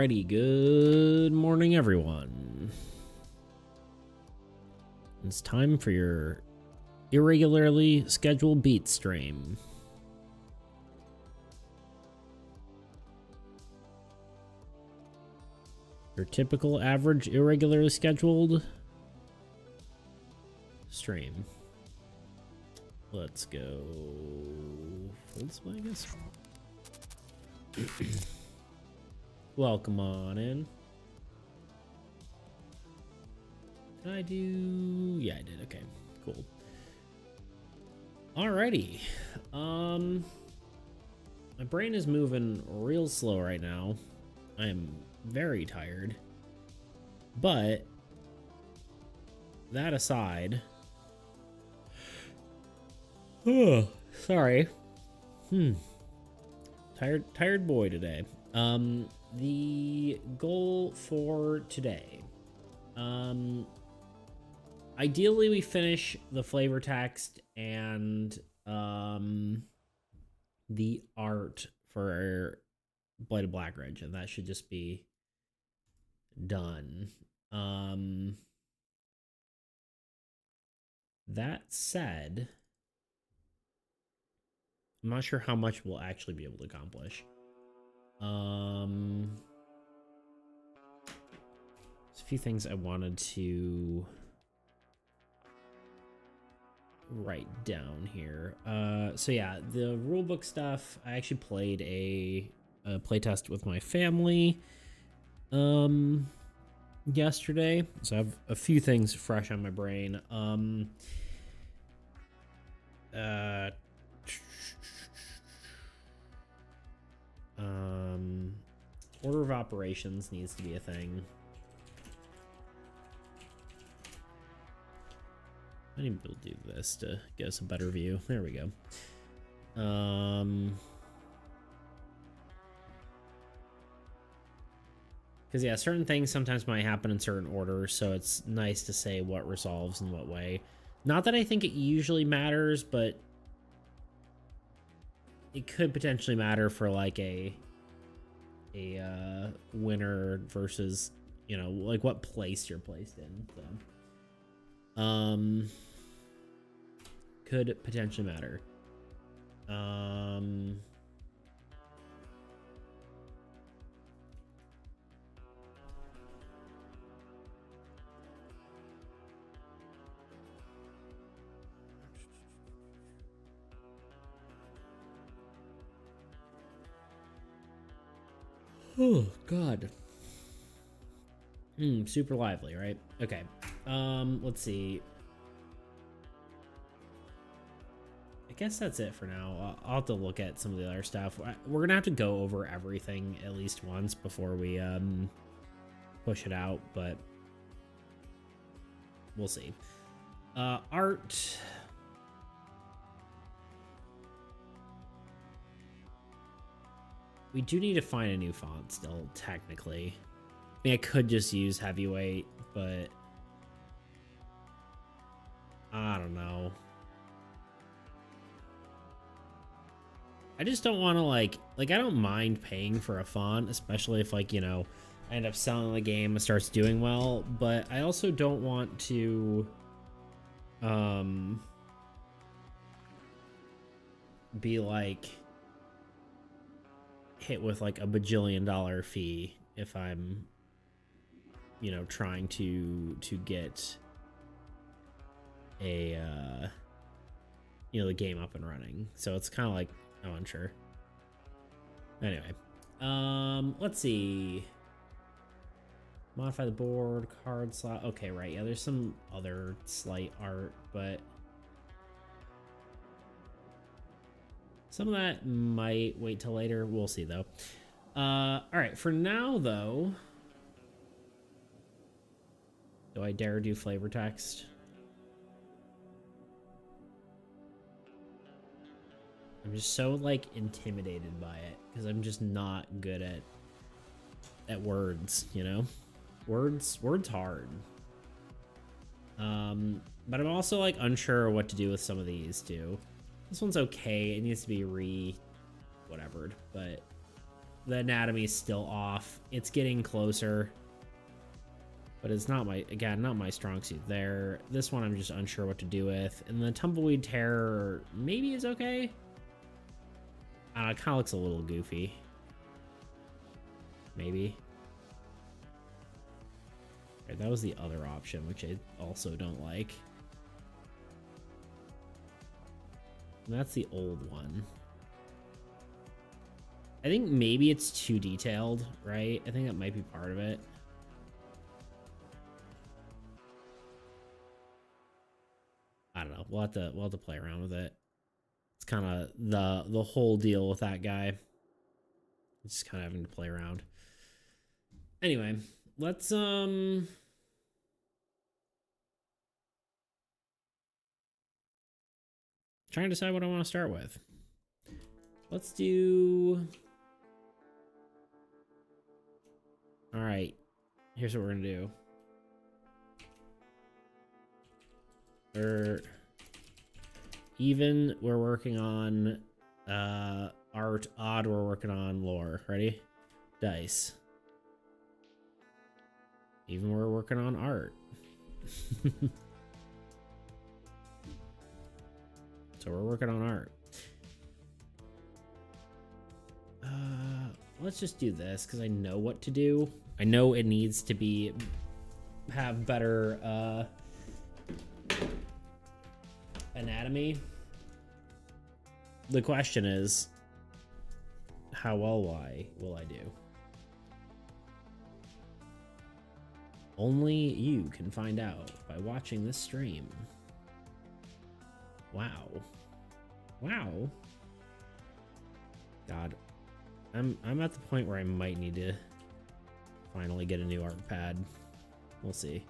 Alrighty, good morning, everyone. It's time for your irregularly scheduled beat stream. Your typical average irregularly scheduled stream. Let's go full display, I guess. Welcome on in. Did I do? Yeah, I did. Okay, cool. Alrighty. My brain is moving real slow right now. I am very tired. But that aside, sorry. Tired boy today. The goal for today. Ideally we finish the flavor text and the art for Blade of Blackridge, and that should just be done. That said, I'm not sure how much we'll actually be able to accomplish. There's a few things I wanted to write down here. So yeah, the rulebook stuff, I actually played a playtest with my family yesterday, so I have a few things fresh on my brain. Order of operations needs to be a thing. I need to do this to get us a better view. There we go. Because yeah, certain things sometimes might happen in certain orders, so it's nice to say what resolves in what way. Not that I think it usually matters, but it could potentially matter for like a winner versus, you know, like what place you're placed in. So could potentially matter. Oh god. Super lively, right? Okay. Let's see. I guess that's it for now. I'll have to look at some of the other stuff. We're gonna have to go over everything at least once before we push it out, but we'll see. Art. We do need to find a new font still, technically. I mean, I could just use heavyweight, but I don't know. I just don't want to like I don't mind paying for a font, especially if like, you know, I end up selling the game and starts doing well, but I also don't want to be like hit with like a bajillion-dollar fee if I'm, you know, trying to get a you know, the game up and running. So it's kind of like I'm unsure. Anyway, let's see. Modify the board, card slot. Okay, right. Yeah, there's some other slight art, but some of that might wait till later. We'll see, though. All right, for now, though, do I dare do flavor text? I'm just so, like, intimidated by it, because I'm just not good at words, you know? Words hard. But I'm also, like, unsure what to do with some of these, too. This one's okay. It needs to be whatevered, but The anatomy is still off. It's getting closer. But it's not my, again, not my strong suit there. This one I'm just unsure what to do with. And the Tumbleweed Terror maybe is okay. I don't know, it kind of looks a little goofy. Maybe. Right, that was the other option, which I also don't like. And that's the old one. I think maybe it's too detailed, right? I think that might be part of it. I don't know. We'll have to play around with it. It's kind of the whole deal with that guy. Just kind of having to play around. Anyway, let's trying to decide what I want to start with. Let's do. All right. Here's what we're gonna do. Even we're working on art, odd we're working on lore. Ready? Dice. Even we're working on art. So we're working on art. Let's just do this because I know what to do. I know it needs to have better anatomy. The question is, how well will I do? Only you can find out by watching this stream. Wow. Wow. God. I'm at the point where I might need to finally get a new art pad. We'll see.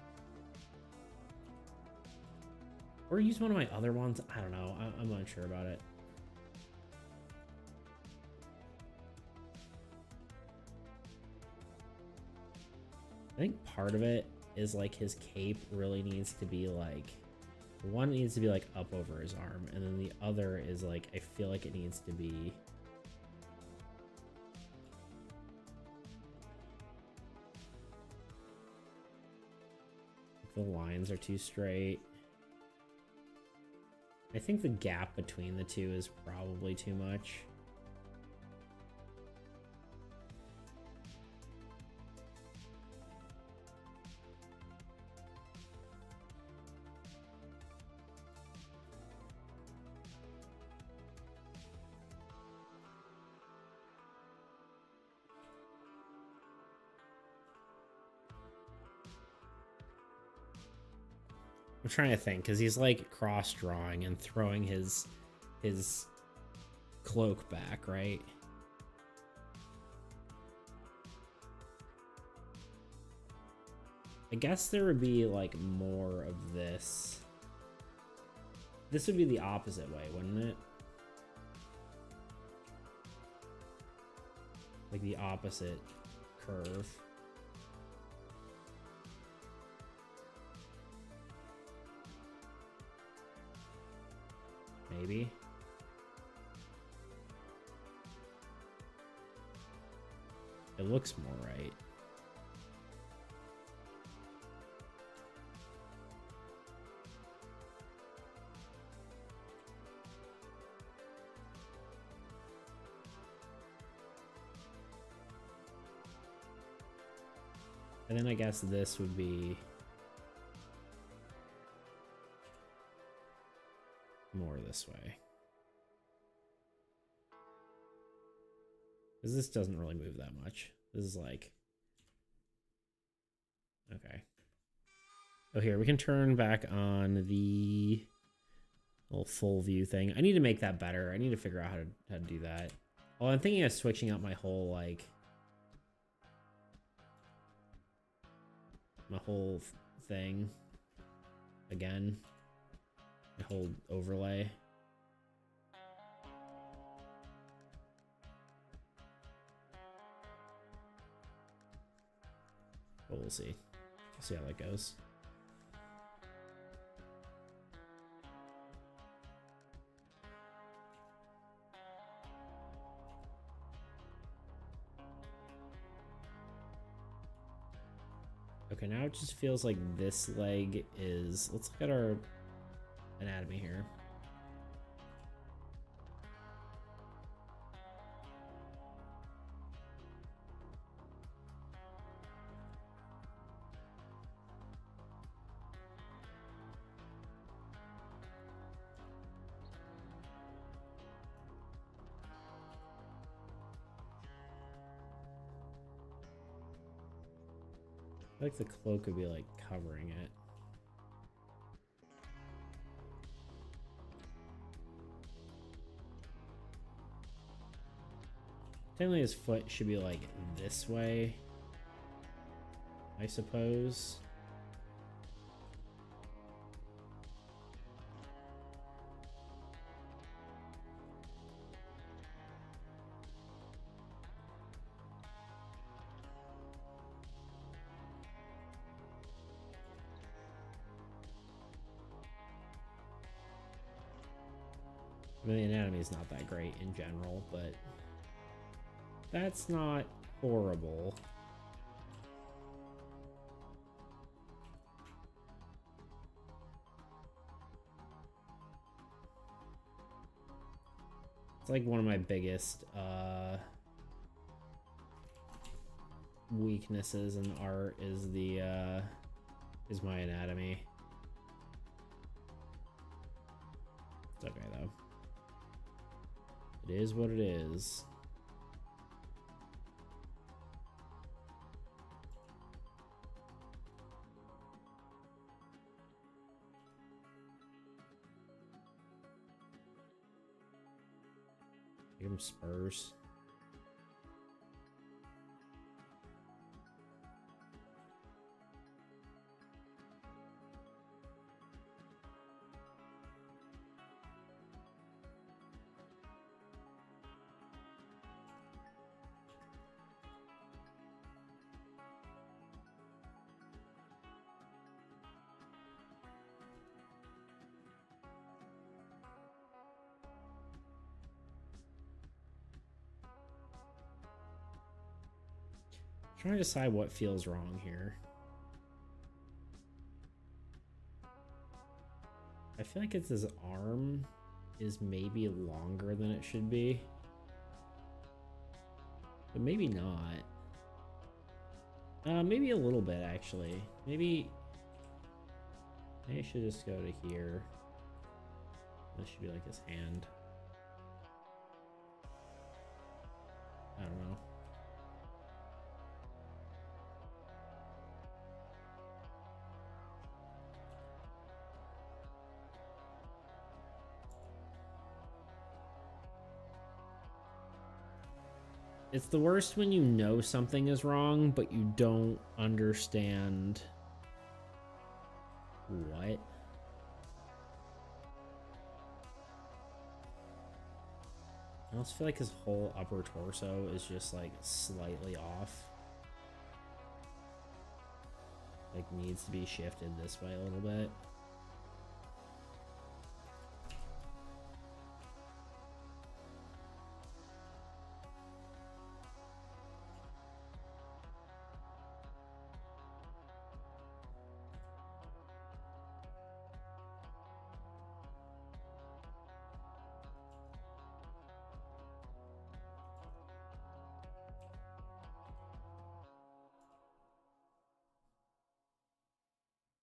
Or use one of my other ones. I don't know. I'm not sure about it. I think part of it is like his cape really needs to be like, one needs to be like up over his arm, and then the other is like, I feel like it needs to be the lines are too straight. I think the gap between the two is probably too much. I'm trying to think, because he's like cross drawing and throwing his cloak back, right? I guess there would be like more of this. This would be the opposite way, wouldn't it? Like the opposite curve. Maybe. It looks more right. And then I guess this would be more this way. Because this doesn't really move that much. This is like... Okay. Oh, here, we can turn back on the little full view thing. I need to make that better. I need to figure out how to do that. Well, I'm thinking of switching up my whole, like... my whole thing. Again. My whole overlay. But we'll see. We'll see how that goes. Okay, now it just feels like this leg is... Let's look at our anatomy here. I feel like the cloak would be like covering it. Technically his foot should be like this way, I suppose. I mean, the anatomy is not that great in general, but that's not horrible. It's like one of my biggest weaknesses in art is the is my anatomy. It's okay though. It is what it is. Give him spurs. Trying to decide what feels wrong here. I feel like it's his arm is maybe longer than it should be. But maybe not. Maybe a little bit actually. Maybe I should just go to here. This should be like his hand. I don't know. It's the worst when you know something is wrong, but you don't understand what. I also feel like his whole upper torso is just like slightly off. Like needs to be shifted this way a little bit.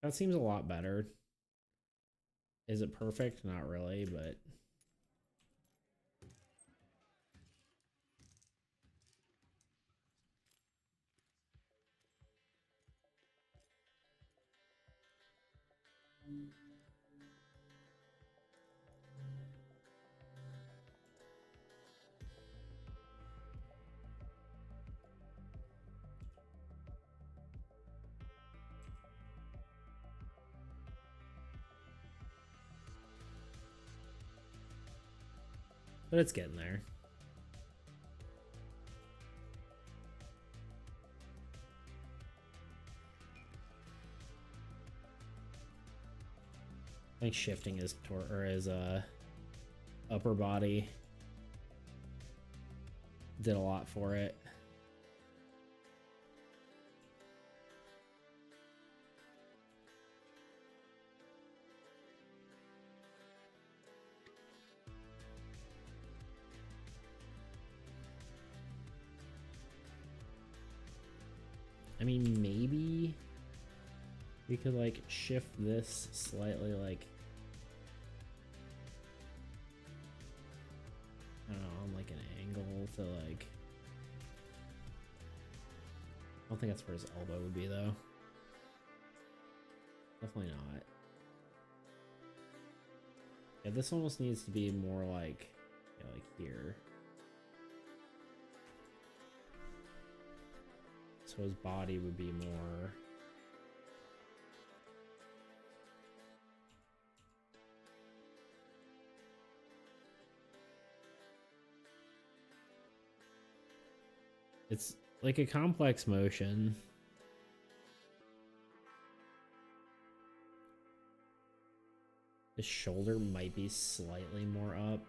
That seems a lot better. Is it perfect? Not really, but it's getting there. I think shifting his upper body did a lot for it. I mean, maybe we could like shift this slightly, like, I don't know, on like an angle to like, I don't think that's where his elbow would be though. Definitely not. Yeah, this almost needs to be more like, yeah, like here. So his body would be more. It's like a complex motion. His shoulder might be slightly more up.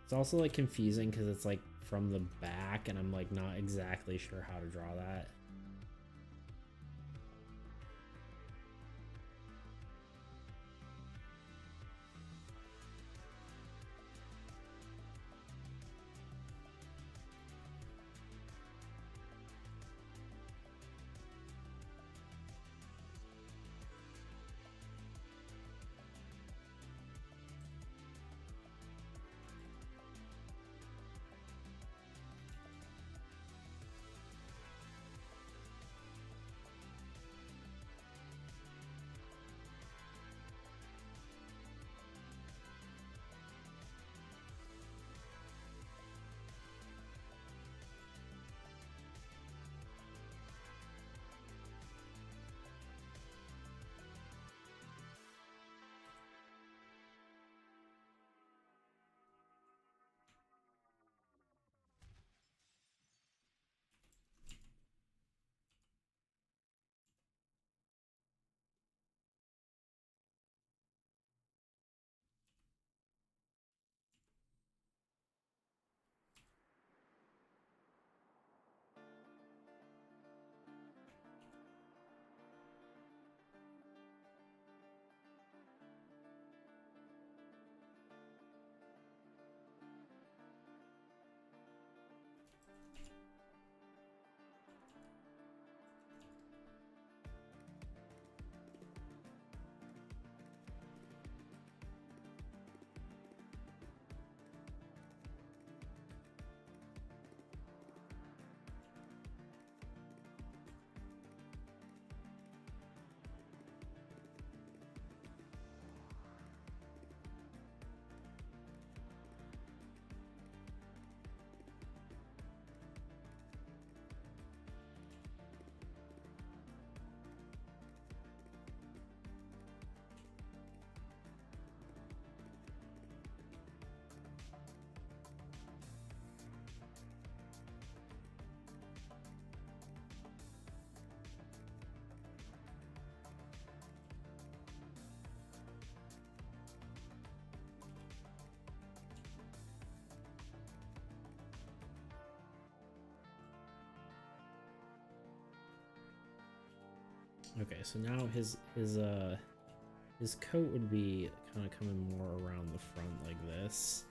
It's also like confusing because it's like from the back and I'm like not exactly sure how to draw that. Okay, so now his coat would be kind of coming more around the front like this.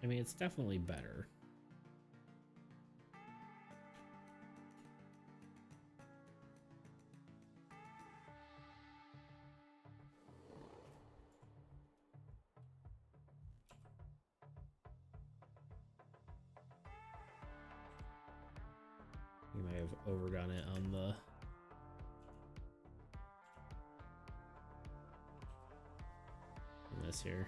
I mean, it's definitely better. You might have overdone it on this here.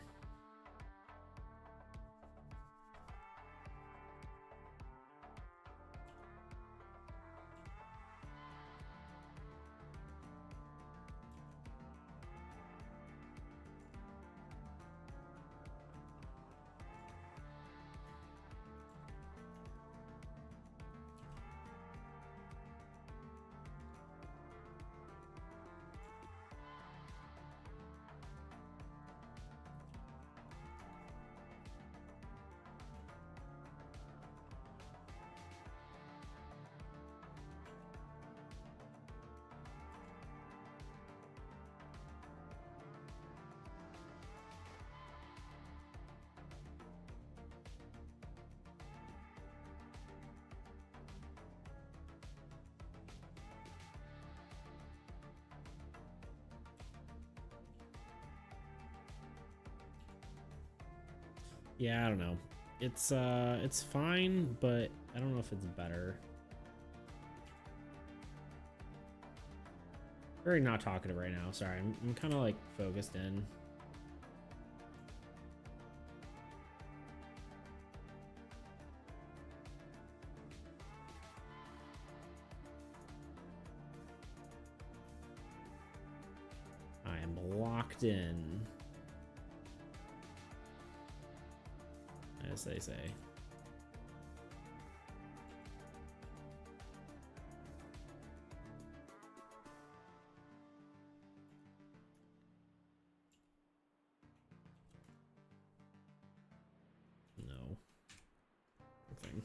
Yeah, I don't know. It's fine, but I don't know if it's better. Very not talkative right now. Sorry, I'm kind of like focused in. I am locked in, as they say. No. Nothing.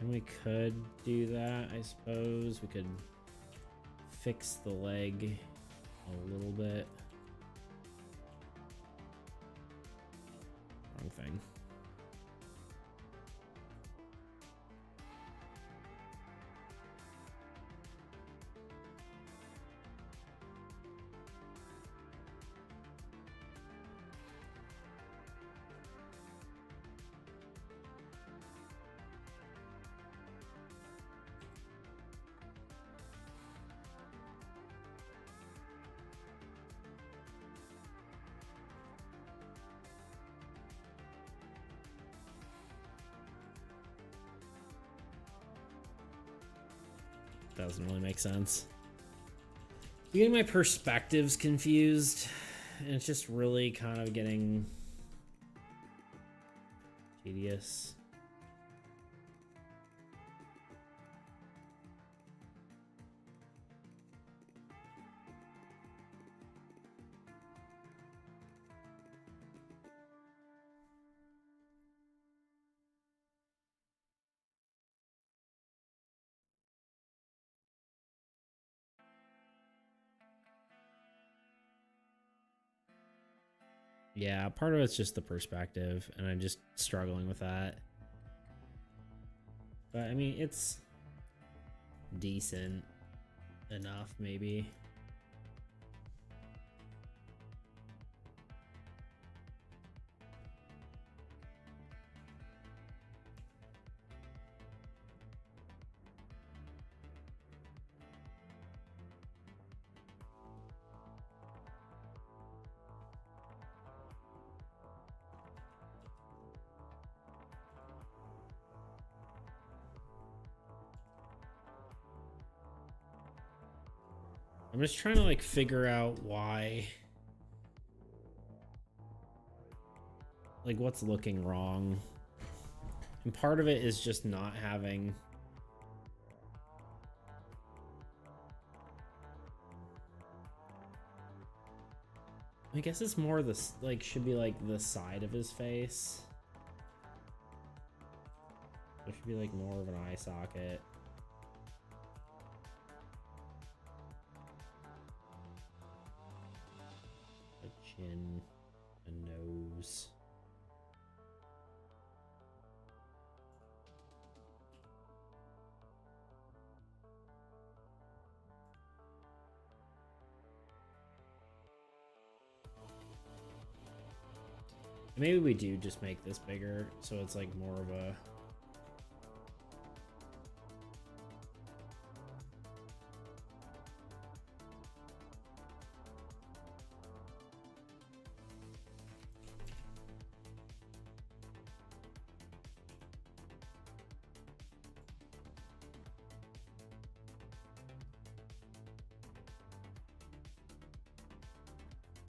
And we could do that, I suppose. We could fix the leg a little bit. Wrong thing. Doesn't really make sense. I'm getting my perspectives confused, and it's just really kind of getting tedious. Yeah, part of it's just the perspective, and I'm just struggling with that. But I mean, it's decent enough, maybe. I'm just trying to like figure out why, like what's looking wrong. And part of it is just not having I guess it's more this like should be like the side of his face. There should be like more of an eye socket. Maybe we do just make this bigger, so it's like more of a...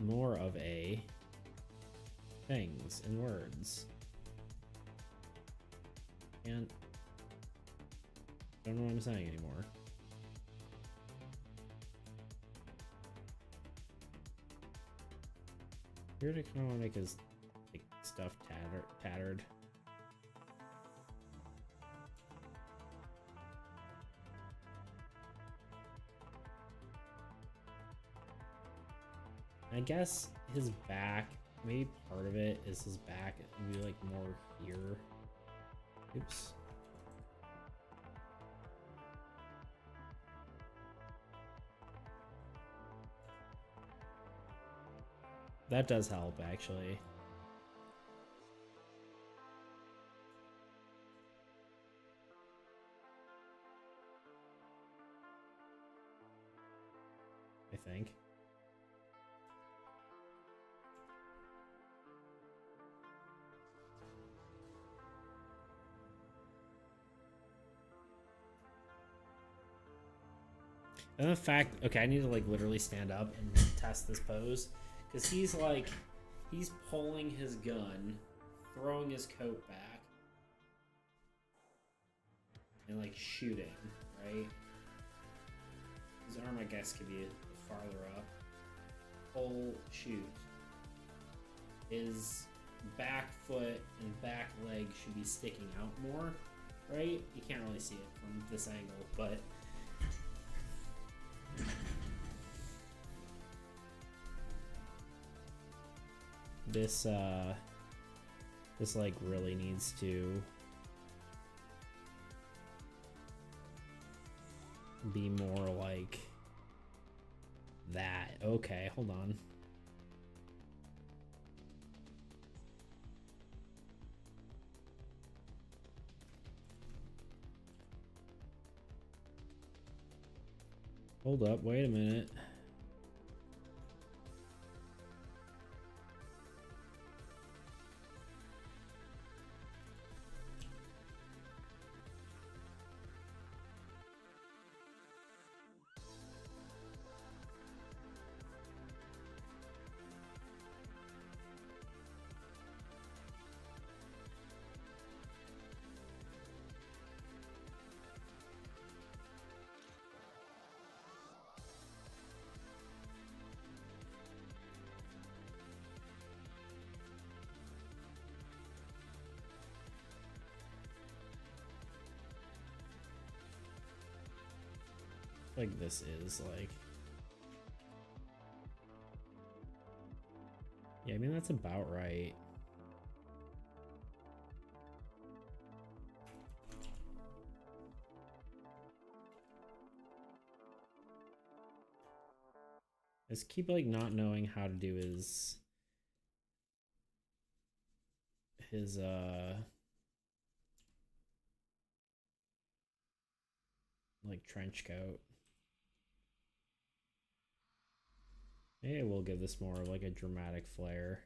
more of a things and words. And don't know what I'm saying anymore. Here to kind of make his like stuff tattered. I guess his back, maybe part of it is his back. Maybe like more here. Oops. That does help, actually. I think. And the fact, okay, I need to like literally stand up and test this pose, because he's like, he's pulling his gun, throwing his coat back, and like shooting, right? His arm, I guess, could be farther up. Pull, shoot. His back foot and back leg should be sticking out more, right? You can't really see it from this angle, but this like really needs to be more like that. Okay, hold on. Hold up, wait a minute. Like this is like, yeah, I mean that's about right. I just keep like not knowing how to do his like trench coat. Maybe we'll give this more of like a dramatic flair.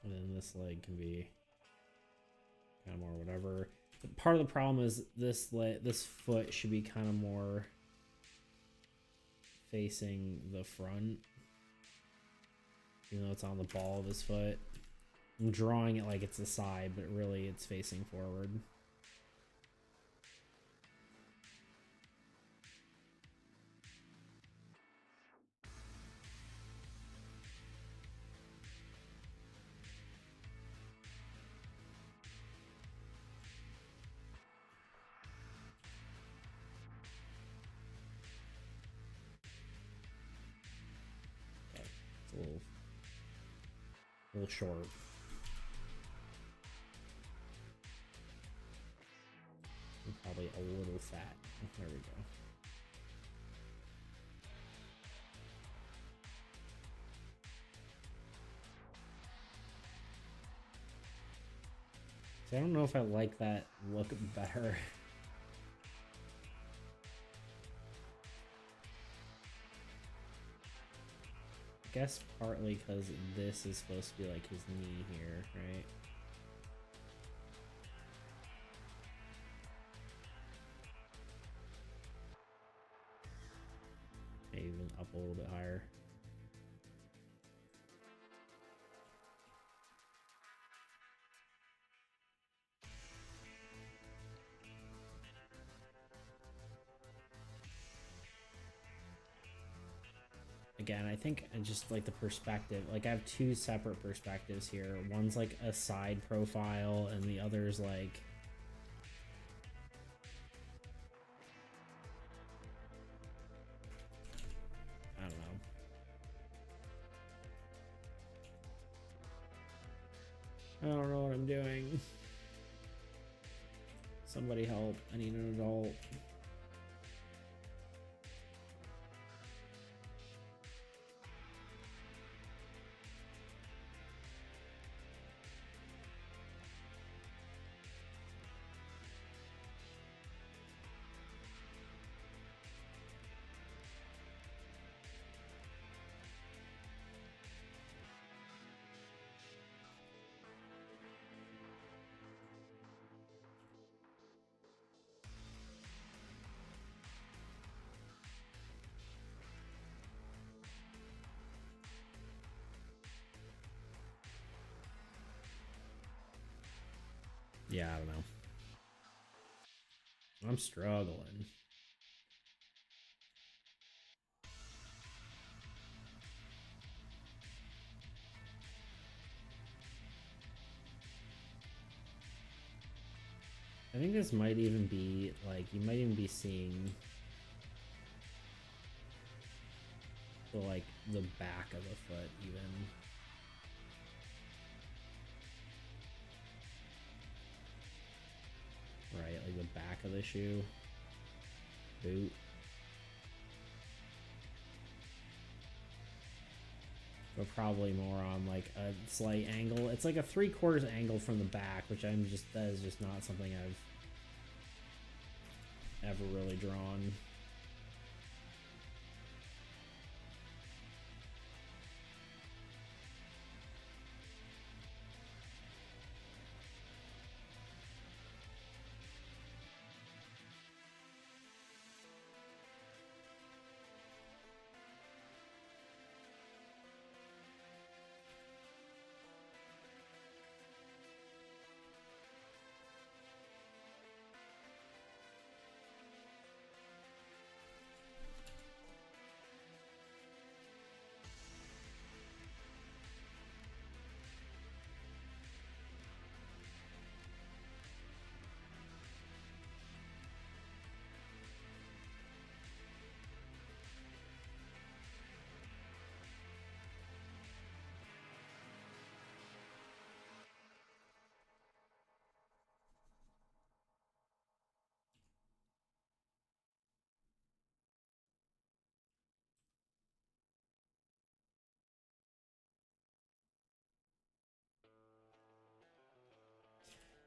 And then this leg can be kind of more whatever. But part of the problem is this foot should be kind of more facing the front. Even though it's on the ball of his foot. I'm drawing it like it's the side, but really it's facing forward. A little short. And probably a little fat. There we go. So I don't know if I like that look better. I guess partly because this is supposed to be like his knee here, right? Maybe even up a little bit higher. Again, I think I just like the perspective. Like I have two separate perspectives here. One's like a side profile and the other's like I don't know. I don't know what I'm doing. Somebody help. I need an adult. Yeah, I don't know. I'm struggling. I think this might even be like you might even be seeing the back of the foot even. Right, like the back of the shoe. Boot. But probably more on like a slight angle. It's like a 3/4 angle from the back, which that is just not something I've ever really drawn.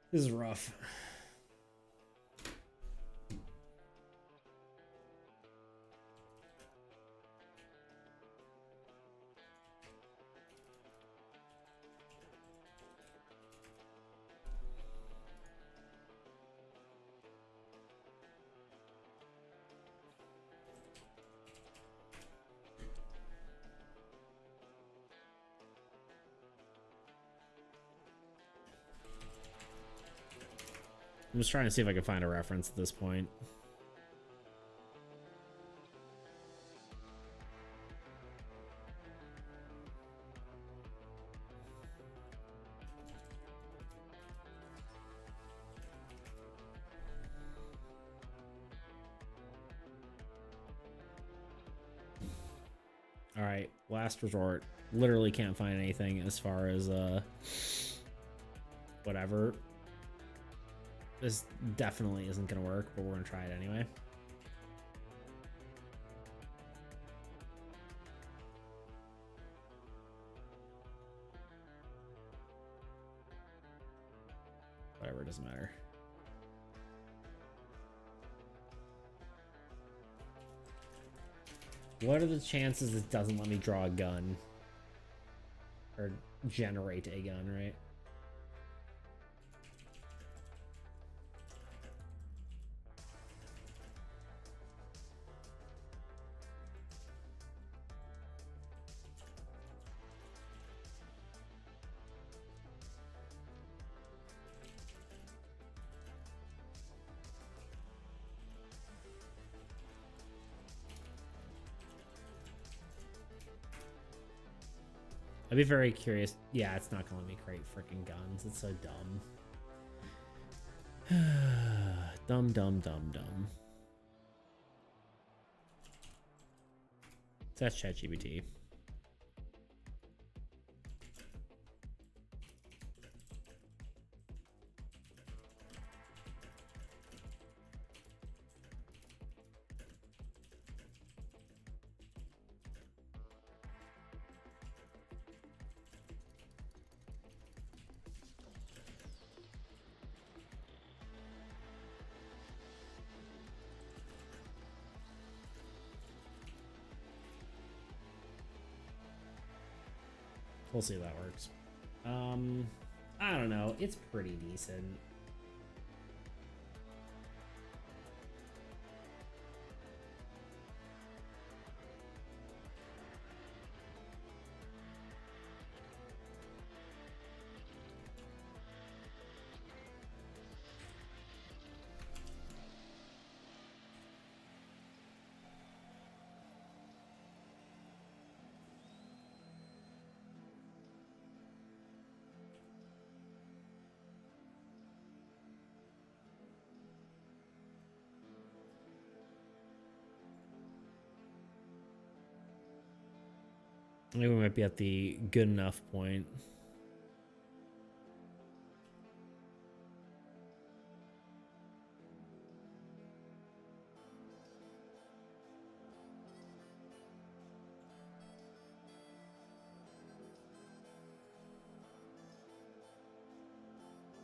This is rough. I'm just trying to see if I can find a reference at this point. All right, last resort. Literally can't find anything as far as whatever. This definitely isn't gonna work, but we're gonna try it anyway. Whatever, it doesn't matter. What are the chances it doesn't let me draw a gun? Or generate a gun, right? I'd be very curious. Yeah, it's not gonna let me create freaking guns. It's so dumb. Dumb, dumb, dumb, dumb. So that's ChatGPT. We'll see if that works. I don't know. It's pretty decent. I think we might be at the good enough point.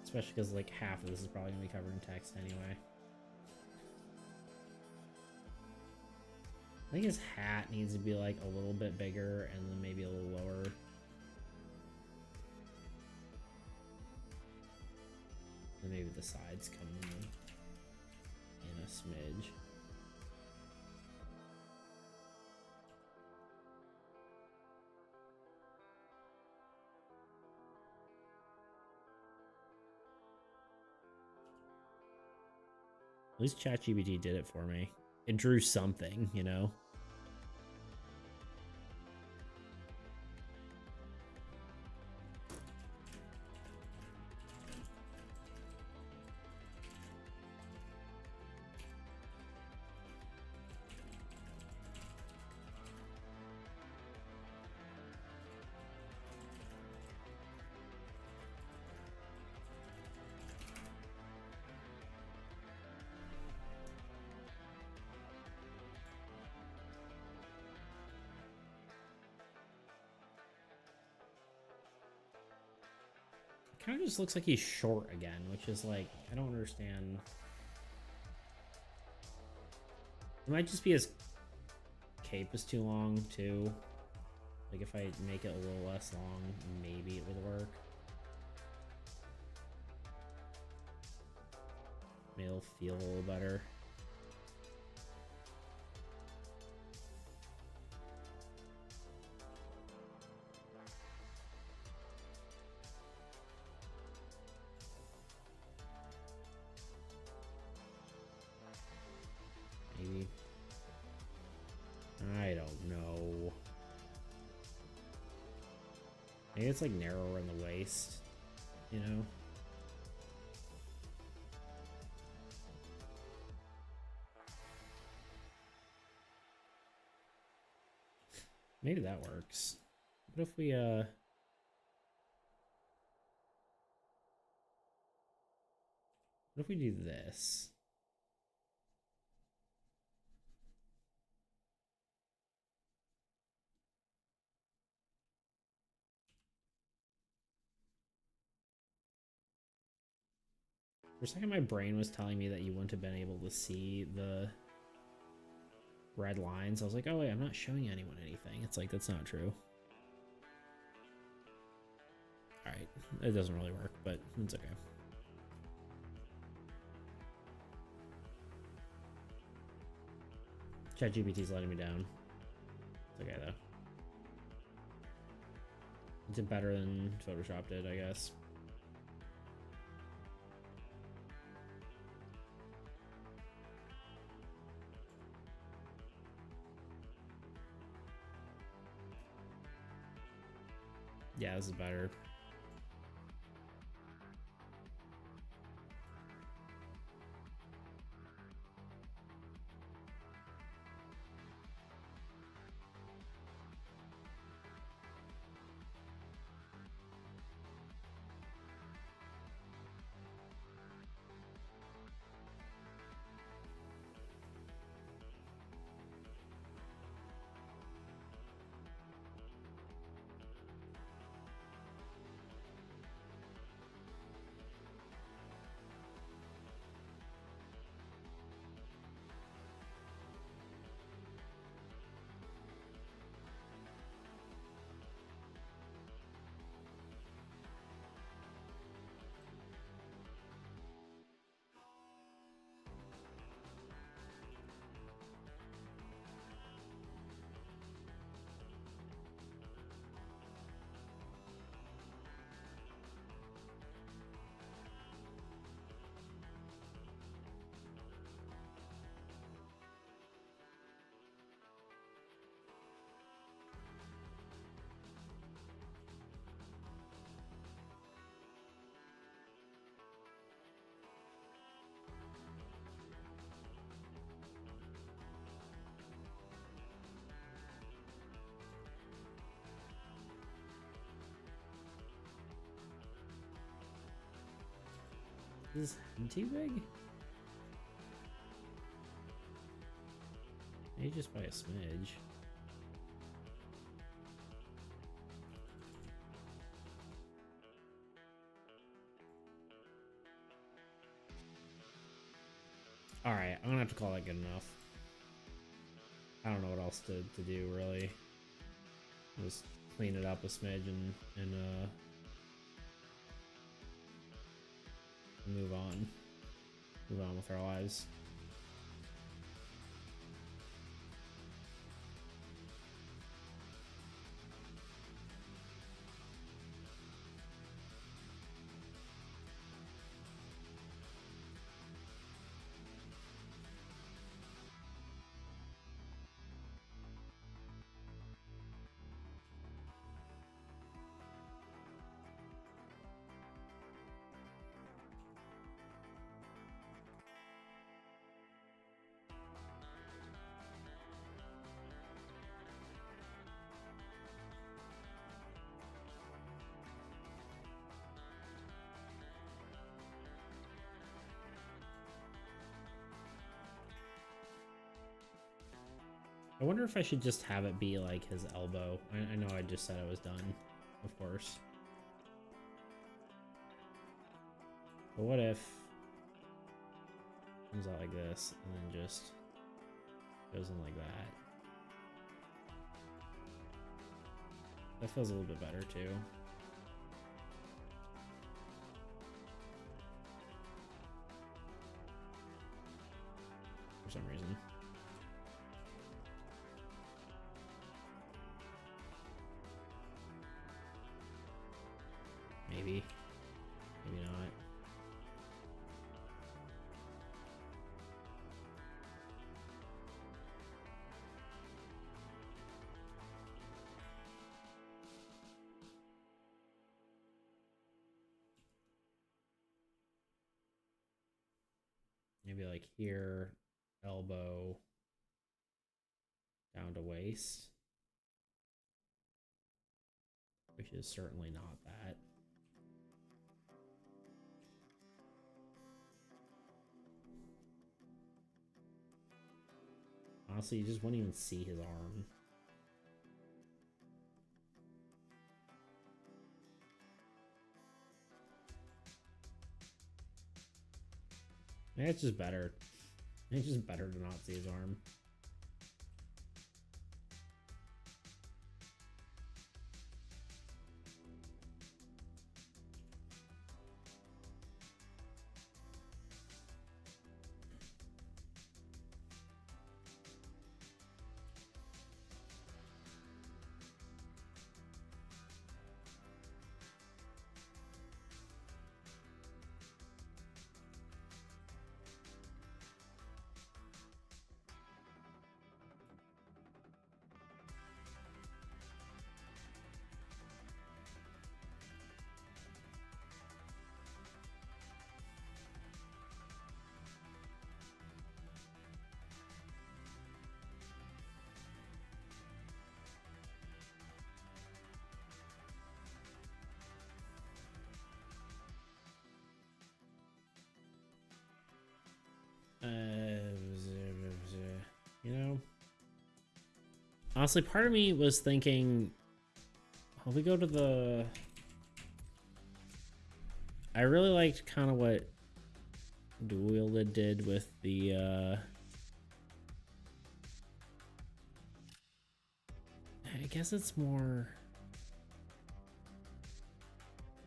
Especially because like half of this is probably gonna be covered in text anyway. I think his hat needs to be like a little bit bigger and then maybe a little lower. And maybe the sides come in a smidge. At least ChatGPT did it for me. It drew something, you know? Kind of just looks like he's short again, which is like, I don't understand. It might just be his cape is too long too. Like if I make it a little less long, maybe it would work. Maybe it'll feel a little better. Maybe. I don't know. Maybe it's like narrower in the waist, you know? Maybe that works. What if we what if we do this? For a second, my brain was telling me that you wouldn't have been able to see the red lines. I was like, oh wait, I'm not showing anyone anything. It's like, that's not true. All right, it doesn't really work, but it's okay. ChatGPT's letting me down. It's okay though. It's better than Photoshop did, I guess. Yeah, this is better. Is this too big? Maybe just by a smidge. Alright, I'm gonna have to call that good enough. I don't know what else to do, really. Just clean it up a smidge and move on. Move on with our lives. I wonder if I should just have it be like his elbow. I know I just said it was done, of course. But what if it comes out like this and then just goes in like that? That feels a little bit better too. For some reason. Maybe. Maybe not. Maybe like here, elbow down to waist. is certainly not that. Honestly, you just wouldn't even see his arm. Maybe it's just better. It's just better to not see his arm. You know, honestly, part of me was thinking, we go to the. I really liked kind of what Duelid did with the. I guess it's more.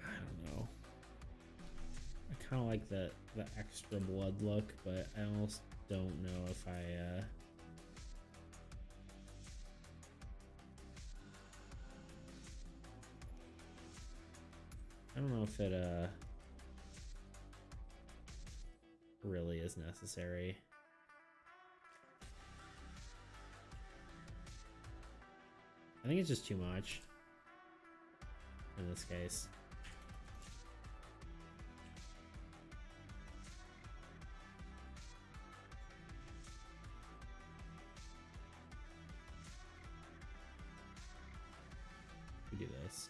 I don't know. I kind of like the extra blood look, but I almost don't know if I. I don't know if it really is necessary. I think it's just too much in this case. We do this.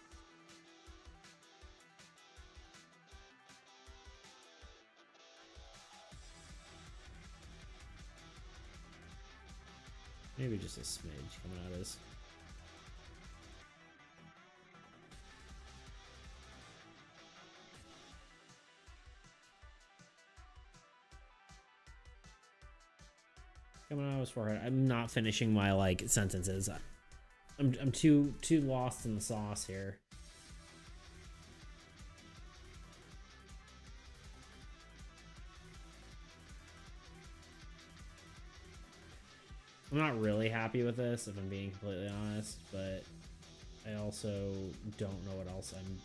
Maybe just a smidge coming out of this. Coming out of his forehead. I'm not finishing my like sentences. I'm too lost in the sauce here. I'm not really happy with this, if I'm being completely honest, but I also don't know what else I'm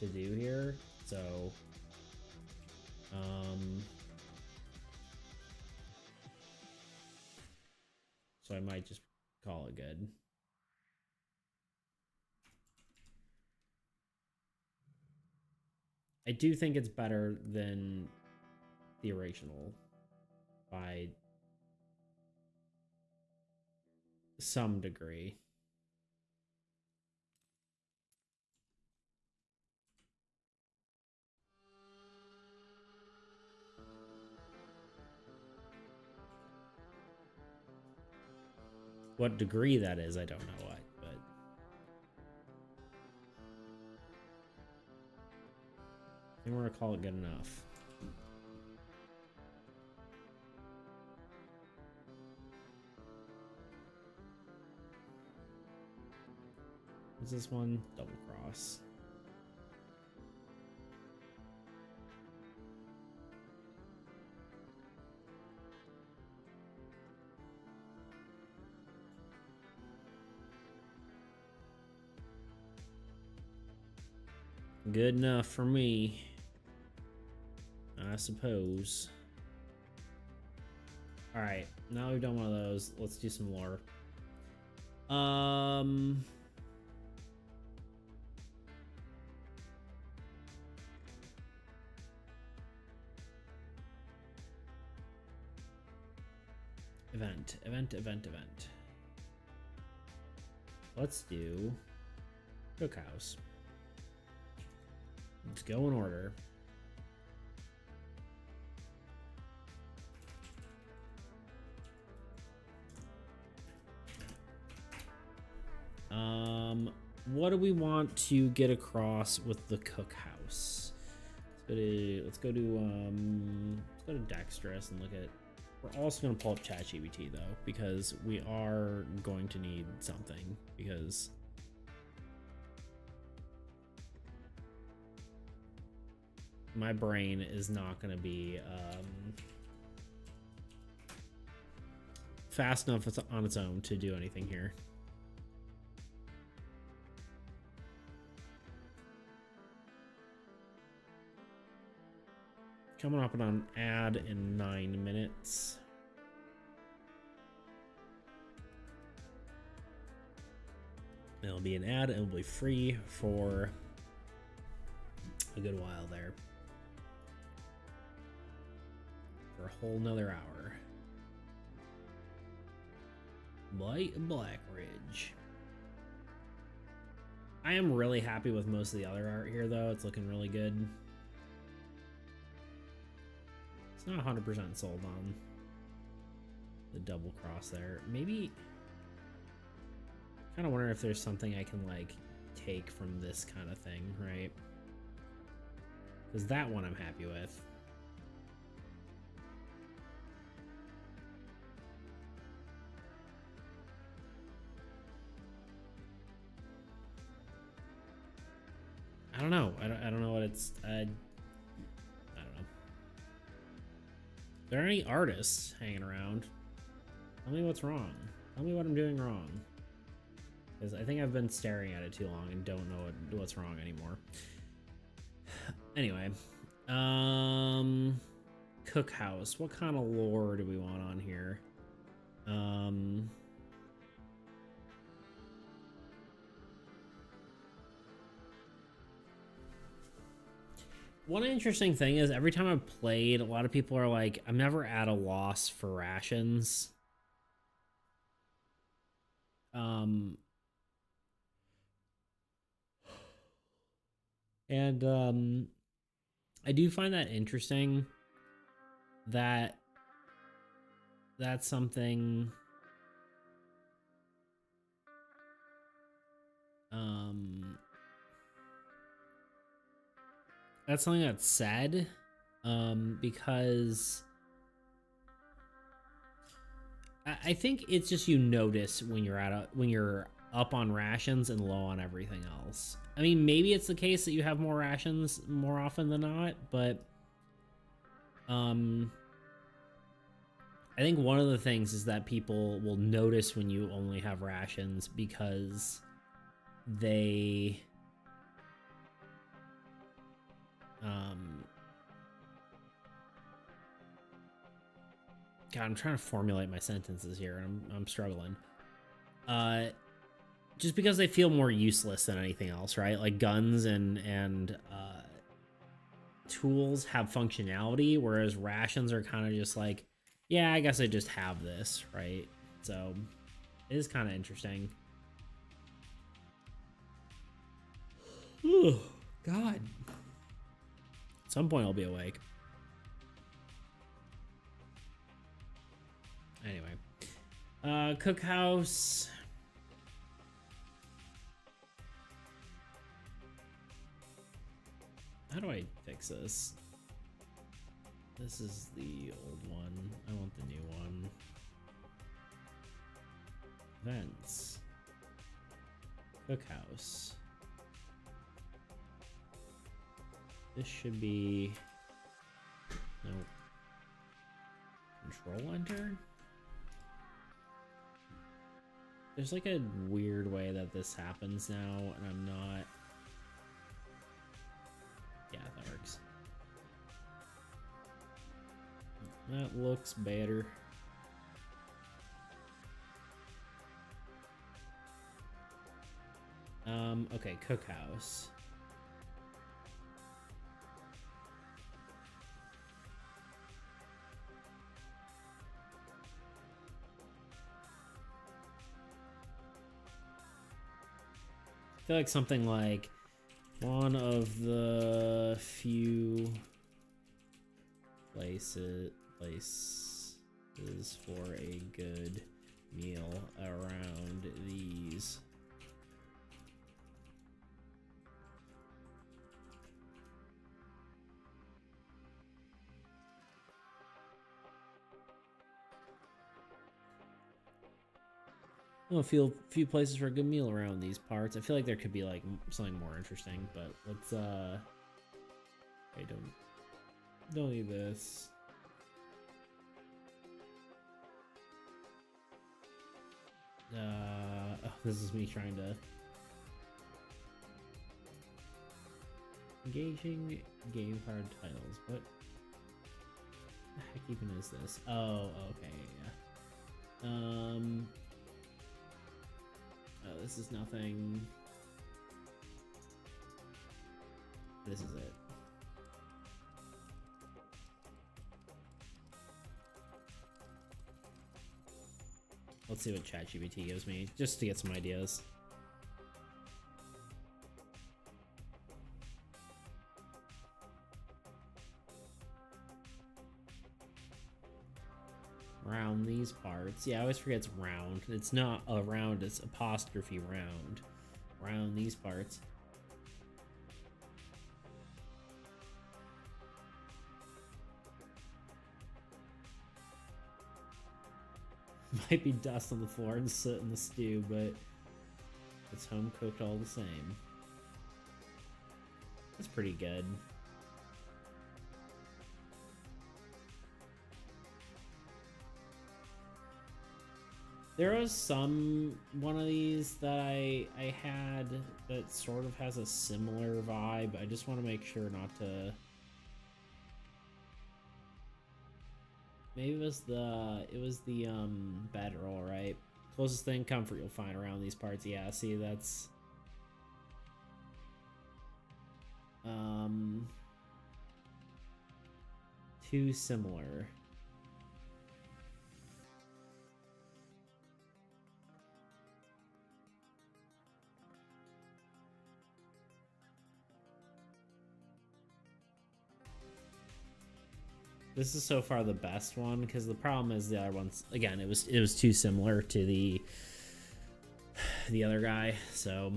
to do here, so I might just call it good. I do think it's better than the original by some degree. What degree that is, I don't know what, but I think we're gonna call it good enough. What's this one? Double cross. Good enough for me, I suppose. All right, now we've done one of those. Let's do some lore. Event. Let's do Cookhouse. Let's go in order. What do we want to get across with the cookhouse? Let's go to Dexterous and look at. We're also gonna pull up ChatGPT though, because we are going to need something, because my brain is not gonna be fast enough on its own to do anything here. Coming up on an ad in 9 minutes. It'll be an ad and it'll be free for a good while there. For a whole nother hour. Blight and Blackridge. I am really happy with most of the other art here though. It's looking really good. It's not 100% sold on the double cross there. Maybe, kind of wonder if there's something I can like take from this kind of thing, right? Because that one I'm happy with. I don't know. I don't know what it's. I don't know. Are there any artists hanging around? Tell me what's wrong. Tell me what I'm doing wrong. Because I think I've been staring at it too long and don't know what's wrong anymore. Anyway, Cookhouse. What kind of lore do we want on here? One interesting thing is every time I've played, a lot of people are like, I'm never at a loss for rations. And I do find that interesting that that's something that's something that's said, because I think it's just you notice when you're up on rations and low on everything else. I mean, maybe it's the case that you have more rations more often than not, but I think one of the things is that people will notice when you only have rations because they God, I'm trying to formulate my sentences here and I'm struggling. Just because they feel more useless than anything else, right? Like guns and tools have functionality, whereas rations are kind of just like, yeah, I guess I just have this, right? So it is kind of interesting. Oh, God. At some point I'll be awake. Anyway. Cookhouse. How do I fix this? This is the old one. I want the new one. Events. Cookhouse. This should be... Nope. Control enter? There's like a weird way that this happens now, and I'm not... Yeah, that works. That looks better. Okay, Cookhouse. I feel like something like One of the few places for a good meal around these. Oh, a few places for a good meal around these parts. I feel like there could be like something more interesting, but let's I don't need this. Oh, this is me trying to engaging game card titles. What the heck even is this? Oh, okay, yeah. Oh, this is nothing. This is it. Let's see what ChatGPT gives me, just to get some ideas. Round these parts. Yeah, I always forget it's round. It's not a round, it's apostrophe round. Round these parts. Might be dust on the floor and soot in the stew, but it's home cooked all the same. That's pretty good. There was one of these that I had that sort of has a similar vibe. I just want to make sure not to. Maybe it was the bedroll, right? Closest thing comfort you'll find around these parts. Yeah, see that's too similar. This is so far the best one because the problem is the other ones. Again, it was too similar to the other guy. So,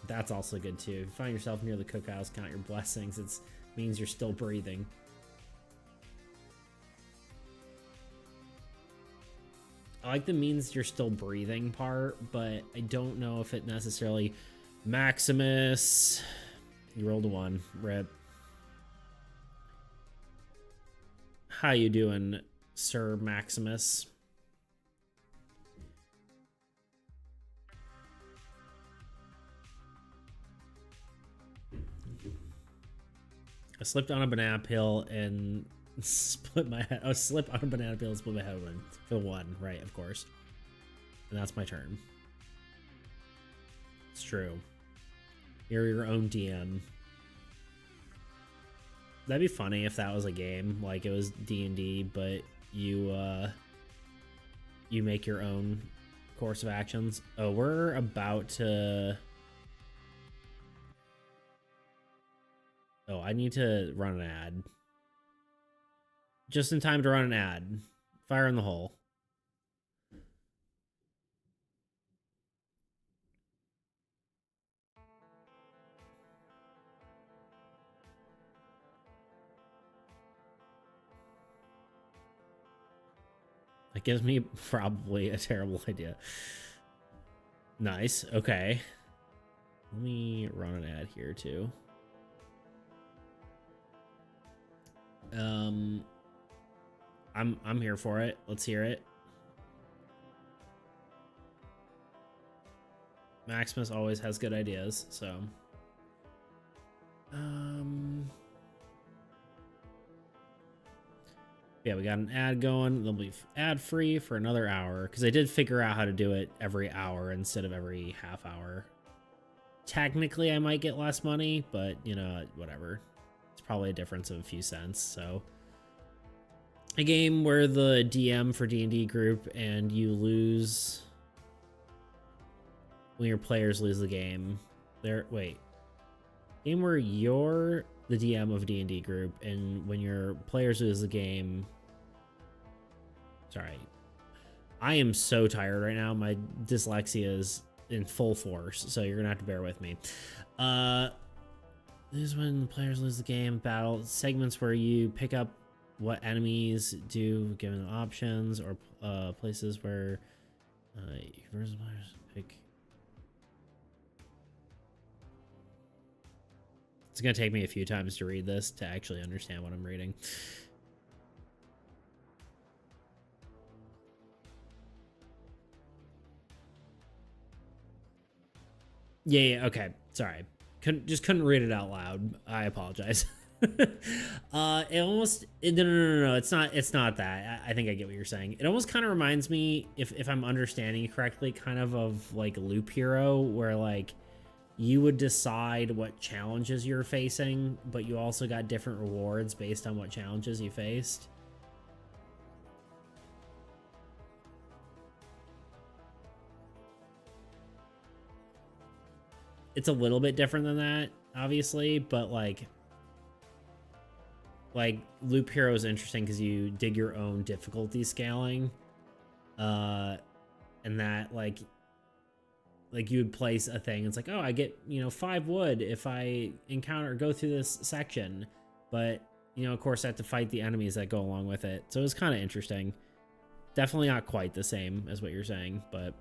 that's also good too. If you find yourself near the cookhouse, count your blessings. It means you're still breathing. I like the means you're still breathing part, but I don't know if it necessarily... Maximus. You rolled a 1. Rip. How you doing, Sir Maximus? I slipped on a banana peel and split my head. I slipped on a banana peel and split my head open. For 1, right, of course. And that's my turn. It's true. You're your own DM. That'd be funny if that was a game, like it was D&D, but you make your own course of actions. Oh, we're about to... Oh, I need to run an ad. Just in time to run an ad. Fire in the hole. That gives me probably a terrible idea. Nice. Okay. Let me run an ad here too. I'm here for it. Let's hear it. Maximus always has good ideas, so yeah, we got an ad going. They'll be ad free for another hour because I did figure out how to do it every hour instead of every half hour. Technically, I might get less money, but you know, whatever. It's probably a difference of a few cents. So a game where the DM for D&D group and you lose when your players lose the game. Game where you're the DM of D&D group and when your players lose the game. Sorry. I am so tired right now. My dyslexia is in full force, so you're gonna have to bear with me. This is when players lose the game. Battle segments where you pick up what enemies do given options, or places where versus players pick. It's gonna take me a few times to read this to actually understand what I'm reading. Yeah, okay. Sorry. Couldn't read it out loud. I apologize. No, it's not that. I think I get what you're saying. It almost kind of reminds me, if I'm understanding it correctly, kind of like Loop Hero, where like you would decide what challenges you're facing, but you also got different rewards based on what challenges you faced. It's a little bit different than that, obviously, but like Loop Hero is interesting because you dig your own difficulty scaling, and that like you would place a thing. It's like, oh, I get 5 wood if I go through this section, but of course I have to fight the enemies that go along with it. So it's kind of interesting. Definitely not quite the same as what you're saying, but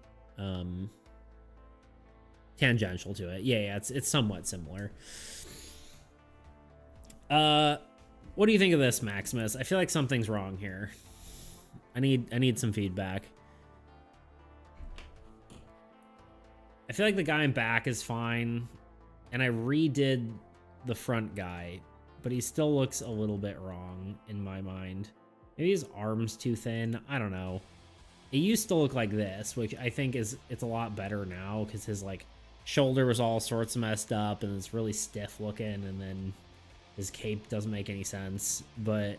tangential to it. Yeah, it's somewhat similar. What do you think of this, Maximus? I feel like something's wrong here. I need some feedback. I feel like the guy in back is fine, and I redid the front guy, but he still looks a little bit wrong in my mind. Maybe his arm's too thin. I don't know. It used to look like this, which I think it's a lot better now because his like shoulder was all sorts of messed up and it's really stiff looking, and then his cape doesn't make any sense, but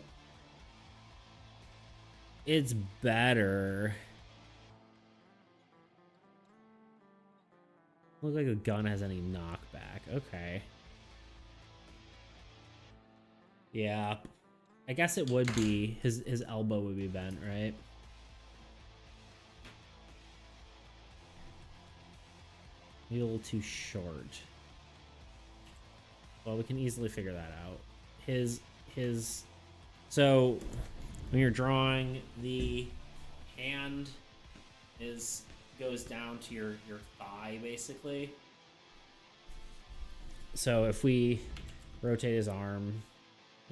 it's better. Look like the gun has any knockback. Okay. Yeah. I guess it would be his elbow would be bent, right? Maybe a little too short. Well, we can easily figure that out. So when you're drawing, the hand goes down to your thigh, basically. So if we rotate his arm,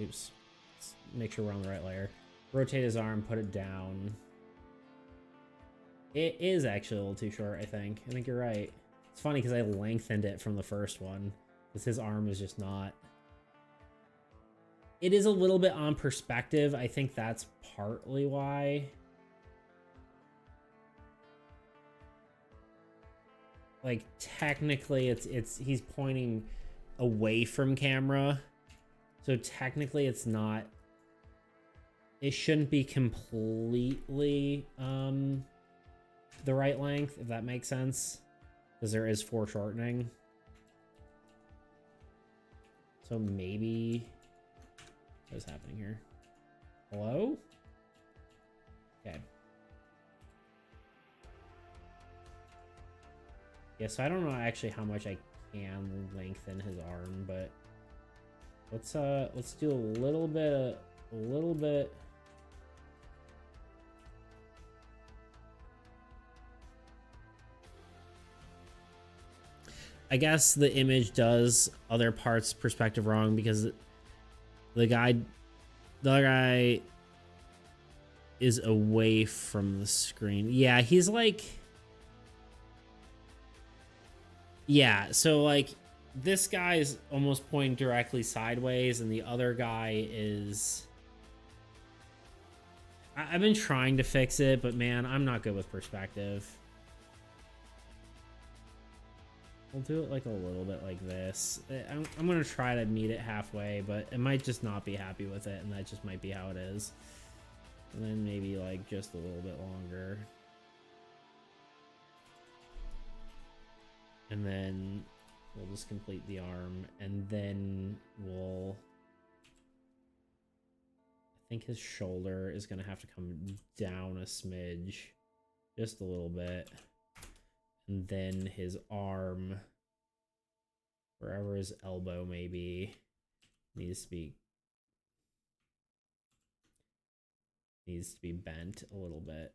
oops, let's make sure we're on the right layer. Rotate his arm, put it down. It is actually a little too short, I think. I think you're right. It's funny because I lengthened it from the first one, because his arm is just not. It is a little bit on perspective. I think that's partly why. Like technically it's he's pointing away from camera. So technically it shouldn't be completely the right length, if that makes sense, because there is foreshortening. So maybe what is happening here? Hello? Okay. Yeah, so I don't know actually how much I can lengthen his arm, but let's do a little bit. I guess the image does other parts perspective wrong because the other guy is away from the screen. Yeah, he's like, yeah, so like this guy is almost pointing directly sideways and the other guy is, I've been trying to fix it, but man, I'm not good with perspective. We'll do it like a little bit like this. I'm gonna try to meet it halfway, but it might just not be happy with it, and that just might be how it is. And then maybe like just a little bit longer. And then we'll just complete the arm, and then we'll... I think his shoulder is gonna have to come down a smidge. Just a little bit. And then his arm, wherever his elbow may be, needs to be bent a little bit.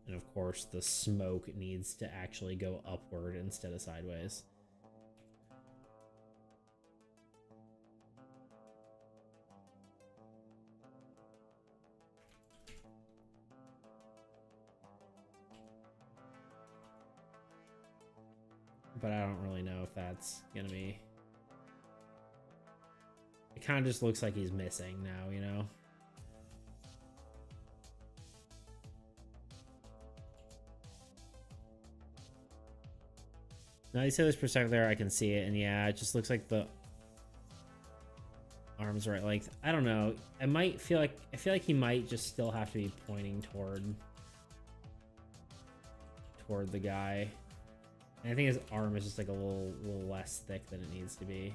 And of course, the smoke needs to actually go upward instead of sideways. But I don't really know if that's gonna be... It kind of just looks like he's missing now, you know? Now you say this perspective there, I can see it, and yeah, it just looks like the arms right length. I don't know. I feel like he might just still have to be pointing toward the guy. And I think his arm is just like a little less thick than it needs to be.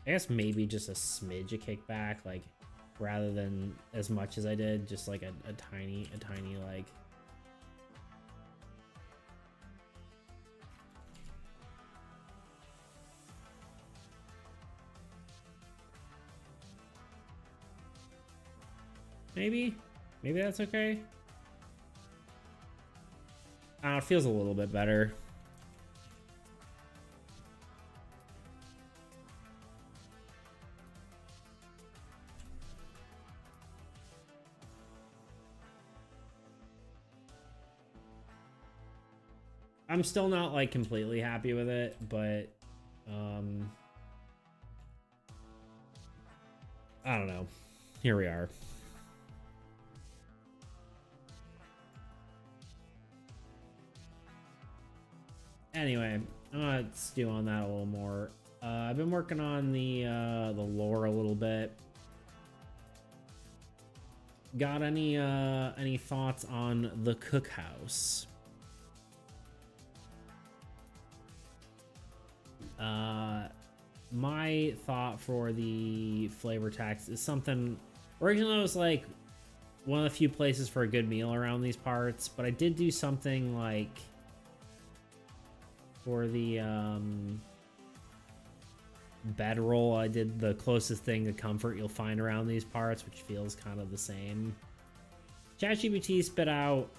I guess maybe just a smidge of kickback, like rather than as much as I did, just like a tiny like... Maybe that's okay. It feels a little bit better. I'm still not like completely happy with it, but I don't know. Here we are. Anyway, I'm gonna stew on that a little more. I've been working on the lore a little bit. Got any thoughts on the cookhouse? My thought for the flavor text is something... Originally, it was like one of the few places for a good meal around these parts, but I did do something like... For the bedroll, I did the closest thing to comfort you'll find around these parts, which feels kind of the same. ChatGPT spit out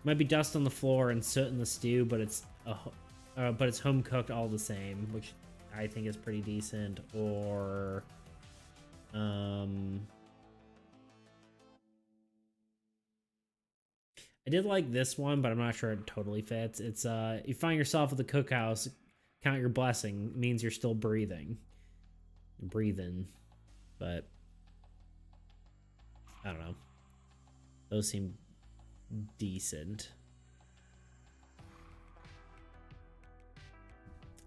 might be dust on the floor and soot in the stew, but it's home cooked all the same, which I think is pretty decent. Or I did like this one, but I'm not sure it totally fits. It's you find yourself at the cookhouse, count your blessing, means you're still breathing. But I don't know. Those seem decent.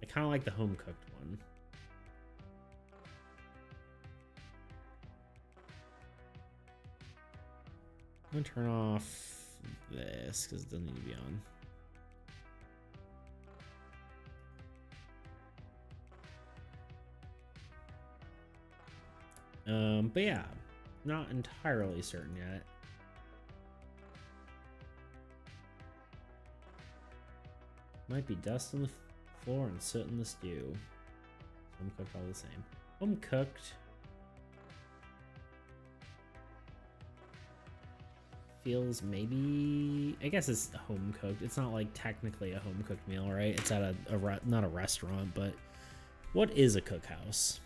I kind of like the home cooked one. I'm gonna turn off this because it doesn't need to be on. But yeah, not entirely certain yet. Might be dust on the floor and soot in the stew. Home cooked all the same. Home cooked feels maybe... I guess it's home cooked. It's not like technically a home cooked meal, right? It's at not a restaurant, but what is a cookhouse?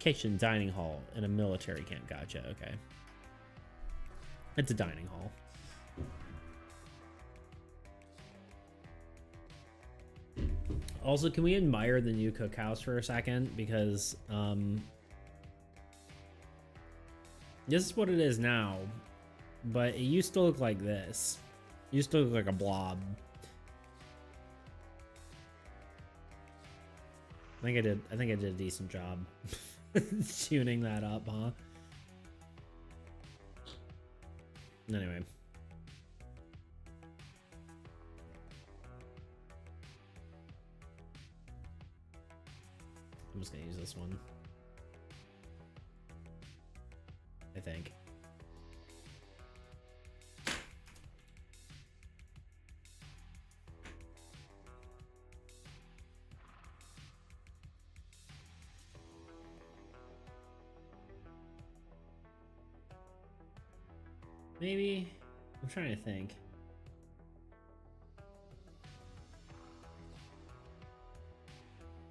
Kitchen, dining hall, and a military camp. Gotcha, okay. It's a dining hall. Also, can we admire the new cookhouse for a second? Because this is what it is now, but it used to look like this. It used to look like a blob. I think I did a decent job tuning that up, huh? Anyway. I'm just gonna use this one, I think. Maybe, I'm trying to think.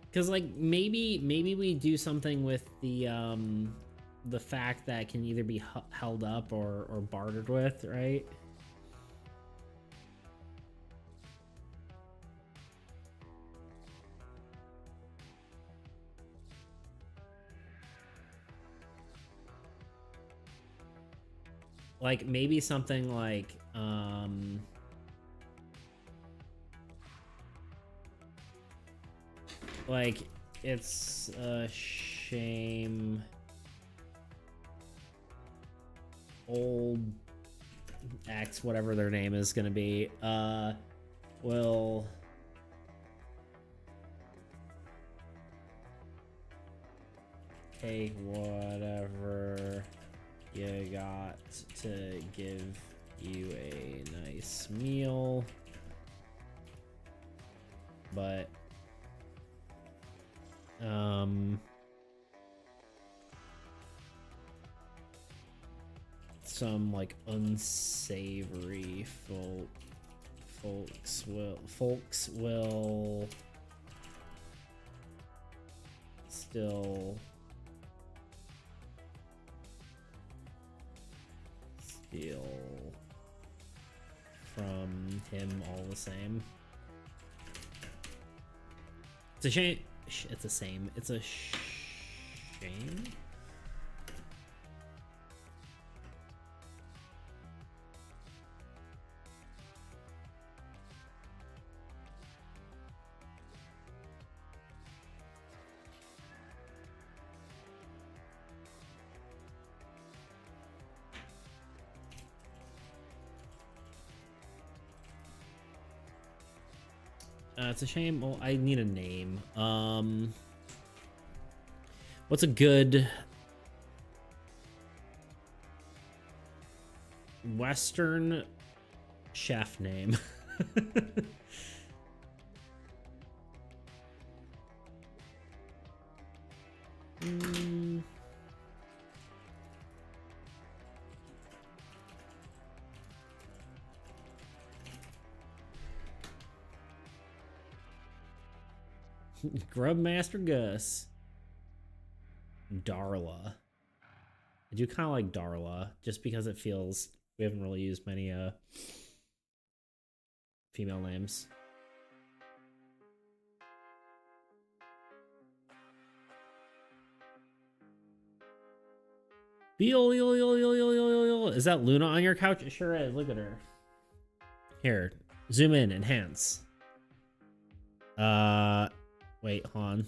Because like maybe we do something with the fact that it can either be held up or bartered with, right? Like maybe something like it's a shame old X, whatever their name is gonna be, will take whatever you got to give you a nice meal, but some like unsavory folks will still steal from him all the same. It's a shame. It's a shame. It's a shame. It's a shame. Well, I need a name. What's a good Western chef name? Grubmaster Gus. Darla. I do kind of like Darla, just because it feels we haven't really used many female names. Is that Luna on your couch? It sure is. Look at her. Here, zoom in, enhance. Wait, hold on.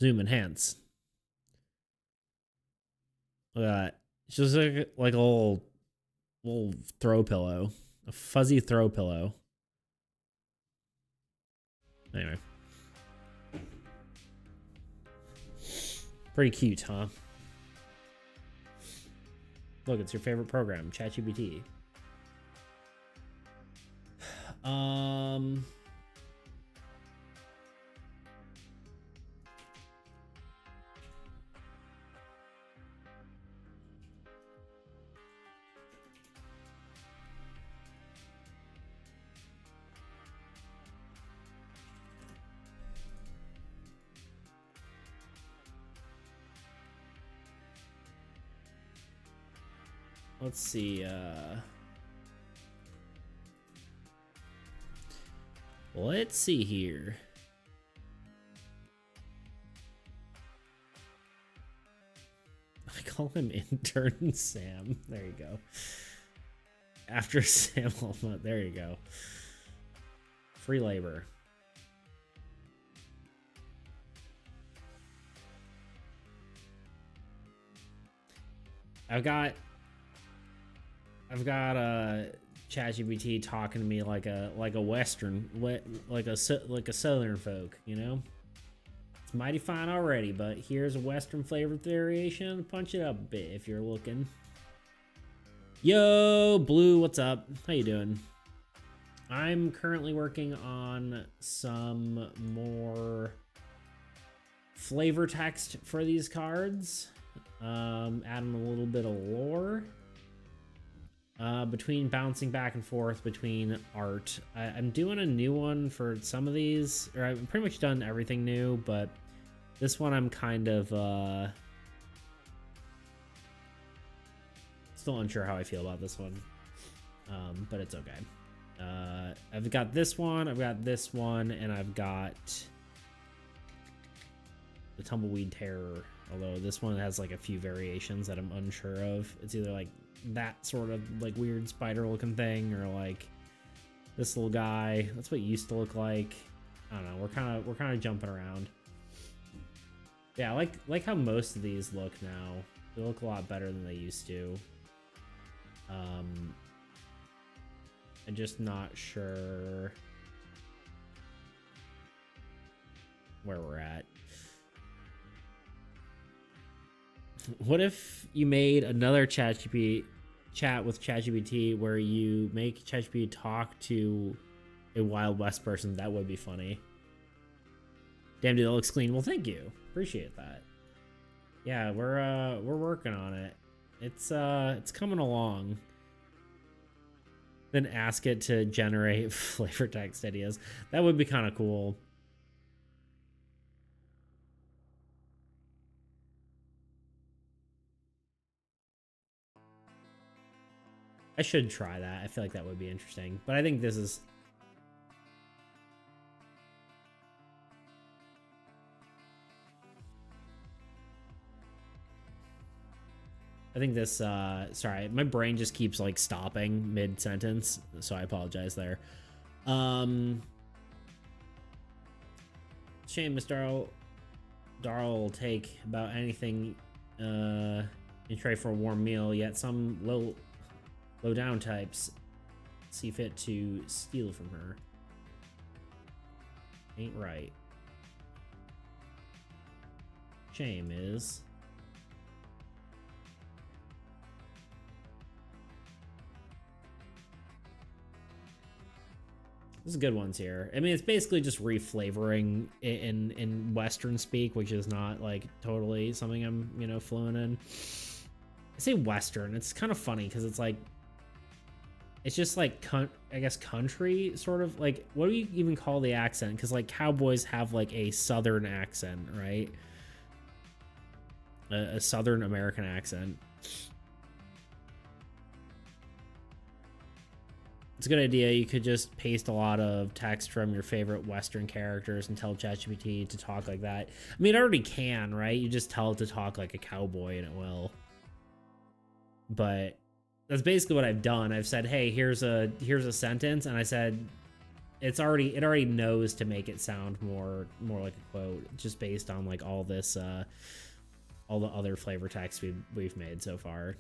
Zoom, enhance. Look at that. It's just like a little throw pillow. A fuzzy throw pillow. Anyway. Pretty cute, huh? Look, it's your favorite program, ChatGPT. let's see. Let's see here. I call him intern Sam. There you go. After Sam Alma, there you go. Free labor. I've got ChatGPT talking to me like a Western, like a Southern folk, you know. It's mighty fine already, but here's a Western flavored variation. Punch it up a bit if you're looking. Yo, Blue, what's up? How you doing? I'm currently working on some more flavor text for these cards. Adding a little bit of lore. Between bouncing back and forth between art. I'm doing a new one for some of these, or I've pretty much done everything new, but this one I'm kind of still unsure how I feel about this one. But it's okay. I've got this one, I've got this one, and I've got the Tumbleweed Terror, although this one has like a few variations that I'm unsure of. It's either like that sort of like weird spider looking thing, or like this little guy. That's what it used to look like. I don't know. We're kind of jumping around. Yeah, I like how most of these look now. They look a lot better than they used to. I'm just not sure where we're at. What if you made another chat with ChatGPT where you make ChatGPT talk to a Wild West person? That would be funny. Damn, dude, that looks clean. Well, thank you. Appreciate that. Yeah, we're working on it. It's coming along. Then ask it to generate flavor text ideas. That would be kind of cool. I should try that. I feel like that would be interesting. But I think this is... I think this, sorry, my brain just keeps like stopping mid-sentence, so I apologize there. Shame Miss Darl will take about anything in trade for a warm meal, yet some low down types see fit to steal from her. Ain't right. Shame is... There's good ones here. I mean, it's basically just reflavoring in Western speak, which is not like totally something I'm, you know, fluent in. I say Western. It's kind of funny because it's like, it's just like, I guess country sort of like, what do you even call the accent? Because like cowboys have like a Southern accent, right? A Southern American accent. It's a good idea. You could just paste a lot of text from your favorite Western characters and tell ChatGPT to talk like that. I mean, it already can, right? You just tell it to talk like a cowboy and it will. But that's basically what I've done. I've said, hey, here's a sentence, and I said it already knows to make it sound more like a quote, just based on like all this all the other flavor text we've made so far.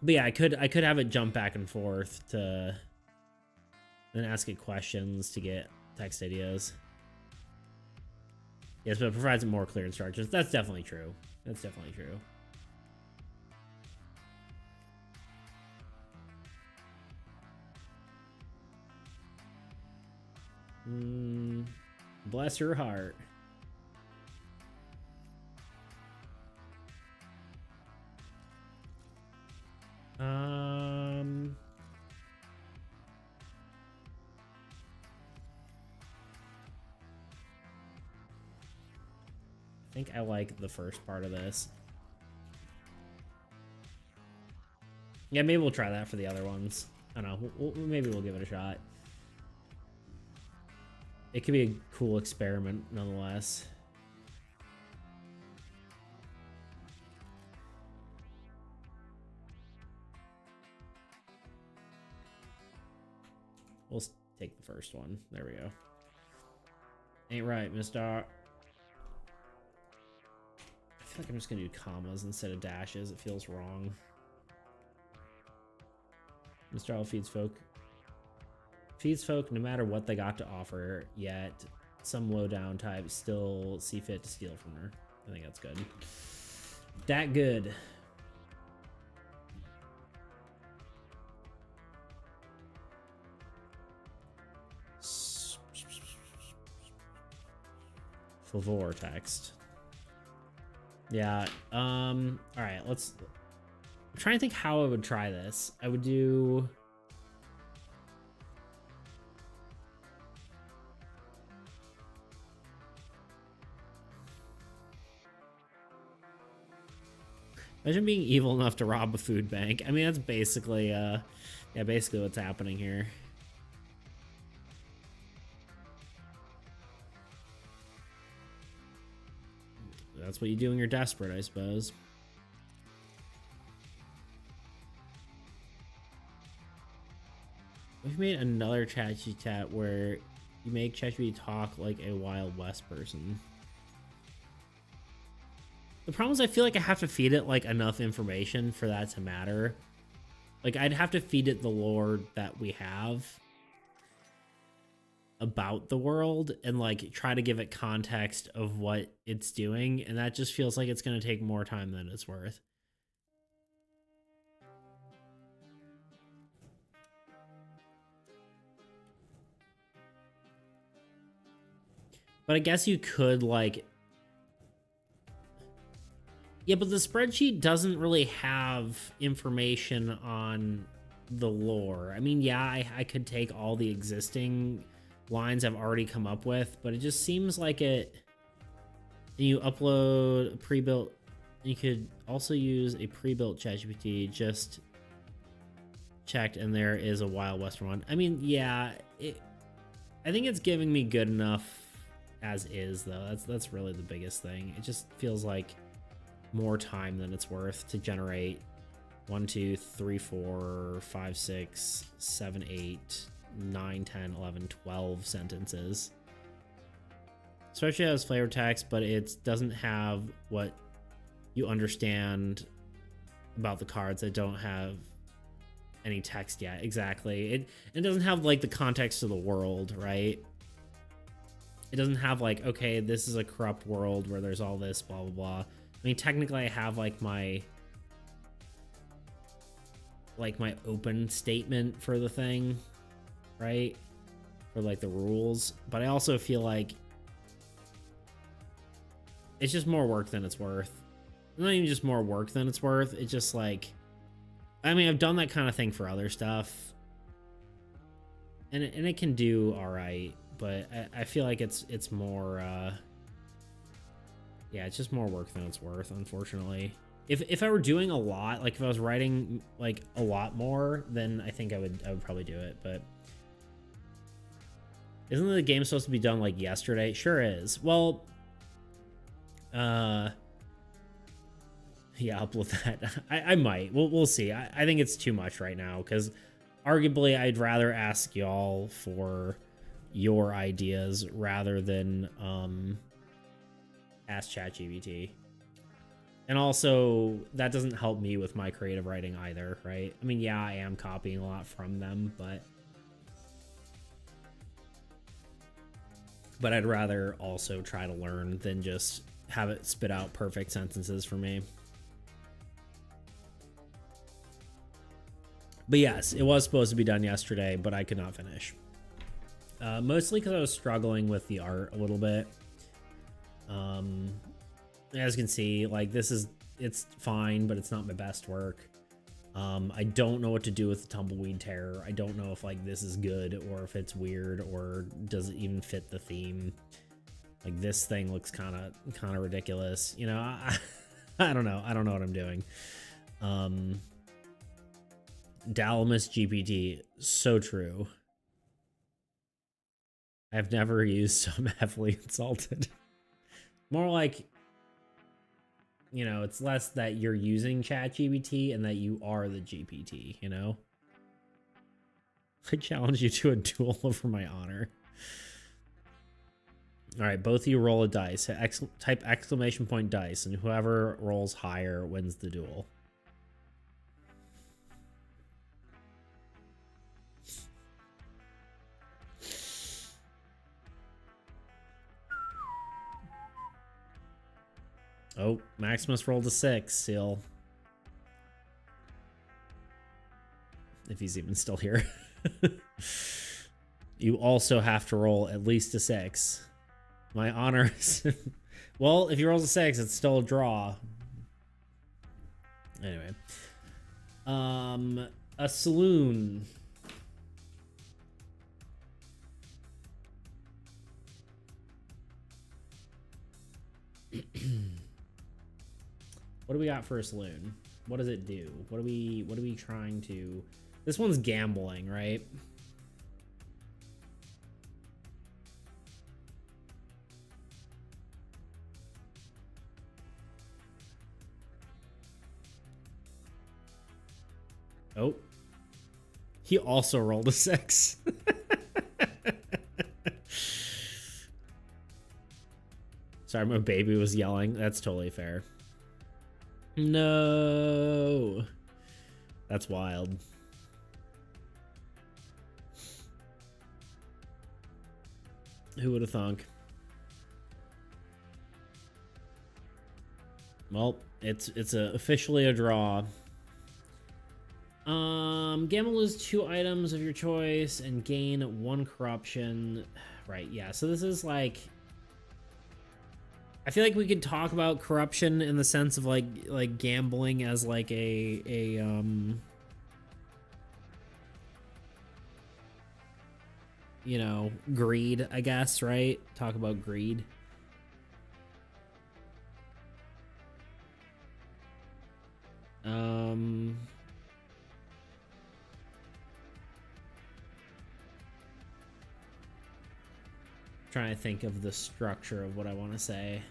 But yeah, I could have it jump back and forth to then ask it questions to get text ideas. Yes, but it provides more clear instructions. That's definitely true. That's definitely true. Bless her heart. I think I like the first part of this. Yeah, maybe we'll try that for the other ones. I don't know. Maybe we'll give it a shot. It could be a cool experiment, nonetheless. We'll take the first one. There we go. Ain't right, mister. I feel like I'm just gonna do commas instead of dashes. It feels wrong. Mr. L feeds folk. Feeds folk no matter what they got to offer, yet some low-down types still see fit to steal from her. I think that's good. That good. Favor text. Yeah, all right, I'm trying to think how I would try this. I would do... Imagine being evil enough to rob a food bank. I mean, that's basically, yeah, basically what's happening here. That's what you do when you're desperate, I suppose. We've made another ChatGPT where you make ChatGPT talk like a Wild West person. The problem is I feel like I have to feed it like enough information for that to matter. Like I'd have to feed it the lore that we have about the world and like try to give it context of what it's doing, and that just feels like it's going to take more time than it's worth. But I guess you could like... Yeah, but the spreadsheet doesn't really have information on the lore. I mean, yeah, I could take all the existing lines I've already come up with, but it just seems like it... You upload a pre-built... You could also use a pre-built ChatGPT, just checked, and there is a Wild Western one. I mean, yeah, I think it's giving me good enough as is, though. That's really the biggest thing. It just feels like more time than it's worth to generate 1, 2, 3, 4, 5, 6, 7, 8, 9, 10, 11, 12 sentences. Especially as flavor text, but it doesn't have what you understand about the cards that don't have any text yet. Exactly. It doesn't have like the context of the world, right? It doesn't have like, okay, this is a corrupt world where there's all this blah blah blah. I mean, technically I have like my open statement for the thing, right? For like the rules, but I also feel like it's just more work than it's worth. Not even just more work than it's worth. It's just like, I mean, I've done that kind of thing for other stuff, and it can do all right, but I feel like it's more, yeah, it's just more work than it's worth, unfortunately. If I were doing a lot, like if I was writing like a lot more, then I think I would probably do it. But isn't the game supposed to be done like yesterday? Sure is. Well, yeah, upload that. I might. We'll see. I think it's too much right now, because arguably I'd rather ask y'all for your ideas rather than ask ChatGPT. And also, that doesn't help me with my creative writing either, right? I mean, yeah, I am copying a lot from them, but I'd rather also try to learn than just have it spit out perfect sentences for me. But yes, it was supposed to be done yesterday, but I could not finish. Mostly because I was struggling with the art a little bit. As you can see, like it's fine, but it's not my best work. I don't know what to do with the Tumbleweed Terror. I don't know if like this is good or if it's weird or does it even fit the theme. Like this thing looks kind of ridiculous, you know. I don't know. I don't know what I'm doing. Dalamis GPT. So true. I've never used so I'm heavily insulted. More like, you know, it's less that you're using ChatGPT and that you are the GPT, you know? I challenge you to a duel over my honor. All right, both of you roll a dice. Type exclamation point dice, and whoever rolls higher wins the duel. Oh, Maximus rolled a 6, Seal. If he's even still here. You also have to roll at least a 6. My honor is... Well, if he rolls a 6, it's still a draw. Anyway. A saloon. What do we got for a saloon? What does it do? What are we trying to... This one's gambling, right? Oh. He also rolled a 6. Sorry, my baby was yelling. That's totally fair. No. That's wild. Who would have thunk? Well, it's officially a draw. Gamble lose 2 items of your choice and gain 1 corruption. Right, yeah. So this is like, I feel like we could talk about corruption in the sense of like gambling as like a you know, greed, I guess, right? Talk about greed. Trying to think of the structure of what I want to say.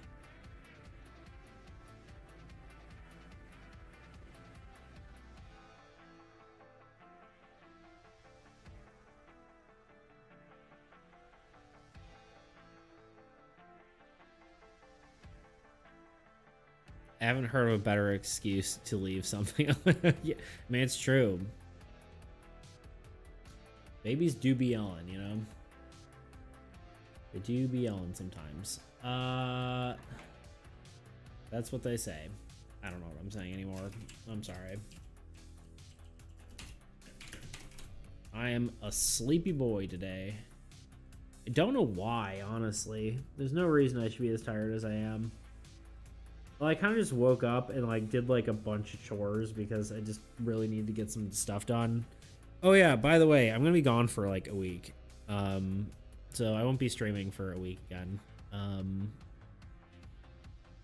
I haven't heard of a better excuse to leave something. Yeah, I mean, it's true. Babies do be yelling, you know? They do be yelling sometimes. That's what they say. I don't know what I'm saying anymore. I'm sorry. I am a sleepy boy today. I don't know why, honestly. There's no reason I should be as tired as I am. Well, I kind of just woke up and like did like a bunch of chores because I just really need to get some stuff done. Oh yeah, by the way, I'm gonna be gone for like a week. So I won't be streaming for a week again.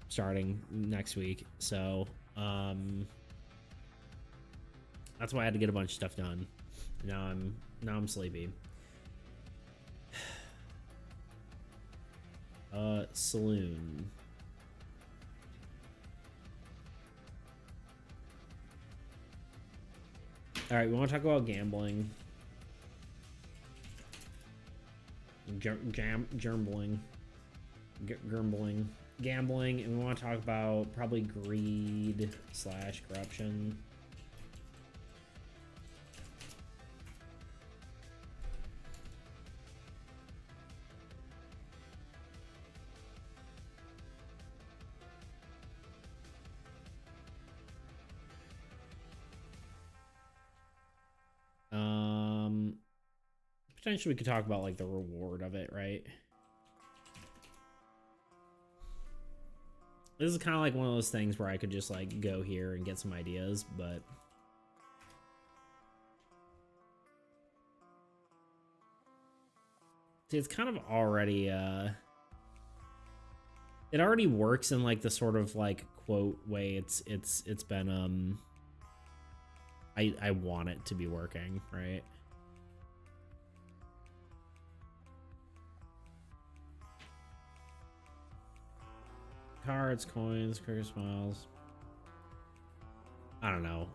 Starting next week. So that's why I had to get a bunch of stuff done. Now I'm sleepy. Saloon. All right, we want to talk about gambling. Gambling, and we want to talk about probably greed / corruption. Potentially we could talk about like the reward of it, right? This is kind of like one of those things where I could just like go here and get some ideas, but see, it's kind of already it already works in like the sort of like quote way it's been I want it to be working, right? Cards, coins, career smiles. I don't know.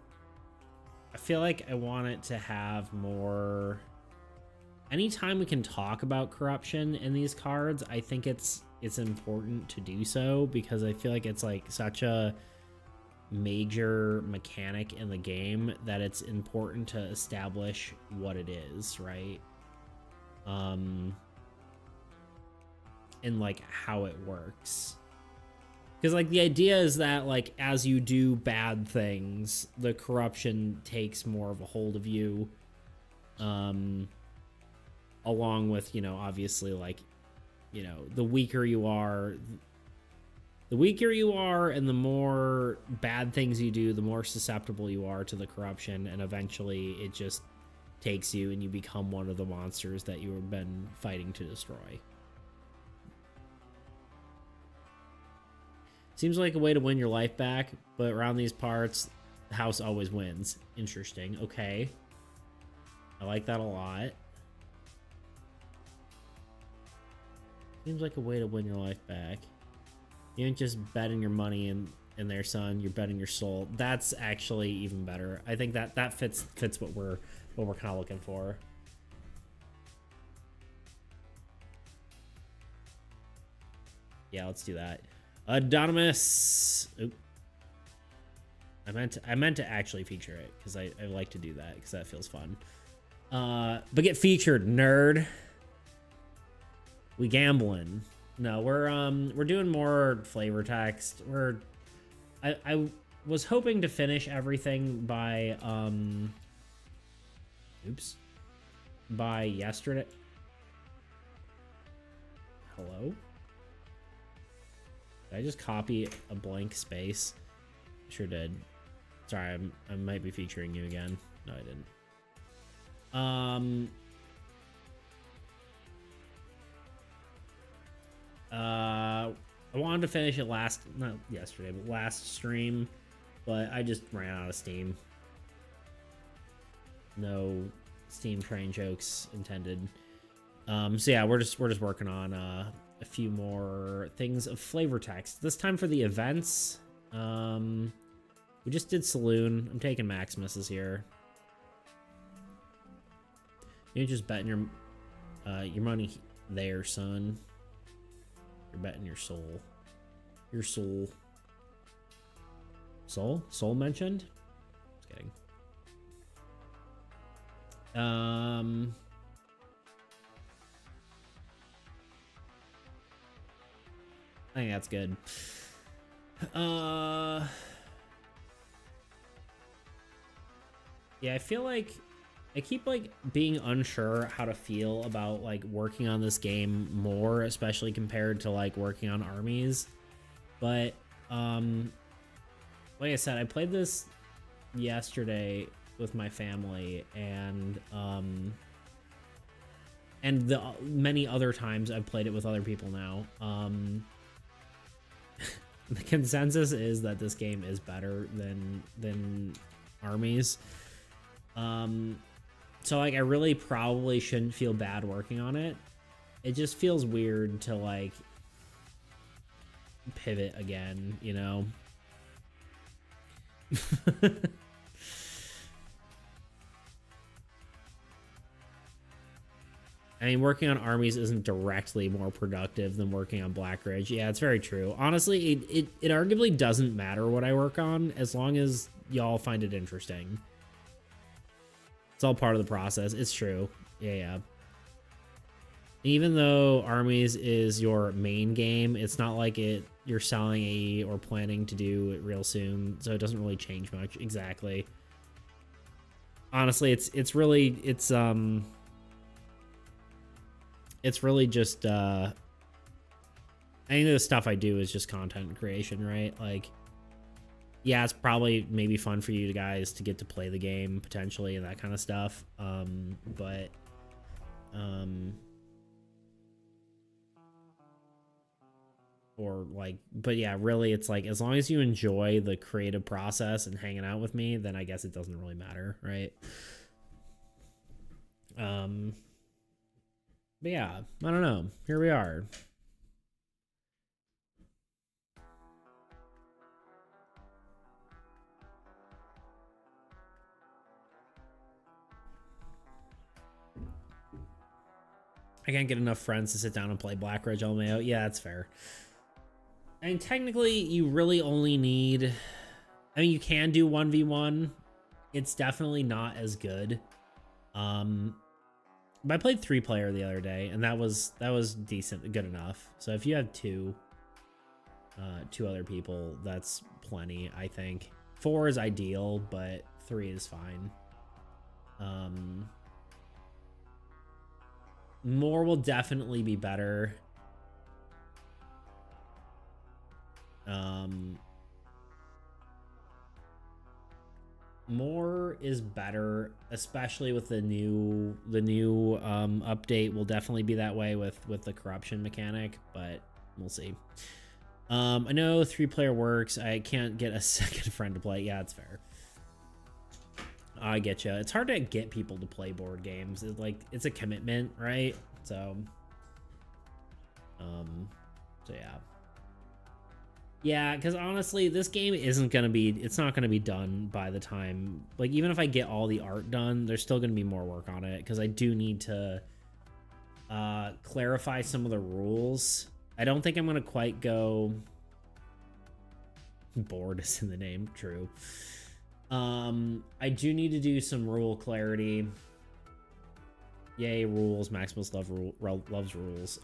I feel like I want it to have more. Anytime we can talk about corruption in these cards, I think it's important to do so, because I feel like it's like such a major mechanic in the game that it's important to establish what it is, right? And like how it works. Because like the idea is that like as you do bad things, the corruption takes more of a hold of you. Along with, you know, obviously like, you know, the weaker you are and the more bad things you do, the more susceptible you are to the corruption, and eventually it just takes you and you become one of the monsters that you have been fighting to destroy. Seems like a way to win your life back, but around these parts, the house always wins. Interesting. Okay. I like that a lot. Seems like a way to win your life back. You ain't just betting your money in there, son. You're betting your soul. That's actually even better. I think that fits what we're kind of looking for. Yeah, let's do that. Anonymous. Oop. I meant to actually feature it, because I like to do that because that feels fun. But get featured, nerd. We gambling. No, we're doing more flavor text. I was hoping to finish everything by by yesterday. Hello? Did I just copy a blank space? Sure did. Sorry, I might be featuring you again. No, I didn't. I wanted to finish it not yesterday, but last stream, but I just ran out of steam. No Steam train jokes intended. So yeah, we're just working on a few more things of flavor text. This time for the events. We just did Saloon. I'm taking Maximus's here. You're just betting your money there, son. You're betting your soul. Your soul. Soul? Soul mentioned? Just kidding. I think that's good. Yeah, I feel like I keep like being unsure how to feel about like working on this game more, especially compared to like working on armies. But like I said, I played this yesterday with my family, and the many other times I've played it with other people now. The consensus is that this game is better than armies. So like I really probably shouldn't feel bad working on it. It just feels weird to like pivot again, you know? I mean, working on armies isn't directly more productive than working on Black Ridge. Yeah, it's very true. Honestly, it arguably doesn't matter what I work on as long as y'all find it interesting. It's all part of the process. It's true. Yeah. Even though armies is your main game, it's not like you're selling or planning to do it real soon, so it doesn't really change much. Exactly. Honestly, it's really just I think the stuff I do is just content creation, right? Like, yeah, it's probably maybe fun for you guys to get to play the game potentially and that kind of stuff. But or like, but yeah, really, it's like as long as you enjoy the creative process and hanging out with me, then I guess it doesn't really matter, right? Um, but yeah, I don't know. Here we are. I can't get enough friends to sit down and play Black Ridge LMAO. Yeah, that's fair. I mean, technically, you really only need. I mean, you can do 1v1. It's definitely not as good. But I played 3-player the other day, and that was decent, good enough. So if you have two other people, that's plenty, I think. 4 is ideal, but 3 is fine. More will definitely be better. More is better, especially with the new update. Will definitely be that way with the corruption mechanic, but we'll see. I know 3-player works. I can't get a second friend to play. Yeah, it's fair. I get you. It's hard to get people to play board games. It's like it's a commitment, right? So yeah. Yeah, because honestly, this game isn't gonna be. It's not gonna be done by the time. Like, even if I get all the art done, there's still gonna be more work on it because I do need to clarify some of the rules. I don't think I'm gonna quite go. Board is in the name. True. I do need to do some rule clarity. Yay, rules. Maximus loves rules.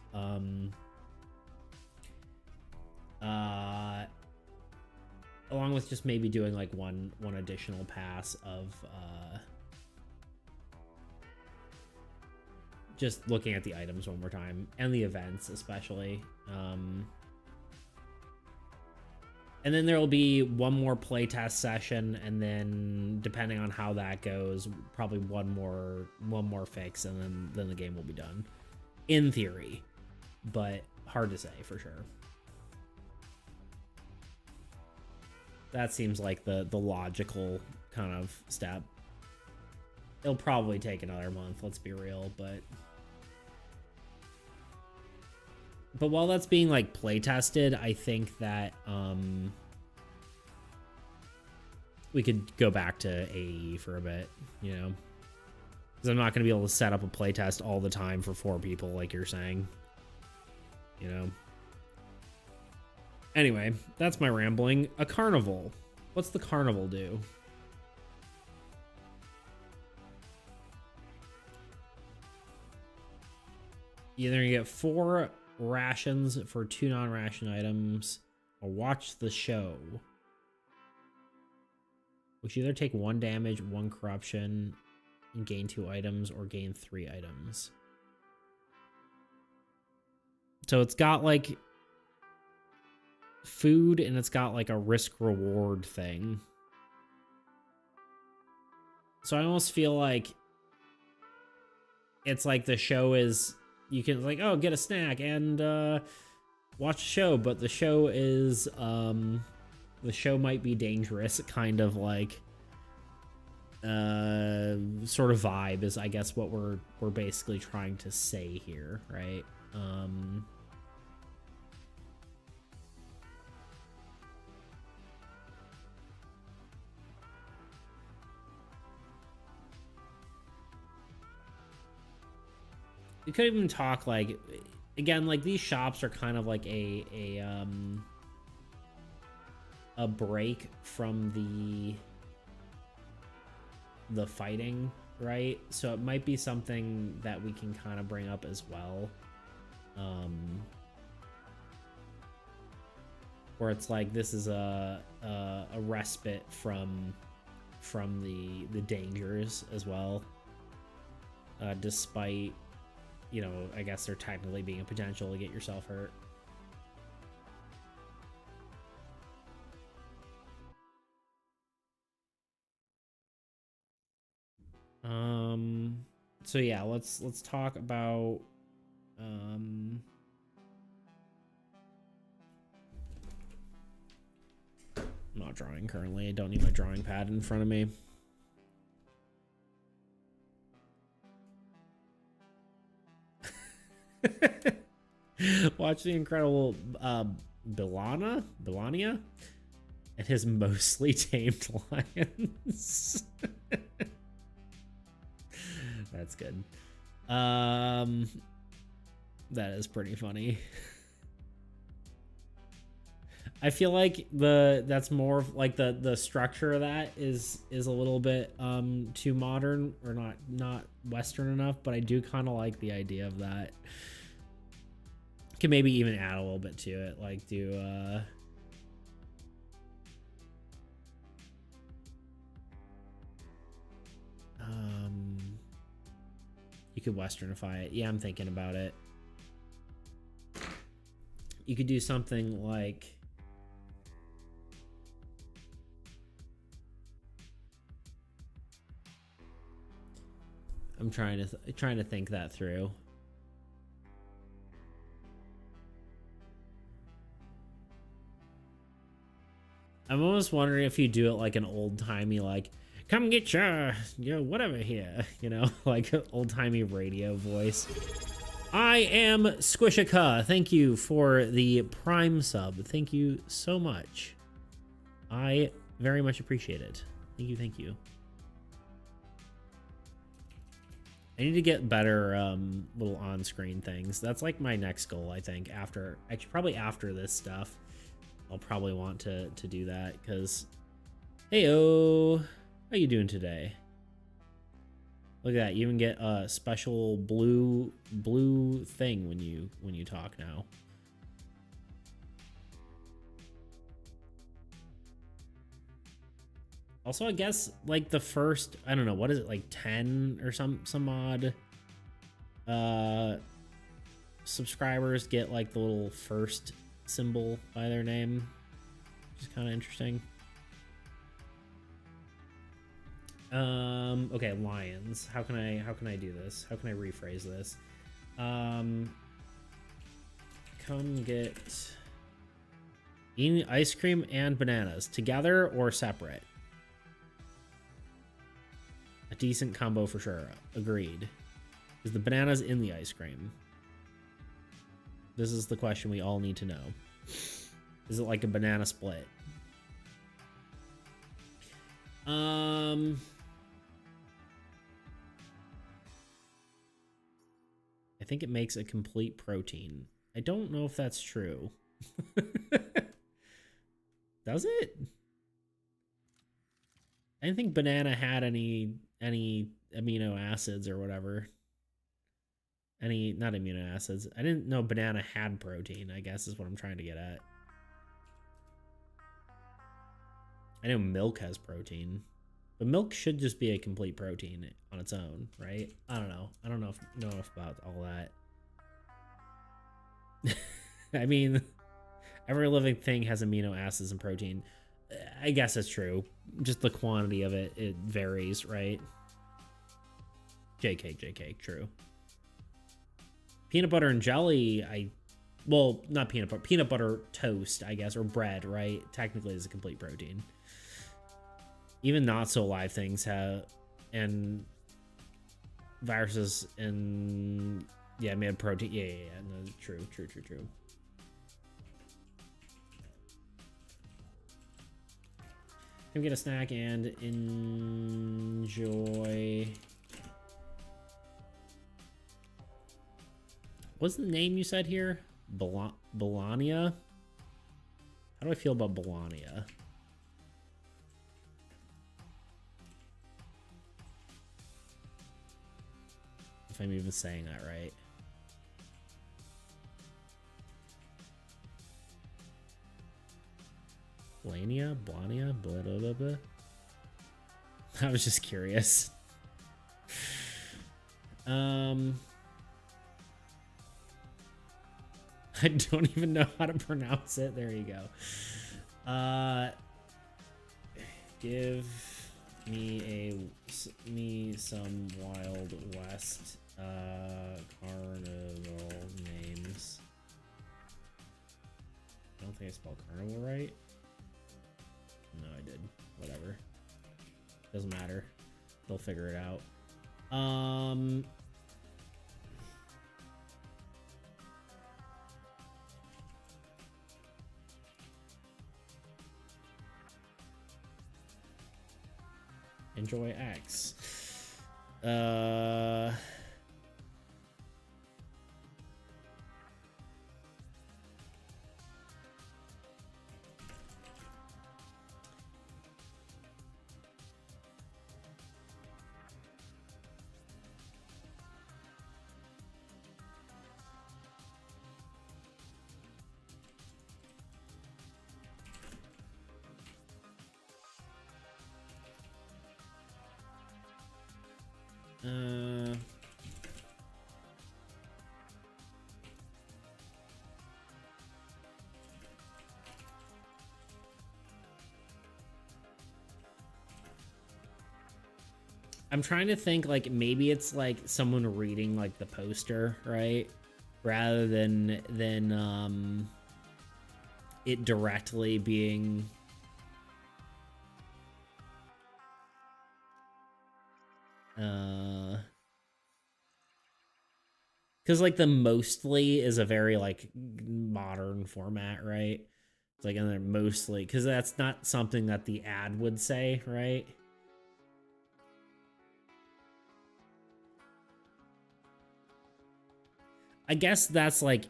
Along with just maybe doing like one additional pass of just looking at the items one more time and the events especially. And then there will be one more playtest session, and then depending on how that goes, probably one more fix, and then the game will be done. In theory, but hard to say for sure. That seems like the logical kind of step. It'll probably take another month, let's be real, but while that's being like play tested, I think that we could go back to AE for a bit, you know, because I'm not going to be able to set up a play test all the time for 4 people like you're saying, you know. Anyway, that's my rambling. A carnival. What's the carnival do? Either you get 4 rations for 2 non-ration items, or watch the show, which either take 1 damage, 1 corruption, and gain 2 items, or gain 3 items. So it's got like food, and it's got like a risk reward thing. So I almost feel like it's like the show is, you can like, oh, get a snack and watch a show, but the show is the show might be dangerous, kind of like sort of vibe is I guess what we're basically trying to say here, right? You could even talk like, again, like these shops are kind of like a break from the fighting, right? So it might be something that we can kind of bring up as well, where it's like this is a respite from the dangers as well, despite, you know, I guess there technically being a potential to get yourself hurt. So yeah, let's talk about I'm not drawing currently. I don't need my drawing pad in front of me. Watch the incredible Bilania and his mostly tamed lions. That's good. That is pretty funny. I feel like that's more like the structure of that is a little bit too modern or not Western enough, but I do kind of like the idea of that. Can maybe even add a little bit to it, like do you could Westernify it. Yeah, I'm thinking about it. You could do something like I'm trying to think that through. I'm almost wondering if you do it like an old-timey, like, come get your whatever here, you know, like old-timey radio voice. I am Squishaka. Thank you for the Prime sub. Thank you so much. I very much appreciate it. Thank you, thank you. I need to get better little on-screen things. That's like my next goal, I think. Actually, probably after this stuff, I'll probably want to do that because, heyo, how you doing today? Look at that, you even get a special blue thing when you talk now. Also, I guess like the first, I don't know, what is it, like 10 or some odd subscribers get like the little first symbol by their name, which is kind of interesting. Okay, lions. How can I do this? How can I rephrase this? Come get eating ice cream and bananas together or separate. A decent combo for sure. Agreed. Is the bananas in the ice cream? This is the question we all need to know. Is it like a banana split? I think it makes a complete protein. I don't know if that's true. Does it? I didn't think banana had any amino acids or whatever. Not amino acids. I didn't know banana had protein, I guess is what I'm trying to get at. I know milk has protein, but milk should just be a complete protein on its own, right? I don't know. I don't know enough about all that. I mean, every living thing has amino acids and protein. I guess it's true. Just the quantity of it varies, right? JK, true. Peanut butter and jelly, well, not peanut butter toast, I guess, or bread, right? Technically is a complete protein. Even not so live things have, and viruses and yeah, made protein. Yeah, no, true. Come get a snack and enjoy. What's the name you said here? Bilania? How do I feel about Bilania? If I'm even saying that right. Blania? Blah, blah, blah, blah. I was just curious. I don't even know how to pronounce it. There you go. Give me some Wild West carnival names. I don't think I spelled carnival right. No, I did. Whatever. Doesn't matter. They'll figure it out. Enjoy X. I'm trying to think, like, maybe it's like someone reading like the poster, right? Rather than it directly being because like the mostly is a very like modern format, right? It's like, and they're mostly, because that's not something that the ad would say, right? I guess that's like,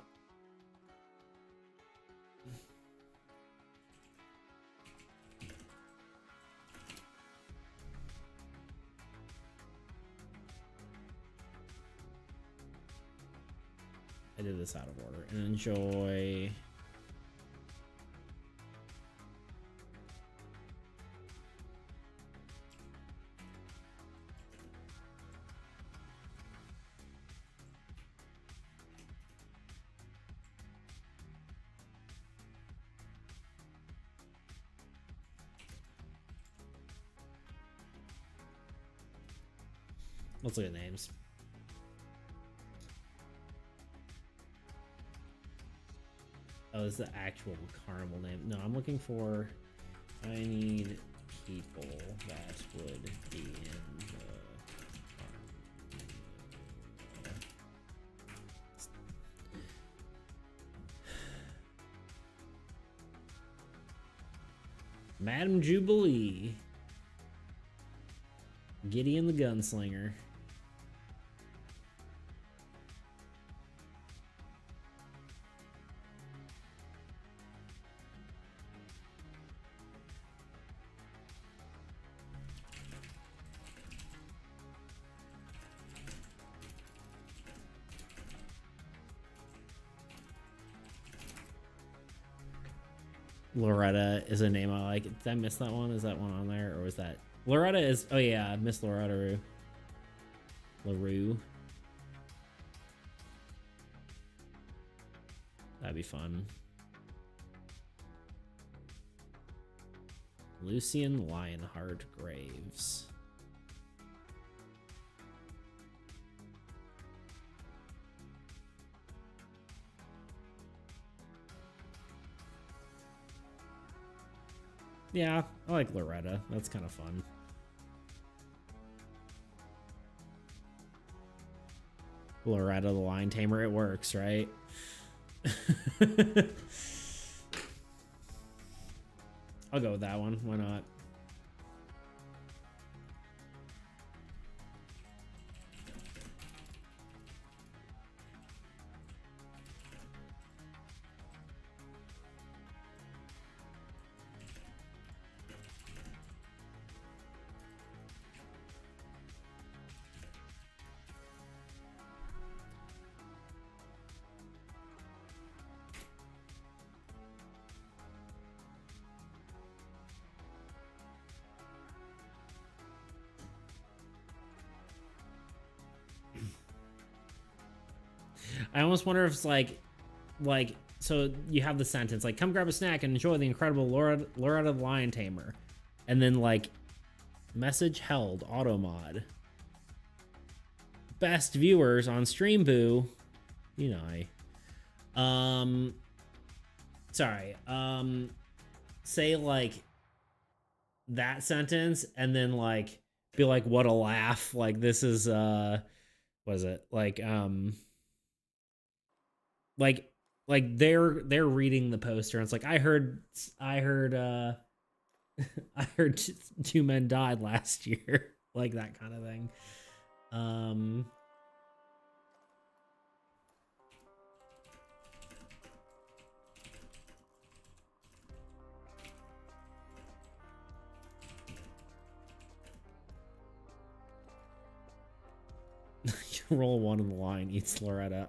I did this out of order. And enjoy. Let's look at names. Oh, this is the actual carnival name. No, I'm looking for. I need people that would be in the carnival. Madam Jubilee. Gideon the Gunslinger. Loretta is a name I like. Did I miss that one? Is that one on there? Or was that... Loretta is... Oh, yeah. Miss Loretta LaRue. That'd be fun. Lucian Lionheart Graves. Yeah, I like Loretta. That's kind of fun. Loretta the Lion Tamer, it works, right? I'll go with that one. Why not? I almost wonder if it's like, so you have the sentence like, "Come grab a snack and enjoy the incredible Loretta the Lion Tamer," and then like, message held auto mod. Best viewers on Stream Boo, you know, sorry, say like that sentence and then like be like, what a laugh. Like this is what is it? Like like they're reading the poster and it's like I heard I heard two men died last year. Like that kind of thing. Um roll one in the line, eats Loretta.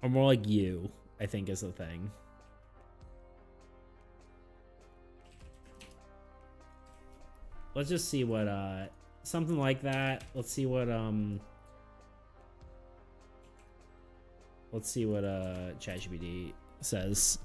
Or more like you, I think is the thing. Let's just see what something like that. Let's see what ChatGPT says.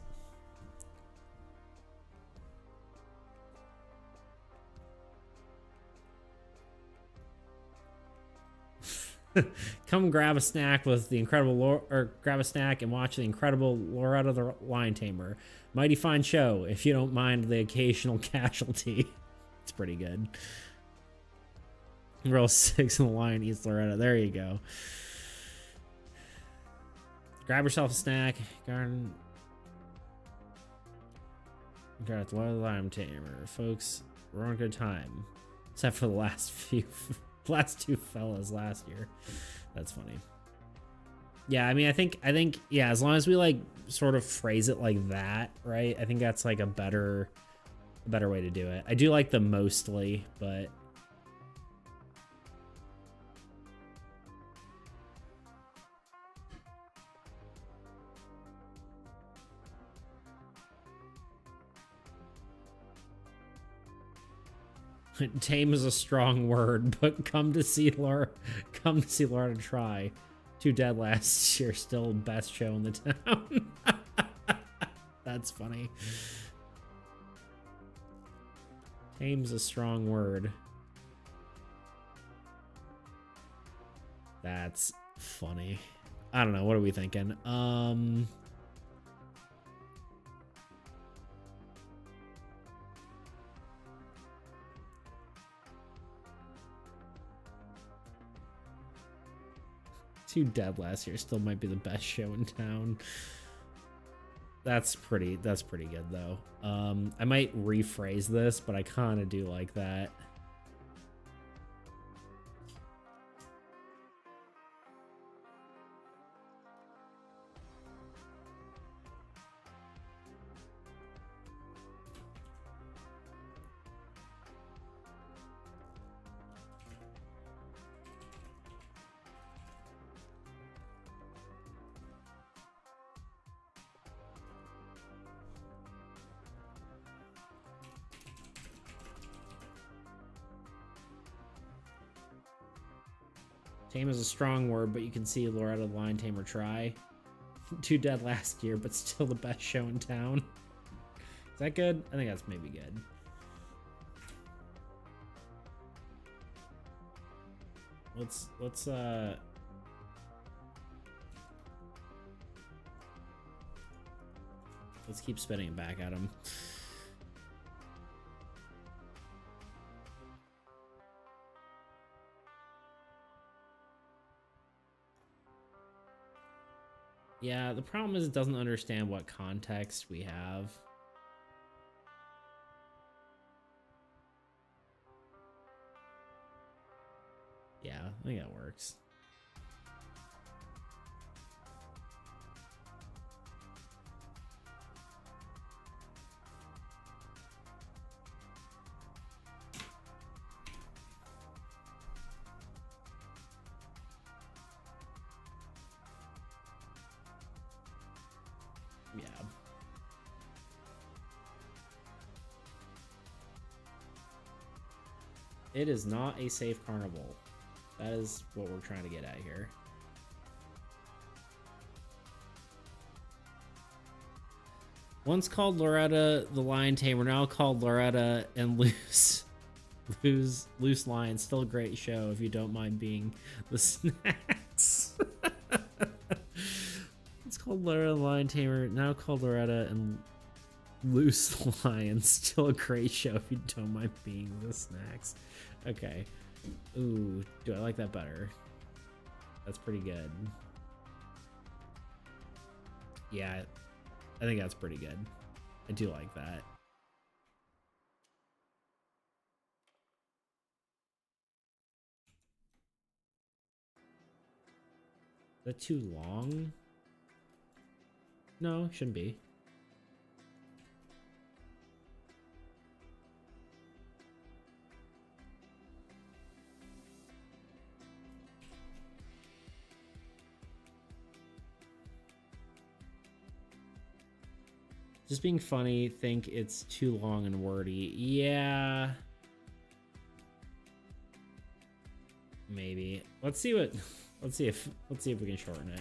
Come grab a snack with the incredible or grab a snack and watch the incredible Loretta the Lion Tamer. Mighty fine show if you don't mind the occasional casualty. It's pretty good. Roll 6 in the lion eats Loretta. There you go. Grab yourself a snack. Garden. Got the Lion Tamer. Folks, we're on a good time. Except for the last two fellas last year. That's funny. Yeah, I mean, I think yeah, as long as we like sort of phrase it like that, right? I think that's like a better way to do it. I do like the mostly, but tame is a strong word, but come to see Laura to try. Two dead last year, still best show in the town. That's funny. Tame's a strong word. That's funny. I don't know. What are we thinking? Two dead last year still might be the best show in town. That's pretty good though. I might rephrase this, but I kind of do like that. Tame is a strong word, but you can see Loretta the Lion Tamer try. Two dead last year, but still the best show in town. Is that good? I think that's maybe good. Let's keep spinning it back at him. Yeah, the problem is it doesn't understand what context we have. Yeah, I think that works. Yeah. It is not a safe carnival. That is what we're trying to get at here. Once called Loretta the Lion Tamer, now called Loretta and Loose Lion. Still a great show if you don't mind being the snacks. It's called Loretta the Lion Tamer, now called Loretta and Loose Lion, still a great show if you don't mind being the snacks. Okay. Ooh, do I like that better? That's pretty good. Yeah, I think that's pretty good. I do like that. Is that too long? No, shouldn't be. Just being funny, think it's too long and wordy. Yeah. Maybe. Let's see what let's see if we can shorten it.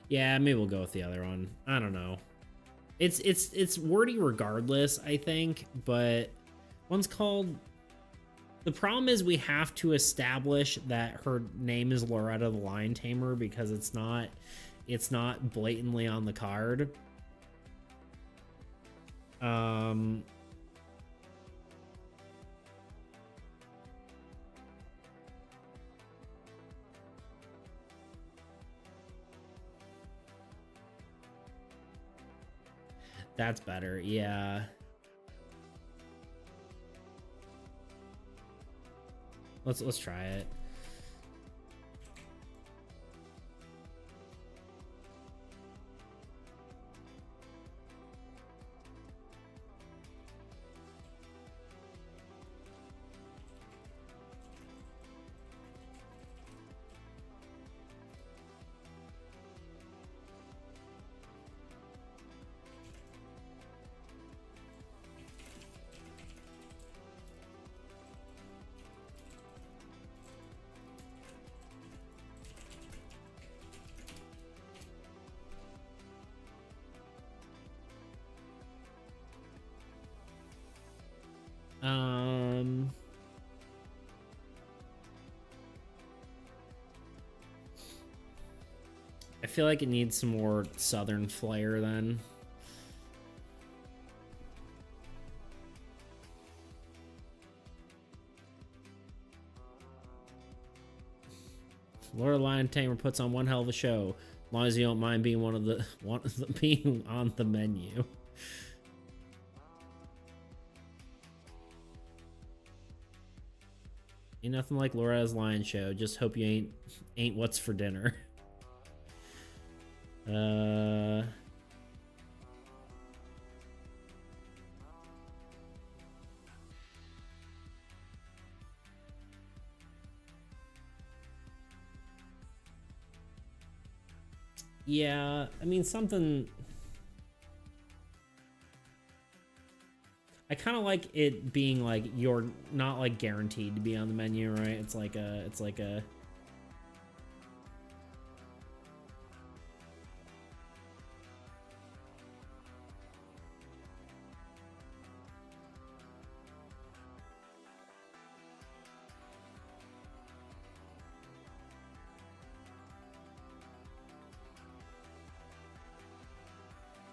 Yeah, maybe we'll go with the other one. I don't know. It's wordy regardless, I think, but one's called. The problem is we have to establish that her name is Loretta the Lion Tamer because it's not blatantly on the card. That's better. Yeah. Let's try it. I feel like it needs some more southern flair then. Lord Lion Tamer puts on one hell of a show, as long as you don't mind being one of the being on the menu. Ain't nothing like Loretta's Lion Show. Just hope you ain't what's for dinner. Yeah, I mean something. I kind of like it being like you're not like guaranteed to be on the menu, right? It's like a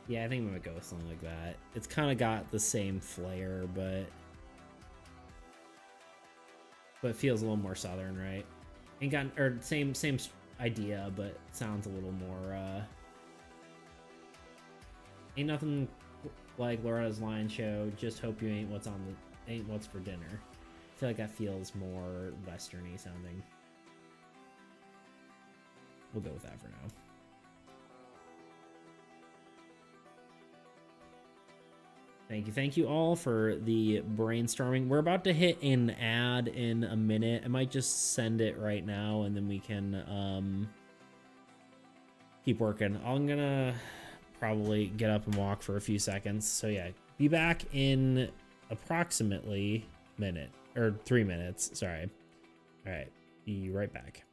Yeah, I think I'm gonna go with something like that. It's kind of got the same flair, but it feels a little more southern, right? Ain't got or same idea, but sounds a little more. Ain't nothing like Loretta's Lion Show. Just hope you ain't what's for dinner. I feel like that feels more westerny sounding. We'll go with that for now. Thank you all for the brainstorming. We're about to hit an ad in a minute. I might just send it right now and then we can keep working. I'm gonna probably get up and walk for a few seconds. So yeah, be back in approximately minute or 3 minutes. Sorry. All right, be right back.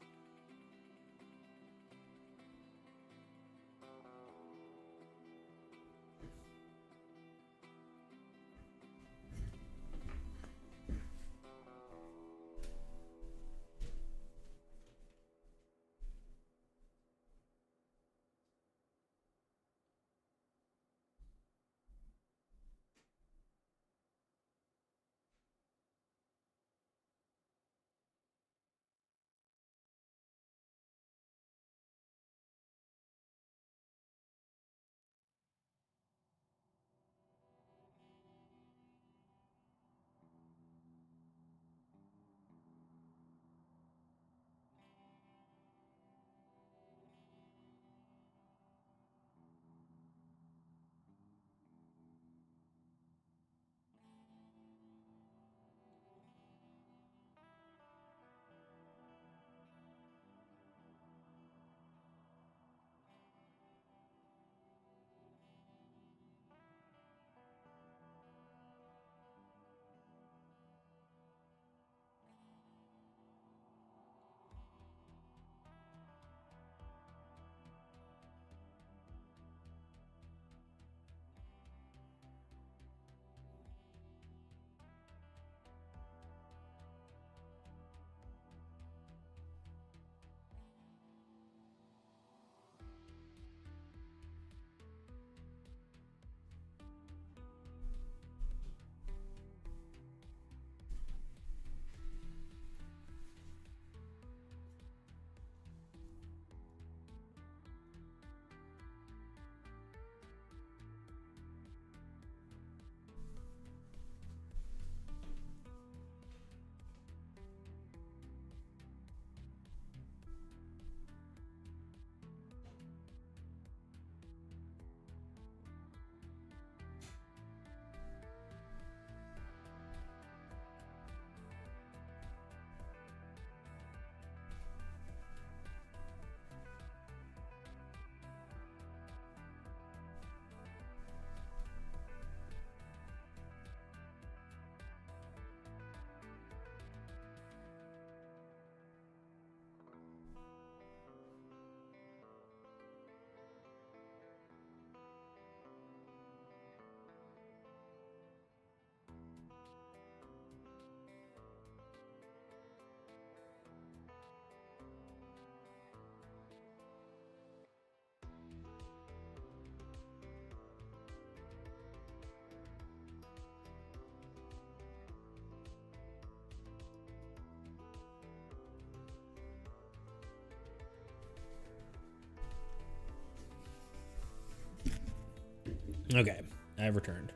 Okay, I've returned.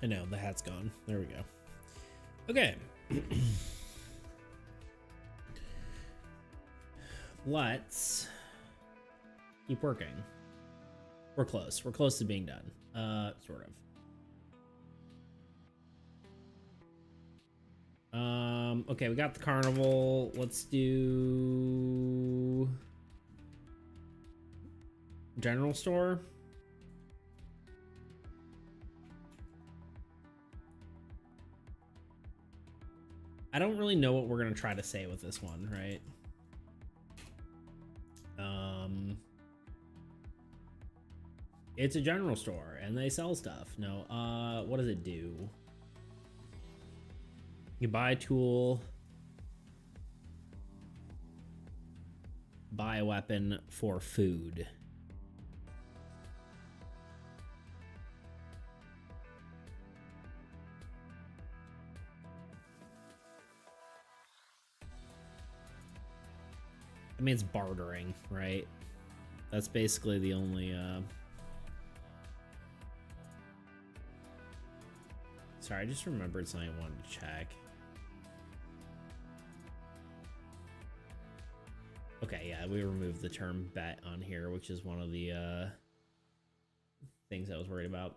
I know, the hat's gone. There we go. Okay. Let's keep working. We're close. We're close to being done. Sort of. Okay, we got the carnival. Let's do general store. I don't really know what we're gonna try to say with this one, right? It's a general store and they sell stuff. No, what does it do? You buy a tool, buy a weapon for food. I mean, it's bartering, right? That's basically the only, Sorry, I just remembered something I wanted to check. Okay, yeah, we removed the term bet on here, which is one of the things I was worried about.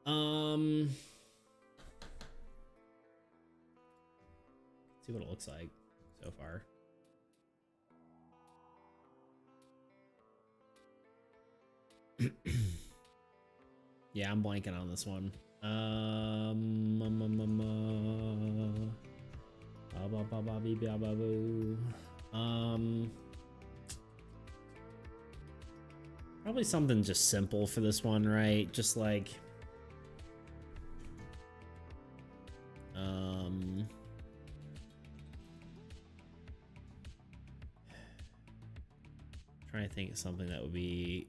Let's see what it looks like so far. Yeah, I'm blanking on this one. Probably something just simple for this one, right? Just like trying to think of something that would be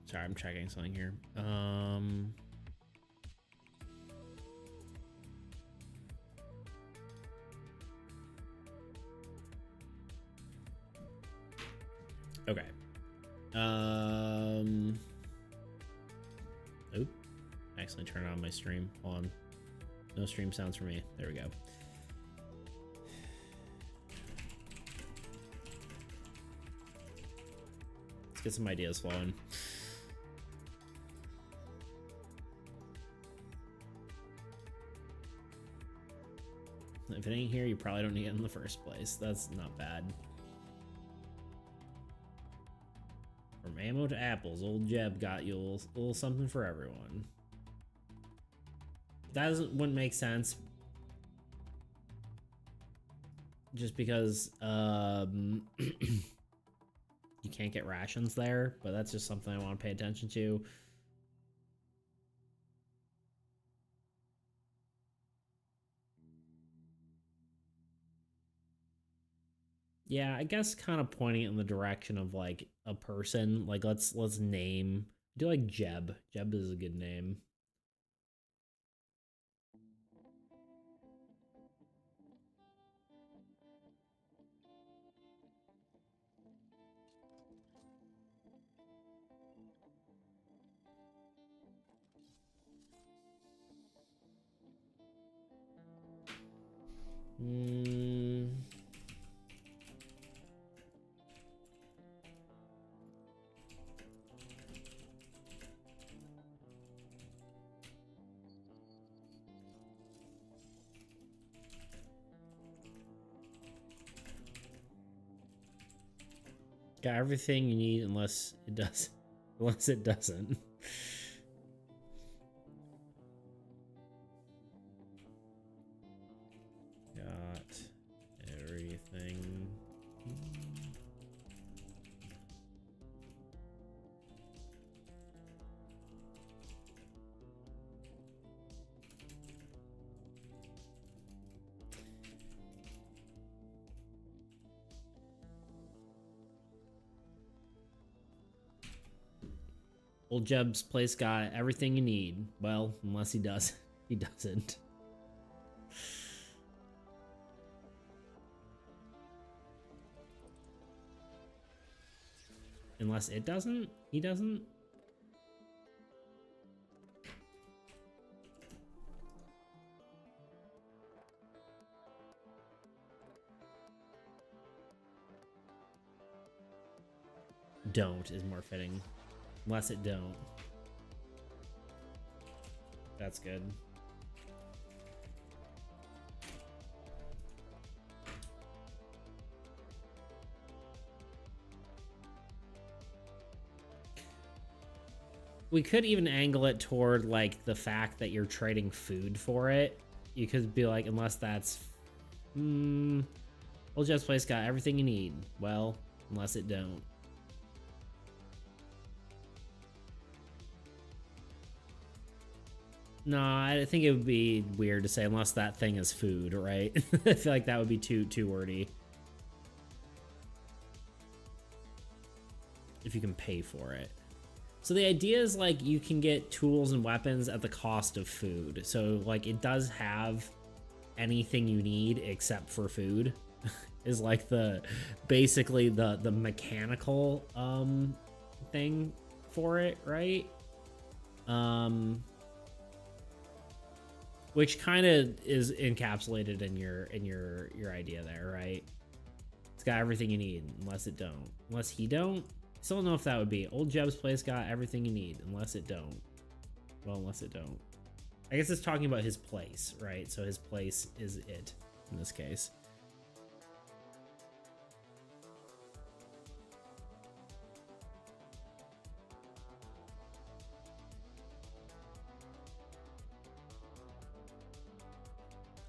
sorry, I'm checking something here. Okay. Oop. I accidentally turned on my stream. Hold on. No stream sounds for me. There we go. Let's get some ideas flowing. If it ain't here, you probably don't need it in the first place. That's not bad. From ammo to apples, old Jeb got you a little something for everyone. That wouldn't make sense. Just because you can't get rations there, but that's just something I want to pay attention to. Yeah, I guess kind of pointing it in the direction of like a person. Like let's name. I do like Jeb. Jeb is a good name. Got everything you need unless it does. Unless it doesn't. Got everything. Old Jeb's place got everything you need. Well, unless he does. He doesn't. Unless it doesn't? He doesn't? Don't is more fitting. Unless it don't. That's good. We could even angle it toward, like, the fact that you're trading food for it. You could be like, unless that's... Old Jeb's place got everything you need. Well, unless it don't. No, I think it would be weird to say unless that thing is food, right? I feel like that would be too wordy. If you can pay for it. So the idea is, like, you can get tools and weapons at the cost of food. So, like, it does have anything you need except for food. Is like basically the mechanical thing for it, right? Which kind of is encapsulated in your idea there, right? It's got everything you need, unless it don't. Unless he don't? Still don't know if that would be. Old Jeb's place got everything you need, unless it don't. Well, unless it don't. I guess it's talking about his place, right? So his place is it, in this case.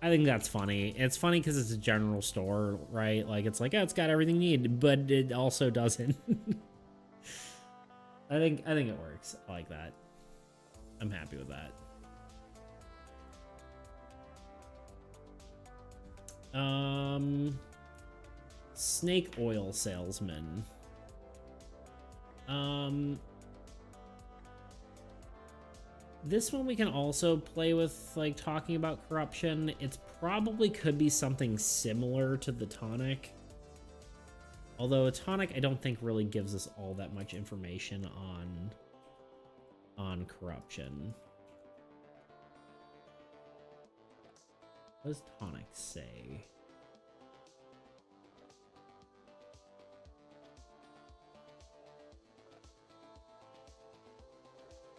I think that's funny. It's funny because it's a general store, right? Like, it's like, oh, it's got everything you need, but it also doesn't. I think it works. I like that. I'm happy with that. Snake oil salesman. This one we can also play with, like, talking about corruption. It's probably could be something similar to the tonic. Although a tonic, I don't think really gives us all that much information on corruption. What does tonic say?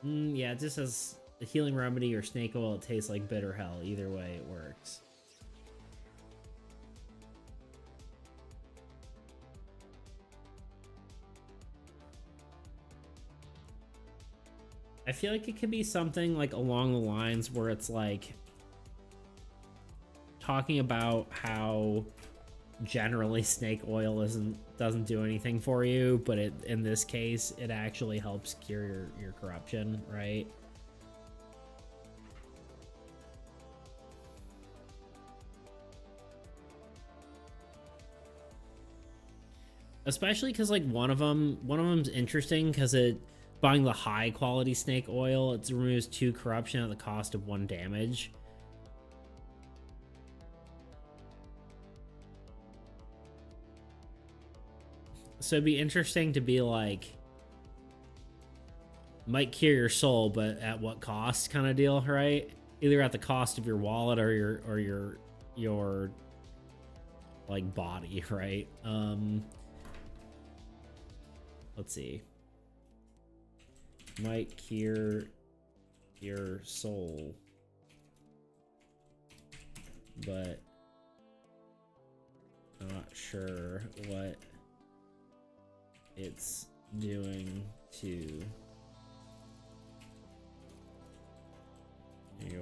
Yeah, it just says the healing remedy or snake oil. It tastes like bitter hell. Either way, it works. I feel like it could be something like along the lines where it's like talking about how generally snake oil doesn't do anything for you, but in this case it actually helps cure your corruption, right? Especially because, like, one of them's interesting because buying the high quality snake oil, it removes 2 corruption at the cost of 1 damage. So it'd be interesting to be like, might cure your soul, but at what cost, kind of deal, right? Either at the cost of your wallet or your like body, right? Let's see. Might cure your soul, but not sure what it's doing to your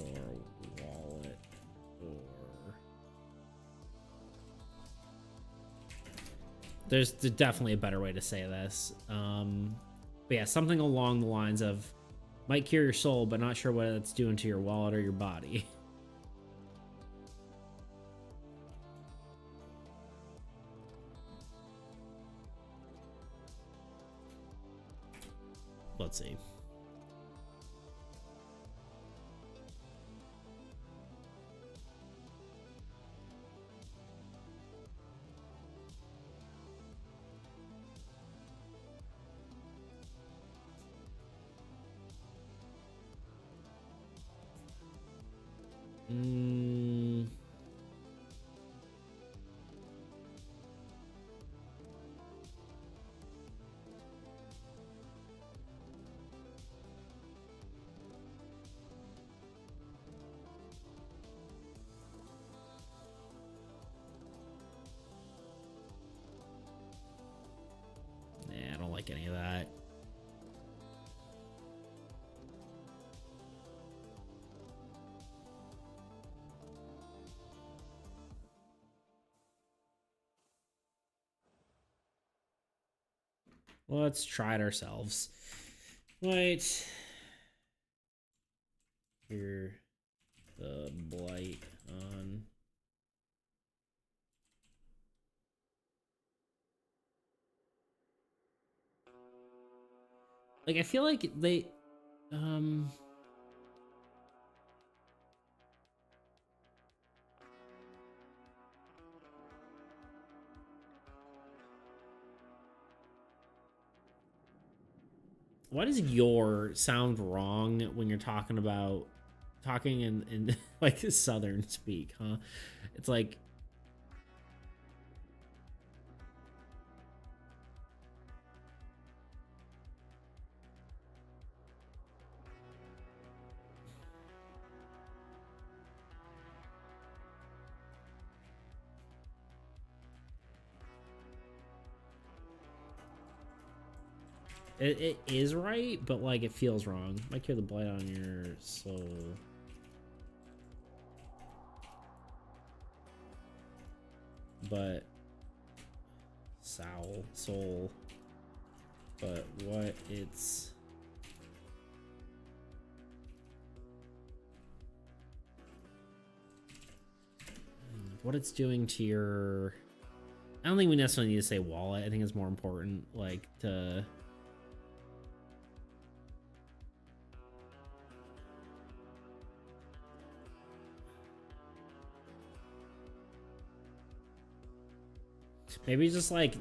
wallet or... There's definitely a better way to say this. But yeah, something along the lines of might cure your soul, but not sure what it's doing to your wallet or your body. Let's see. Mm. Yeah, I don't like any of that. Let's try it ourselves. Wait. Here, the blight on. Like, I feel like they, why does your sound wrong when you're talking in like southern speak, huh? It's like it is right, but like it feels wrong. Might cure the blight on your soul. But soul. But what it's doing to your, I don't think we necessarily need to say wallet. I think it's more important like to maybe just like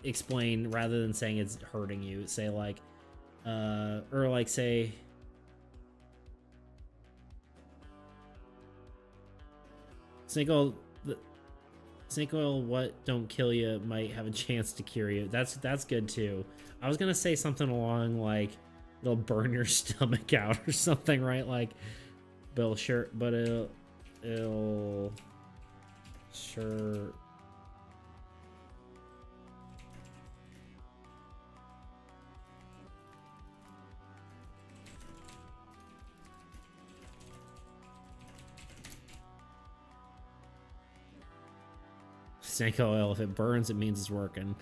explain rather than saying it's hurting you. Say like or like say snake oil what don't kill you might have a chance to cure you. That's good too. I was gonna say something along like it'll burn your stomach out or something, right? Like but it'll sure snake oil, if it burns, it means it's working.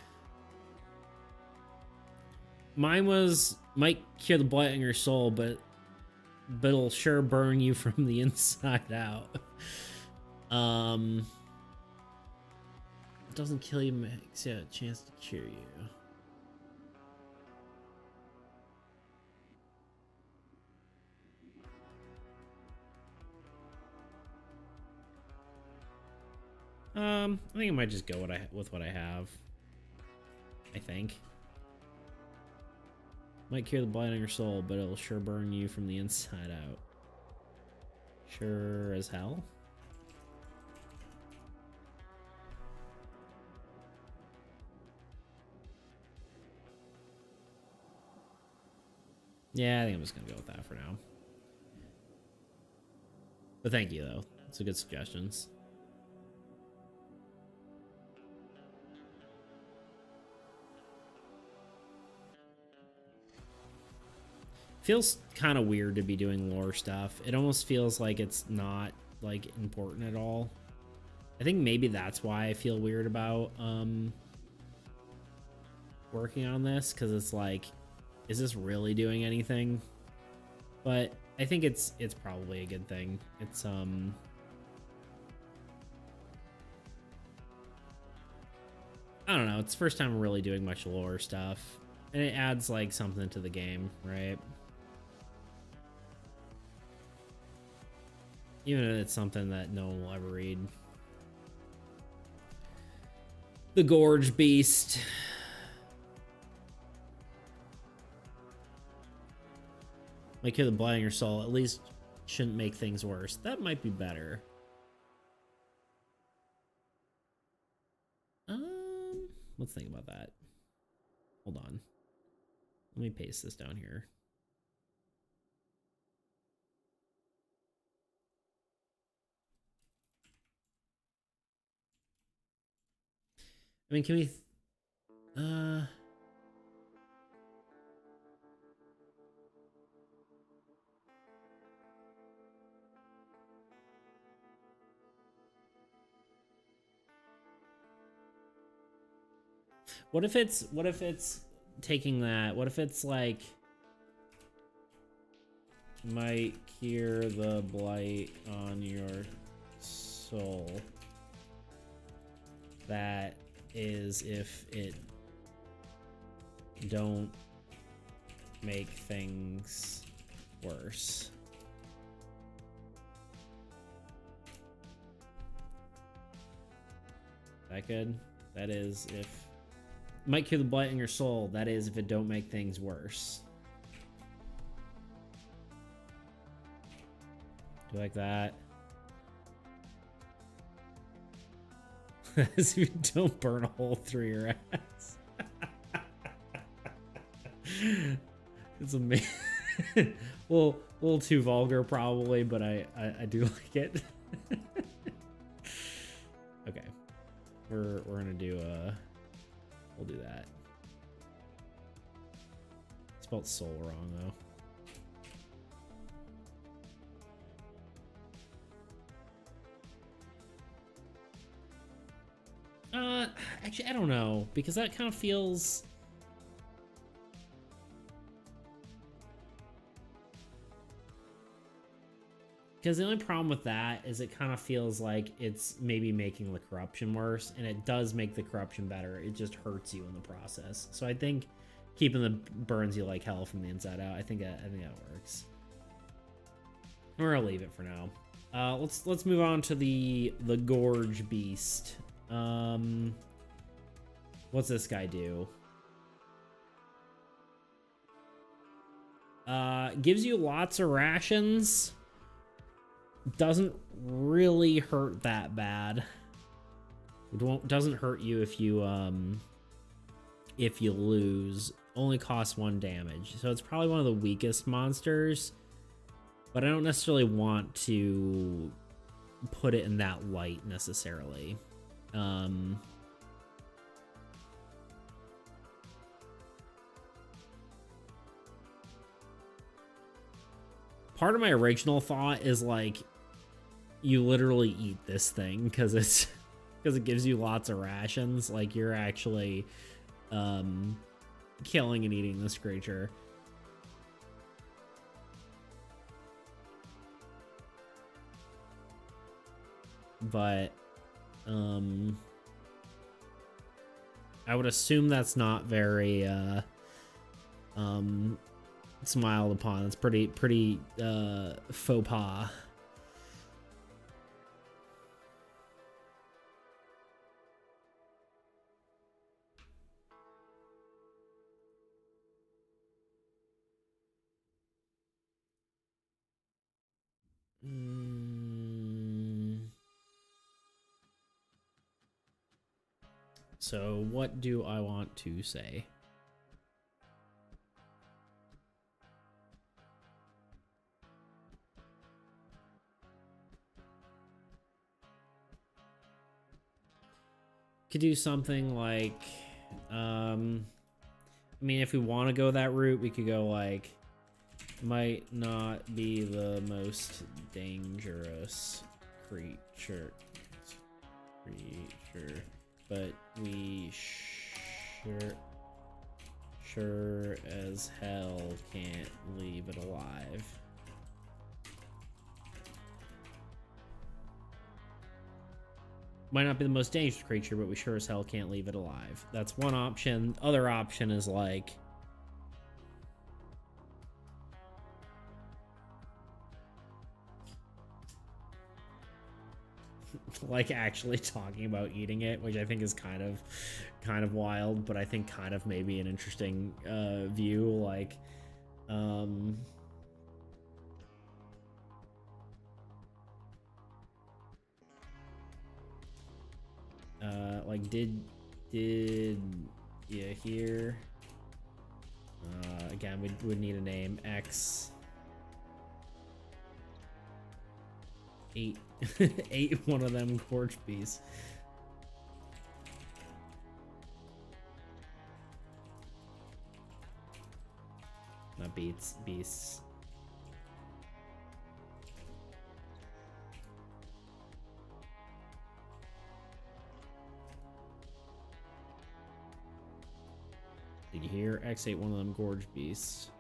Mine was might cure the blight on your soul, but it'll sure burn you from the inside out. It doesn't kill you, makes you a chance to cure you. I think I might just go with what I have. I think. Might cure the blight on your soul, but it'll sure burn you from the inside out. Sure as hell. Yeah, I think I'm just gonna go with that for now. But thank you, though. It's a good suggestions. Feels kind of weird to be doing lore stuff. It almost feels like it's not like important at all. I think maybe that's why I feel weird about working on this, because it's like, is this really doing anything? But I think it's probably a good thing. It's I don't know, it's the first time really doing much lore stuff, and it adds like something to the game, right? Even if it's something that no one will ever read. The Gorge Beast. Might cure the blight on your soul. At least shouldn't make things worse. That might be better. Let's think about that. Hold on. Let me paste this down here. I mean, can we... What if it's taking that? What if it's like might cure the blight on your soul? That is if it don't make things worse. That good? That is if might cure the blight in your soul. That is if it don't make things worse. Do you like that? As if you don't burn a hole through your ass. It's amazing. Well, a little too vulgar probably, but I do like it. Okay. We're gonna do we'll do that. Spelled soul wrong though. Actually, I don't know, because that kind of feels... Because the only problem with that is it kind of feels like it's maybe making the corruption worse, and it does make the corruption better. It just hurts you in the process. So I think keeping the burns you like hell from the inside out, I think that works. We're gonna leave it for now. Let's move on to the Gorge Beast. What's this guy do? Gives you lots of rations. Doesn't really hurt that bad. It doesn't hurt you if you lose. Only costs 1 damage. So it's probably one of the weakest monsters. But I don't necessarily want to put it in that light necessarily. Part of my original thought is like you literally eat this thing because it gives you lots of rations. Like you're actually killing and eating this creature. But I would assume that's not very smiled upon. It's pretty faux pas. So what do I want to say? Could do something like, I mean, if we want to go that route, we could go like, might not be the most dangerous creature, but we sure as hell can't leave it alive. Might not be the most dangerous creature, but we sure as hell can't leave it alive. That's one option. Other option is like, actually talking about eating it, which I think is kind of wild, but I think kind of maybe an interesting view. Like like did yeah here. Again, we would need a name. X 8 8 one of them gorge beasts. Not beasts. Did you hear? X ate one of them gorge beasts.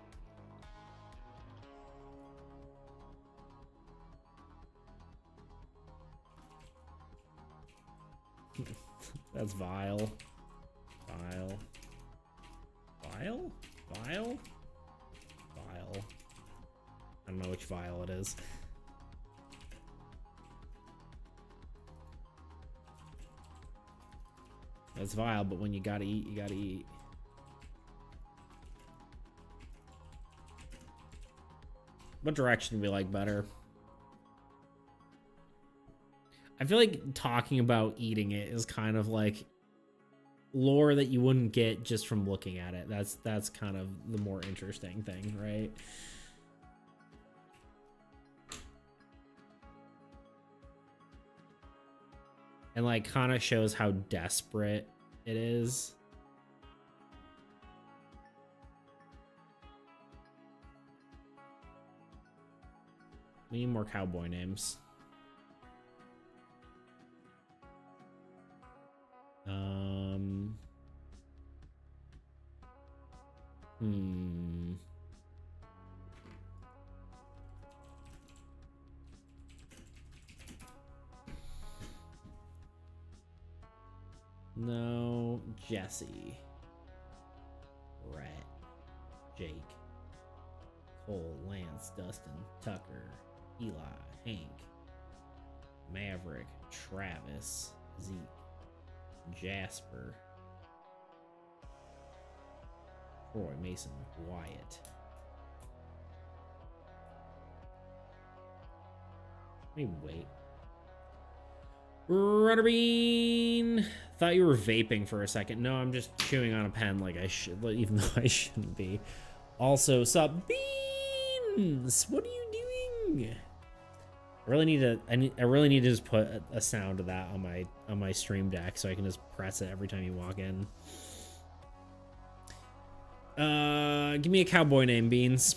That's vile. Vile. Vile? Vile? Vile. I don't know which vile it is. That's vile, but when you gotta eat, you gotta eat. What direction do we like better? I feel like talking about eating it is kind of like lore that you wouldn't get just from looking at it. That's kind of the more interesting thing, right? And like kind of shows how desperate it is. We need more cowboy names. No, Jesse. Rhett. Jake. Cole, Lance, Dustin, Tucker, Eli, Hank, Maverick, Travis, Zeke, Jasper, Troy, Mason, Wyatt. Let me wait. Rudder Bean! Thought you were vaping for a second. No, I'm just chewing on a pen like I should, even though I shouldn't be. Also, sup, Beans? What are you doing? I really need to just put a sound of that on my stream deck so I can just press it every time you walk in. Give me a cowboy name, Beans.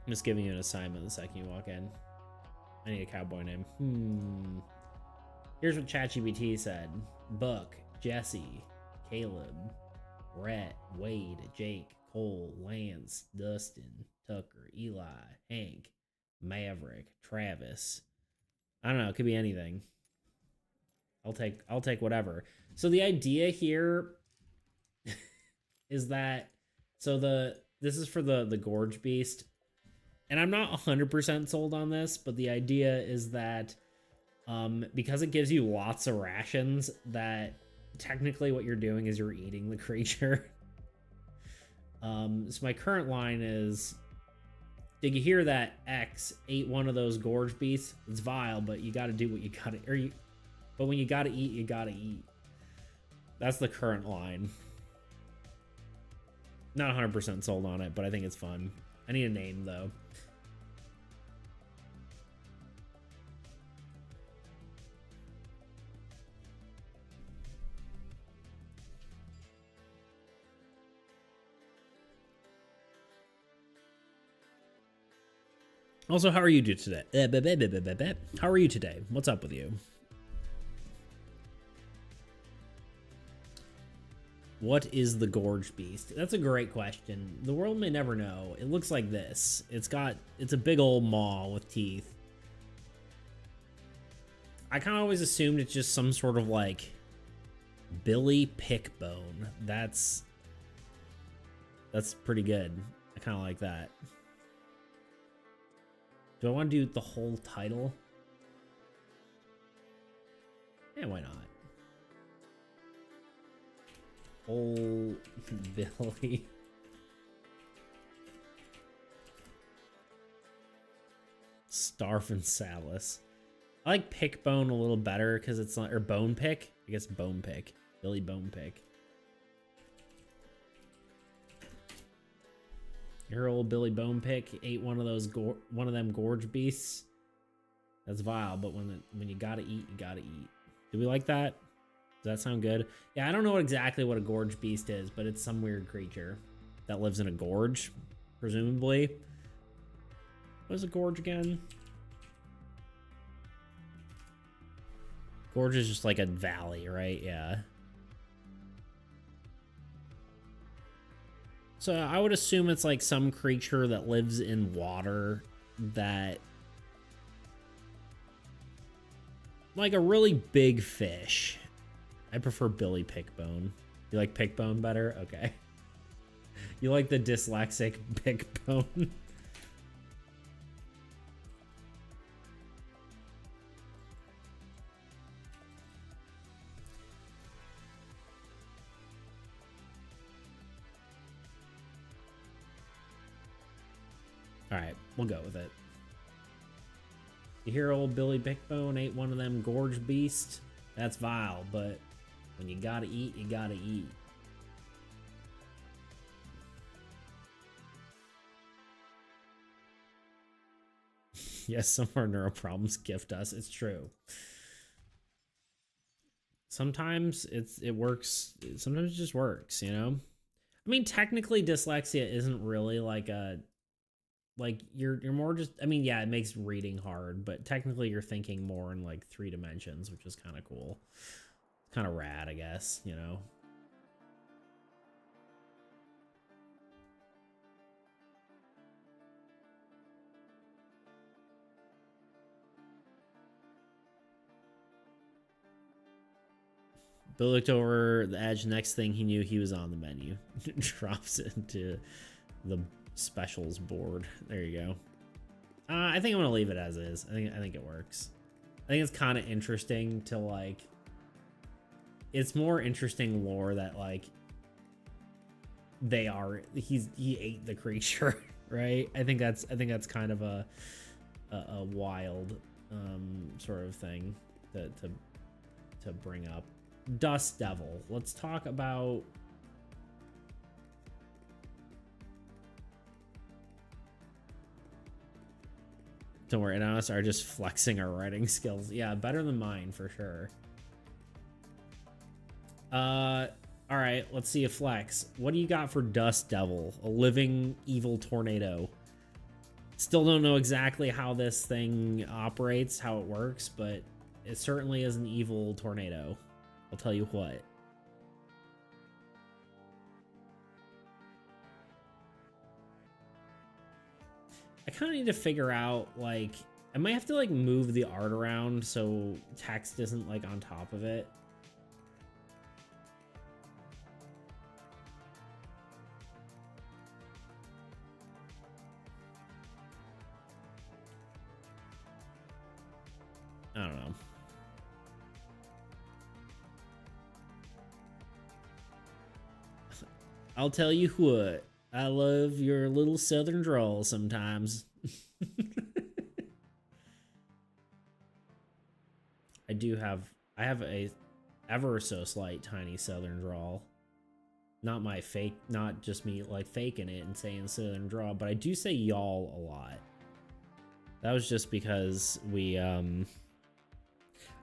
I'm just giving you an assignment the second you walk in. I need a cowboy name. Here's what ChatGPT said. Buck, Jesse, Caleb, Rhett, Wade, Jake, Cole, Lance, Dustin, Tucker, Eli, Hank, Maverick, Travis. I don't know, it could be anything. I'll take whatever. So the idea here is that this is for the Gorge Beast. And I'm not 100% sold on this, but the idea is that because it gives you lots of rations, that technically what you're doing is you're eating the creature. So my current line is, did you hear that X ate one of those gorge beasts? It's vile, but you got to do what you got to, but when you got to eat, you got to eat. That's the current line. Not 100% sold on it, but I think it's fun. I need a name though. Also, how are you today? How are you today? What's up with you? What is the Gorge Beast? That's a great question. The world may never know. It looks like this. It's a big old maw with teeth. I kind of always assumed it's just some sort of like Billy Pickbone. That's pretty good. I kind of like that. Do I want to do the whole title? Yeah, why not? Old Billy. Starving Salus. I like Pickbone a little better because it's not, or Bone Pick. I guess Bone Pick. Billy Bone Pick. Your old Billy Bone Pick ate one of those one of them gorge beasts. That's vile, but when you gotta eat, you gotta eat. Do we like that? Does that sound good? Yeah, I don't know exactly what a gorge beast is, but it's some weird creature that lives in a gorge, presumably. What is a gorge again? Gorge is just like a valley, right? Yeah. So I would assume it's like some creature that lives in water that... like a really big fish. I prefer Billy Pickbone. You like Pickbone better? Okay. You like the dyslexic Pickbone? All right, we'll go with it. You hear old Billy Pickbone ate one of them gorge beasts? That's vile, but when you gotta eat, you gotta eat. Yes, some of our neuro problems gift us. It's true. Sometimes it works. Sometimes it just works, you know? I mean, technically dyslexia isn't really like a... like you're more just, I mean, yeah, it makes reading hard, but technically you're thinking more in like 3 dimensions, which is kind of cool. Kind of rad, I guess, you know. Bill looked over the edge. Next thing he knew, he was on the menu. Drops it into the specials board. There you go. I think I'm gonna leave it as is. I think it works. I think it's kind of interesting to like. It's more interesting lore that like he ate the creature, right? I think that's kind of a wild sort of thing to bring up. Dust Devil. Let's talk about. Don't worry, none of us are just flexing our writing skills. Yeah, better than mine for sure. All right, let's see a flex. What do you got for Dust Devil? A living evil tornado. Still don't know exactly how this thing operates, how it works, but it certainly is an evil tornado. I'll tell you what. I kind of need to figure out, like, I might have to, like, move the art around so text isn't, like, on top of it. I don't know. I'll tell you what. I love your little southern drawl sometimes. I have a ever so slight tiny southern drawl. Not my fake, not just me like faking it and saying southern drawl, but I do say y'all a lot. That was just because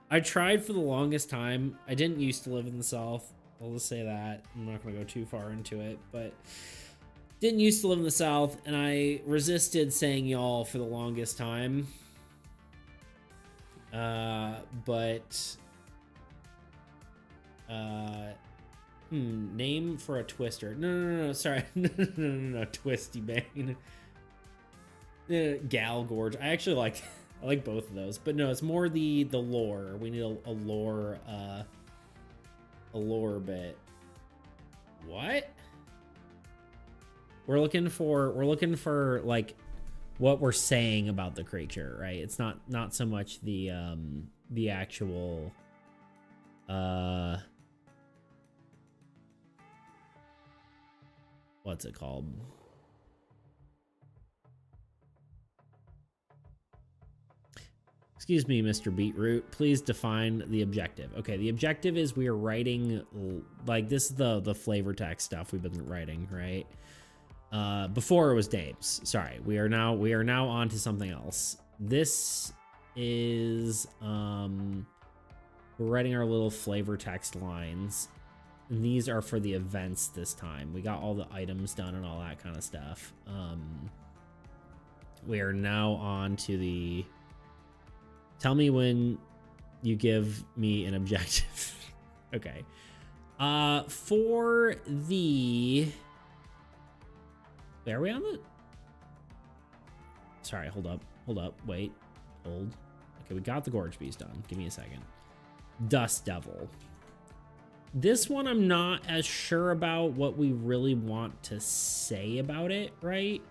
I tried for the longest time. I didn't used to live in the South. I'll just say that. I'm not going to go too far into it, but didn't used to live in the South, and I resisted saying y'all for the longest time. Name for a twister. No, sorry. No, Twisty Bane. Gal Gorge. I actually I like both of those, but no, it's more the lore. We need a lore bit. What? We're looking for like what we're saying about the creature, right? It's not so much the actual What's it called? Excuse me, Mr. Beetroot. Please define the objective. Okay, the objective is we are writing, like, this is the flavor text stuff we've been writing, right? Before it was Dave's. Sorry, we are now on to something else. This is we're writing our little flavor text lines. And these are for the events this time. We got all the items done and all that kind of stuff. We are now on to the tell me when you give me an objective. Okay. For the are we on the sorry, hold up, wait, hold. Okay, we got the Gorge Beast done. Give me a second. Dust Devil. This one I'm not as sure about what we really want to say about it, right?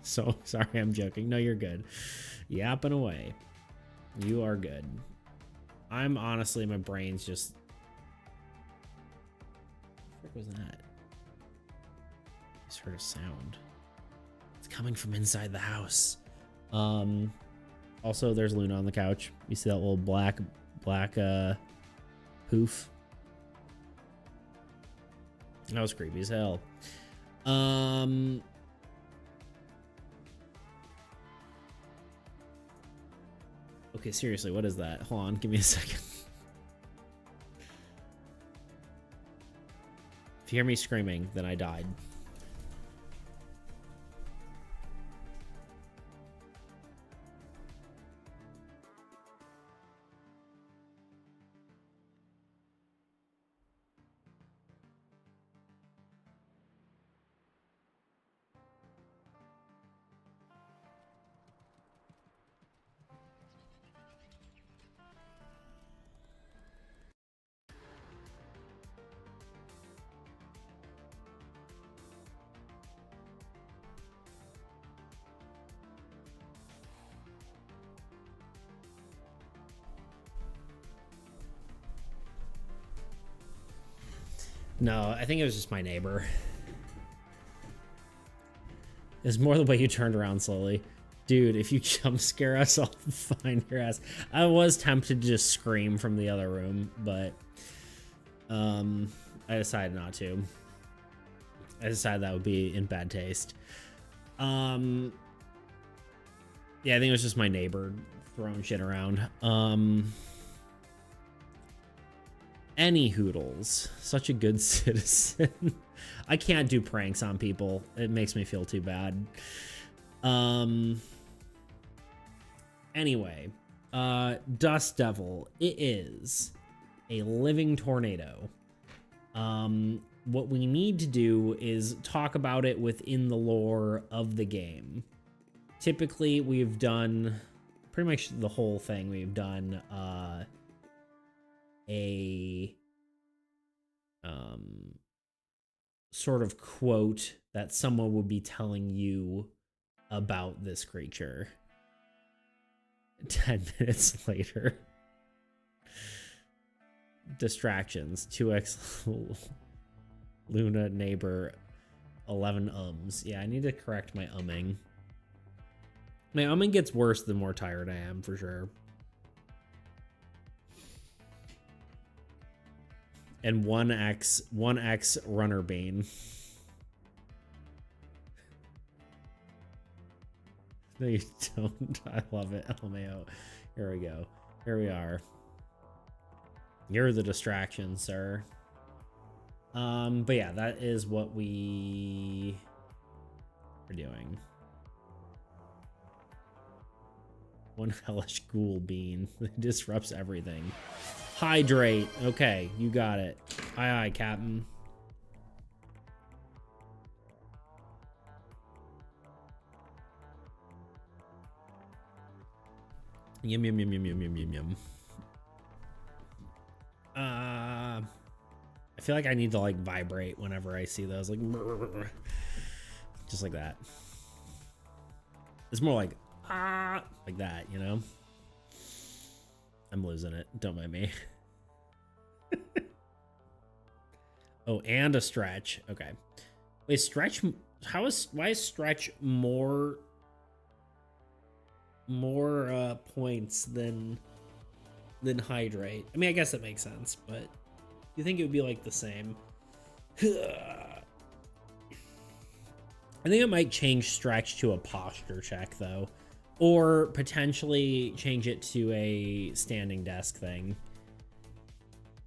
So sorry, I'm joking. No, you're good. Yapping away. You are good. I'm honestly, my brain's just what was that? I just heard a sound. It's coming from inside the house. Also, there's Luna on the couch. You see that little black poof? That was creepy as hell. Okay, seriously, what is that? Hold on, give me a second. If you hear me screaming, then I died. No, I think it was just my neighbor. It's more the way you turned around slowly. Dude, if you jump scare us, I'll find your ass. I was tempted to just scream from the other room, but I decided not to. I decided that would be in bad taste. Yeah, I think it was just my neighbor throwing shit around. Any hoodles, such a good citizen. I can't do pranks on people. It makes me feel too bad. Anyway, Dust Devil. It is a living tornado. What we need to do is talk about it within the lore of the game. Typically, we've done pretty much the whole thing. We've done a sort of quote that someone would be telling you about this creature. 10 minutes later. Distractions. 2x Luna neighbor 11 ums. Yeah, I need to correct my umming. My umming gets worse the more tired I am, for sure. And 1x runner bean. No, you don't. I love it. LMAO. Here we go. Here we are. You're the distraction, sir. But yeah, that is what we are doing. One hellish ghoul bean. It disrupts everything. Hydrate. Okay, you got it. Aye, aye, Captain. Yum, yum, yum, yum, yum, yum, yum, yum. I feel like I need to, like, vibrate whenever I see those. Like, just like that. It's more like like that, you know? I'm losing it. Don't mind me. Oh, and a stretch. Okay. Wait, stretch. Why is stretch more points than hydrate? I mean, I guess that makes sense, but you think it would be like the same? I think it might change stretch to a posture check though, or potentially change it to a standing desk thing.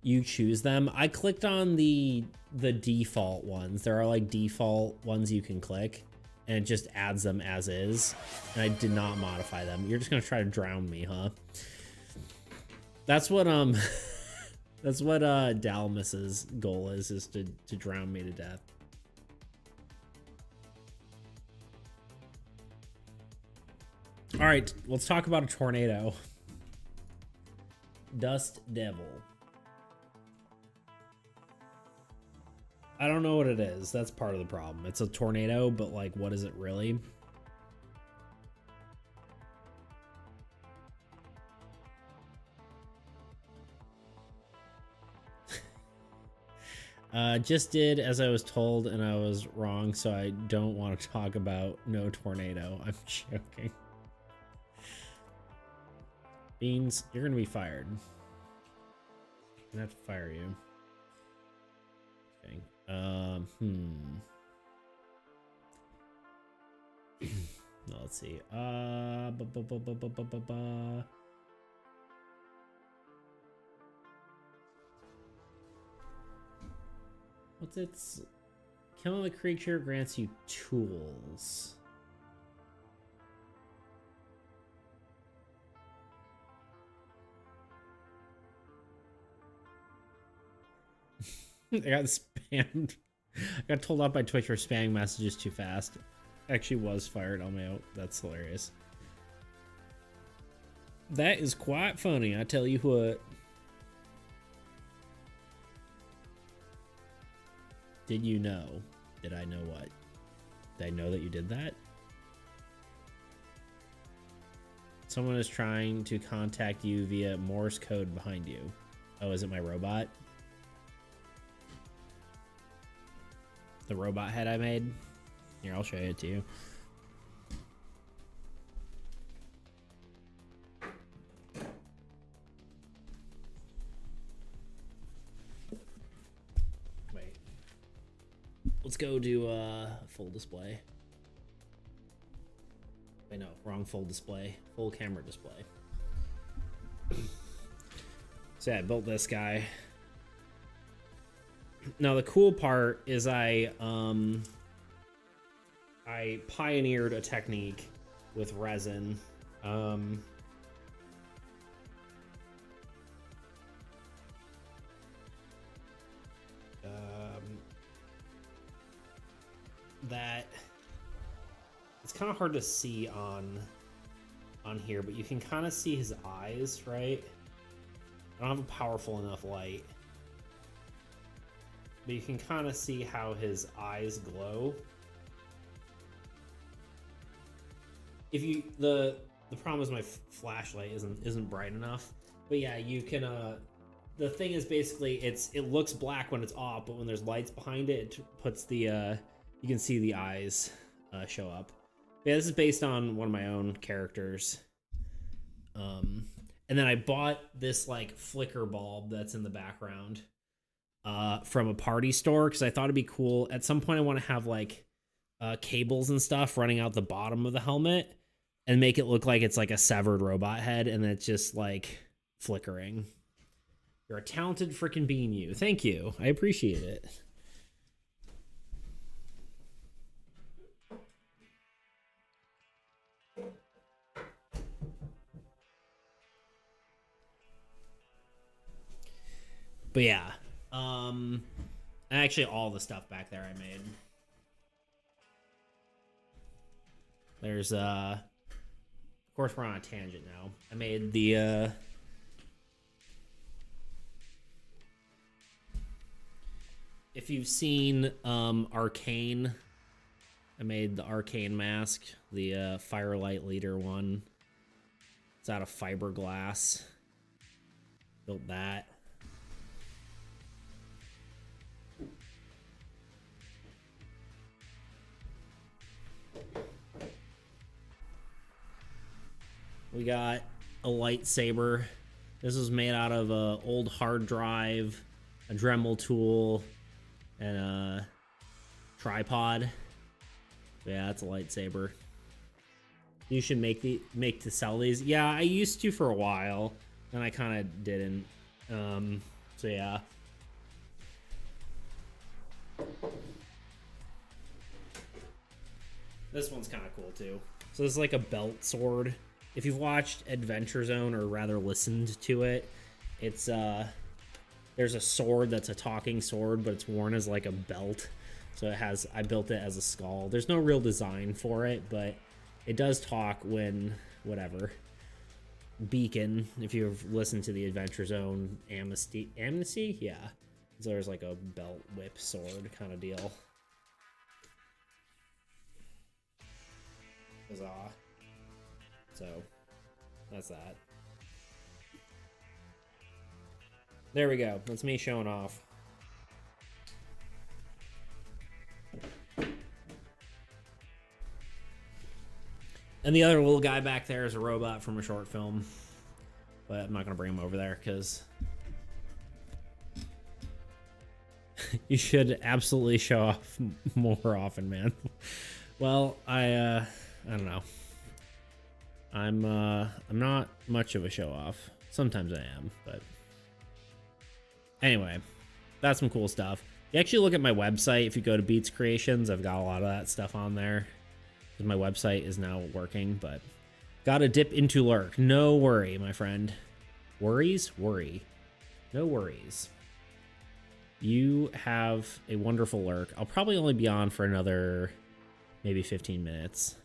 You choose them. I clicked on the default ones. There are like default ones you can click, and it just adds them as is. And I did not modify them. You're just gonna try to drown me, huh? That's what that's what Dalmas's goal is to drown me to death. All right, let's talk about a tornado. Dust Devil. I don't know what it is. That's part of the problem. It's a tornado, but like, what is it really? Just did as I was told, and I was wrong, so I don't want to talk about no tornado. I'm joking. Beans, you're gonna be fired. I'm gonna have to fire you. Okay. No, let's see. What's its... Killing the creature grants you tools. I got spammed. I got told off by Twitch for spamming messages too fast. Actually was fired on my own. That's hilarious. That is quite funny, I tell you what. Did you know? Did I know what? Did I know that you did that? Someone is trying to contact you via Morse code behind you. Oh, is it my robot? The robot head I made? Here, I'll show it to you. Wait. Let's go do full display. Wait, no, wrong full display. Full camera display. So yeah, I built this guy. Now the cool part is I pioneered a technique with resin. That it's kind of hard to see on here, but you can kind of see his eyes, right? I don't have a powerful enough light. But you can kind of see how his eyes glow. If you the problem is my flashlight isn't bright enough. But yeah, you can the thing is basically it looks black when it's off, but when there's lights behind it, it puts the you can see the eyes show up. Yeah, this is based on one of my own characters. And then I bought this like flicker bulb that's in the background from a party store because I thought it'd be cool. At some point I want to have like cables and stuff running out the bottom of the helmet and make it look like it's like a severed robot head and it's just like flickering. You're a talented freaking bean, you. Thank you. I appreciate it. But yeah, actually all the stuff back there I made. There's of course we're on a tangent now. I made the if you've seen Arcane, I made the arcane mask, the Firelight Leader one. It's out of fiberglass. Built that. We got a lightsaber. This was made out of an old hard drive, a Dremel tool, and a tripod. Yeah, that's a lightsaber. You should make to sell these. Yeah, I used to for a while, and I kind of didn't. So yeah. This one's kind of cool too. So this is like a belt sword. If you've watched Adventure Zone, or rather listened to it, it's there's a sword that's a talking sword, but it's worn as like a belt. So it has, I built it as a skull. There's no real design for it, but it does talk when, whatever. Beacon, if you've listened to the Adventure Zone Amnesty? Yeah. So there's like a belt whip sword kind of deal. Huzzah. So, that's that. There we go. That's me showing off. And the other little guy back there is a robot from a short film. But I'm not going to bring him over there because you should absolutely show off more often, man. Well, I don't know. I'm not much of a show off. Sometimes I am, but anyway, that's some cool stuff. You actually look at my website. If you go to Beats Creations, I've got a lot of that stuff on there. Because my website is now working, but gotta dip into Lurk. No worry, my friend. Worries? Worry. No worries. You have a wonderful Lurk. I'll probably only be on for another maybe 15 minutes.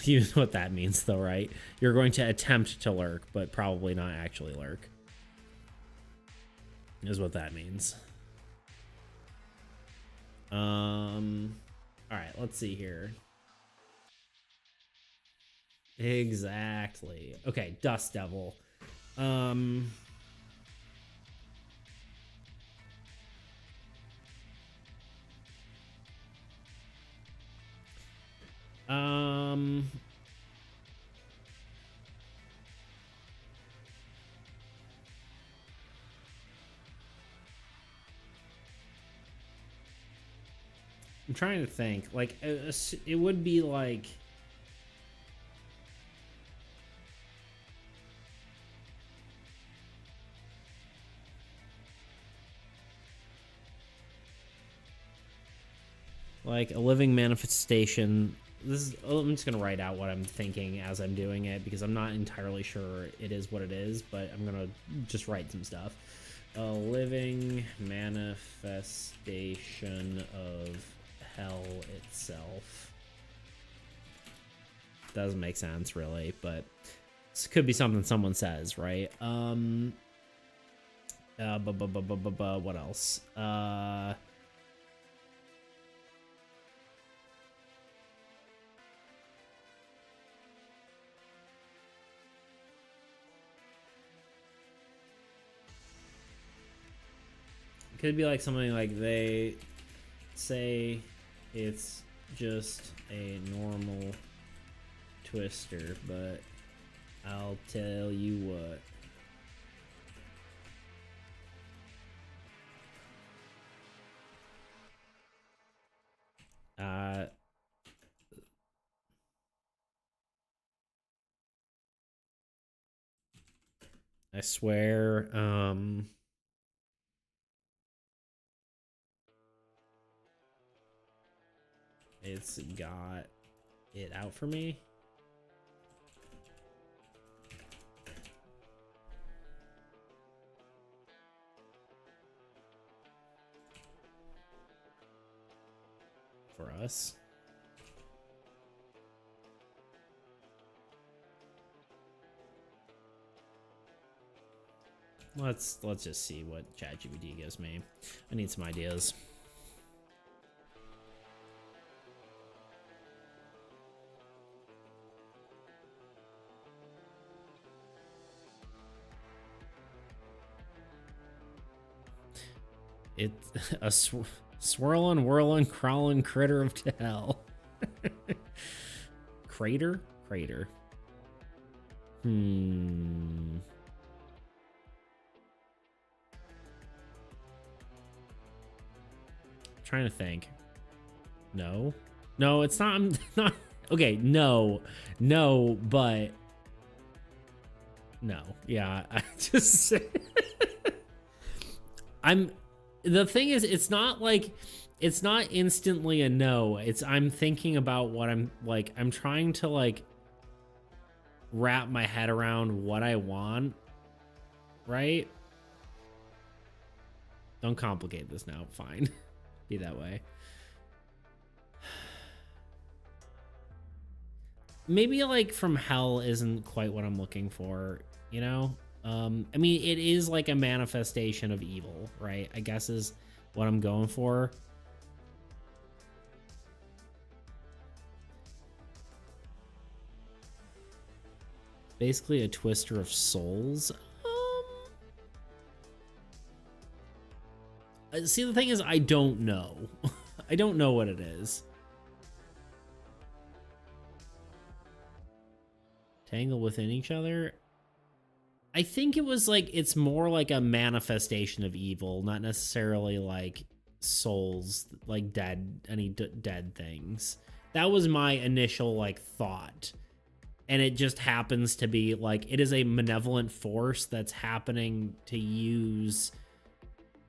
You know what that means, though, right? You're going to attempt to lurk, but probably not actually lurk. Is what that means. Alright, let's see here. Exactly. Okay, Dust Devil. I'm trying to think. Like, it would be like... like a living manifestation. This is, I'm just gonna write out what I'm thinking as I'm doing it because I'm not entirely sure it is what it is, but I'm gonna just write some stuff. A living manifestation of hell itself. Doesn't make sense really, but this could be something someone says, right? What else? Could be like something like they say it's just a normal twister, but I'll tell you what. I swear, it's got it out for me. For us. Let's just see what ChatGPT gives me. I need some ideas. It's a swirling, whirling, crawling critter of hell. Crater? Crater. Trying to think. No. No, it's not. I'm not. Okay, no. No, but. No. Yeah, I just. The thing is, it's not like. It's not instantly a no. I'm thinking about what I'm like. I'm trying to like wrap my head around what I want. Right? Don't complicate this now. Fine. Be that way. Maybe like From Hell isn't quite what I'm looking for, you know? I mean, it is like a manifestation of evil, right? I guess is what I'm going for. Basically a twister of souls. See, the thing is, I don't know. I don't know what it is. Tangle within each other. I think it was like, it's more like a manifestation of evil, not necessarily like souls, like dead things. That was my initial like thought. And it just happens to be like, it is a malevolent force that's happening to use,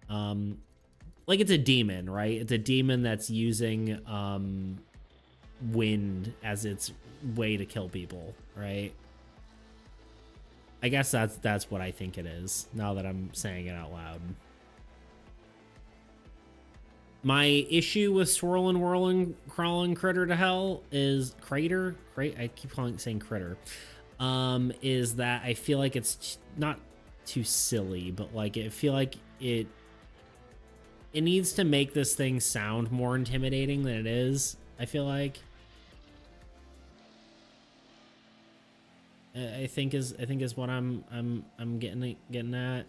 like it's a demon, right? It's a demon that's using wind as its way to kill people, right? I guess that's what I think it is, now that I'm saying it out loud. My issue with swirling, whirling, crawling critter to hell is crater. I keep saying critter. Is that I feel like it's not too silly, but like I feel like it needs to make this thing sound more intimidating than it is. I feel like. I think is what I'm getting at.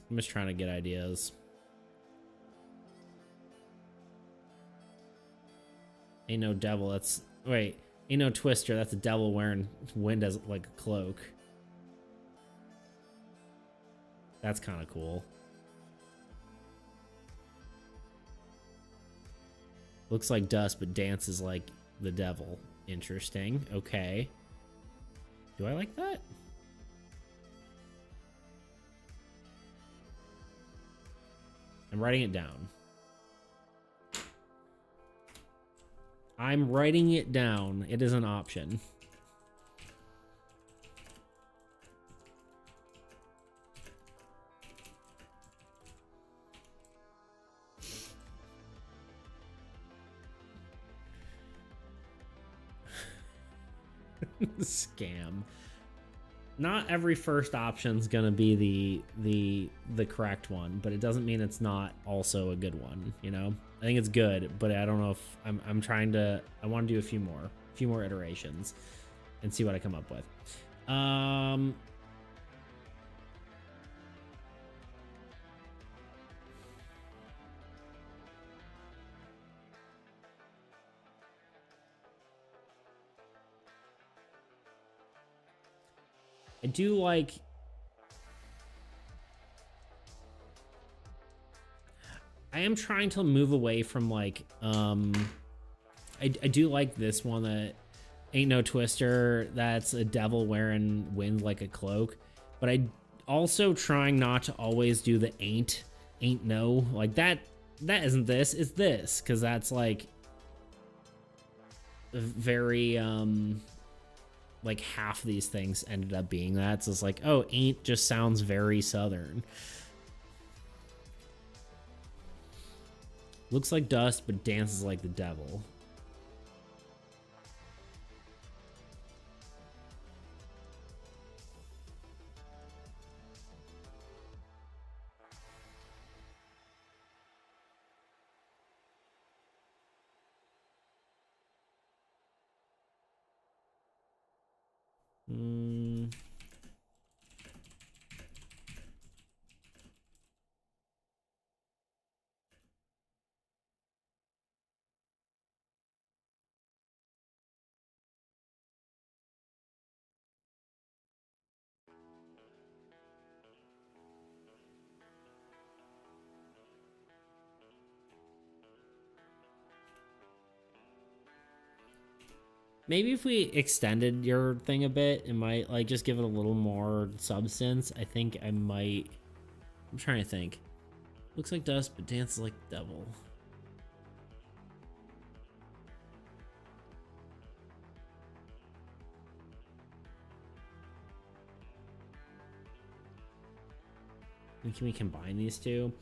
I'm just trying to get ideas. Ain't no devil, that's... Wait, ain't no twister, that's a devil wearing wind as like a cloak. That's kind of cool. Looks like dust, but dances like the devil. Interesting. Okay. Do I like that? I'm writing it down. I'm writing it down. It is an option. Scam. Not every first option's gonna be the correct one, but it doesn't mean it's not also a good one, you know? I think it's good, but I don't know if I'm trying to, I want to do a few more iterations and see what I come up with. I do like... I am trying to move away from like, I do like this one that ain't no twister. That's a devil wearing wind like a cloak. But I also trying not to always do the ain't no. Like that isn't this, it's this. Cause that's like very, like half these things ended up being that. So it's like, oh, ain't just sounds very Southern. Looks like dust, but dances like the devil. Mm. Maybe if we extended your thing a bit, it might like just give it a little more substance. I think I might. I'm trying to think. Looks like dust, but dances like the devil. And can we combine these two?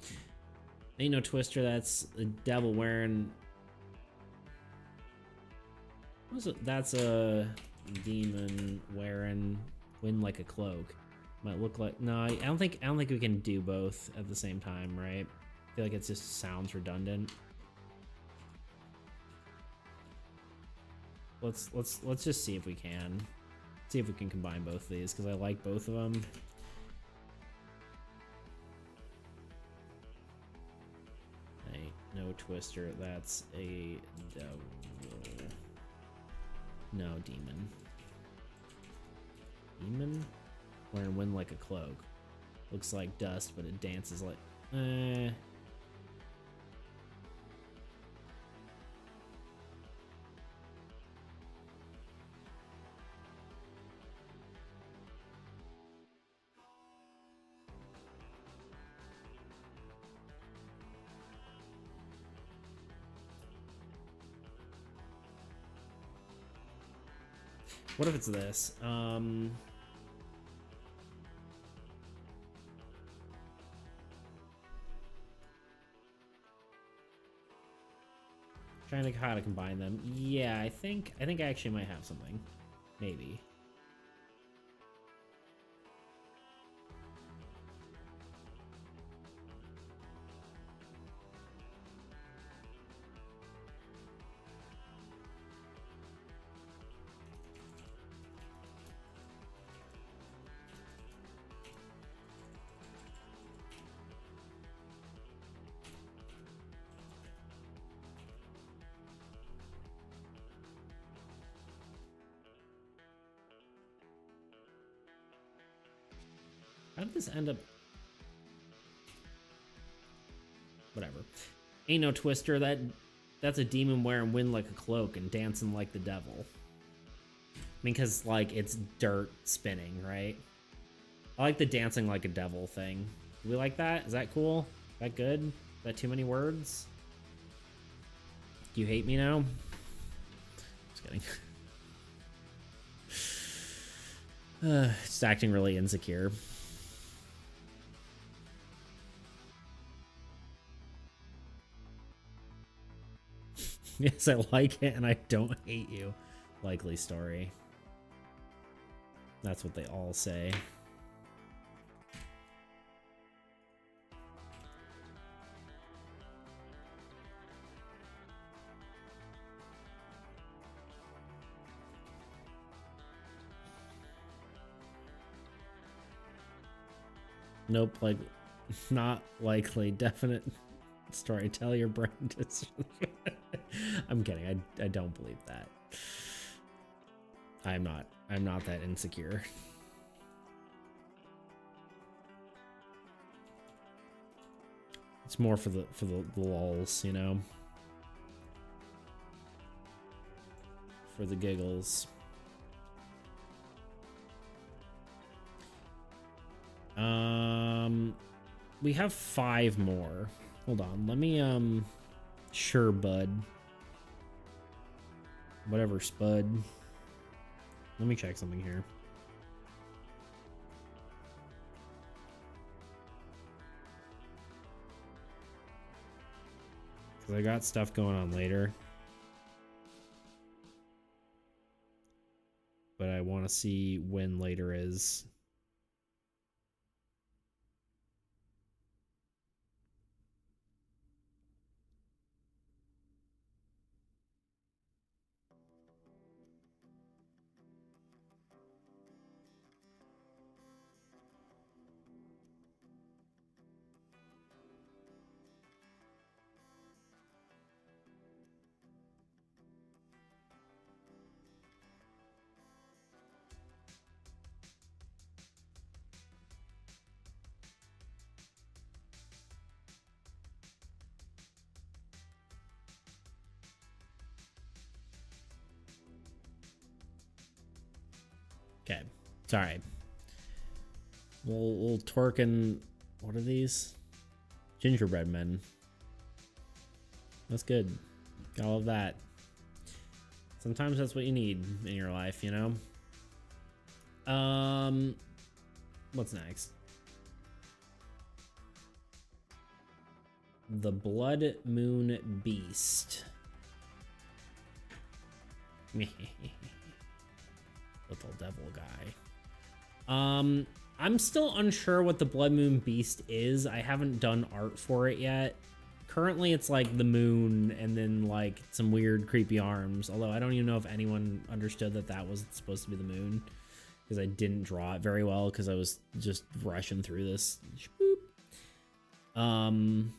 Ain't no twister. That's the devil wearing. What's it? That's a demon wearing wind like a cloak. Might look like no. I don't think we can do both at the same time, right? I feel like it just sounds redundant. Let's just see if we can. See if we can combine both of these because I like both of them. Hey, no twister. That's a devil. No demon. Demon? Wearing wind like a cloak. Looks like dust, but it dances like. What if it's this? Trying to how to combine them. Yeah, I think I actually might have something. Maybe. How did this end up? Whatever. Ain't no twister. That's a demon wearing wind like a cloak and dancing like the devil. I mean, because like it's dirt spinning, right? I like the dancing like a devil thing. Do we like that? Is that cool? Is that good? Is that too many words? Do you hate me now? Just kidding. Just acting really insecure. Yes, I like it and I don't hate you. Likely story. That's what they all say. Nope, like not likely. Definite story. Tell your brain to. I'm kidding. I don't believe that. I'm not that insecure. It's more for the lulz, you know. For the giggles. We have 5 more. Hold on. Let me sure, bud. Whatever, spud. Let me check something here. Cuz I got stuff going on later. But I want to see when later is. Okay. It's all right. We'll twerk and what are these? Gingerbread men. That's good. Got all of that. Sometimes that's what you need in your life, you know? What's next? The Blood Moon Beast. Little devil guy. I'm still unsure what the Blood Moon Beast is. I haven't done art for it yet. Currently, it's like the moon and then like some weird creepy arms. Although I don't even know if anyone understood that that was supposed to be the moon, because I didn't draw it very well because I was just rushing through this. Someone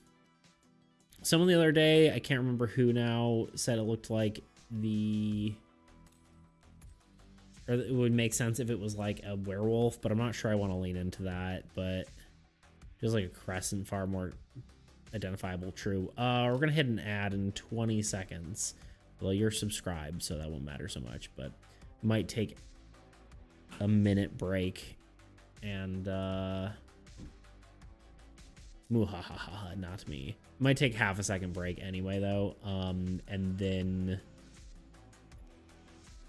the other day, I can't remember who now, said it looked like or it would make sense if it was like a werewolf, but I'm not sure I want to lean into that. But feels like a crescent, far more identifiable. True. We're gonna hit an ad in 20 seconds. Well, you're subscribed, so that won't matter so much, but might take a minute break. And muhahaha, not me. Might take half a second break anyway, though. And then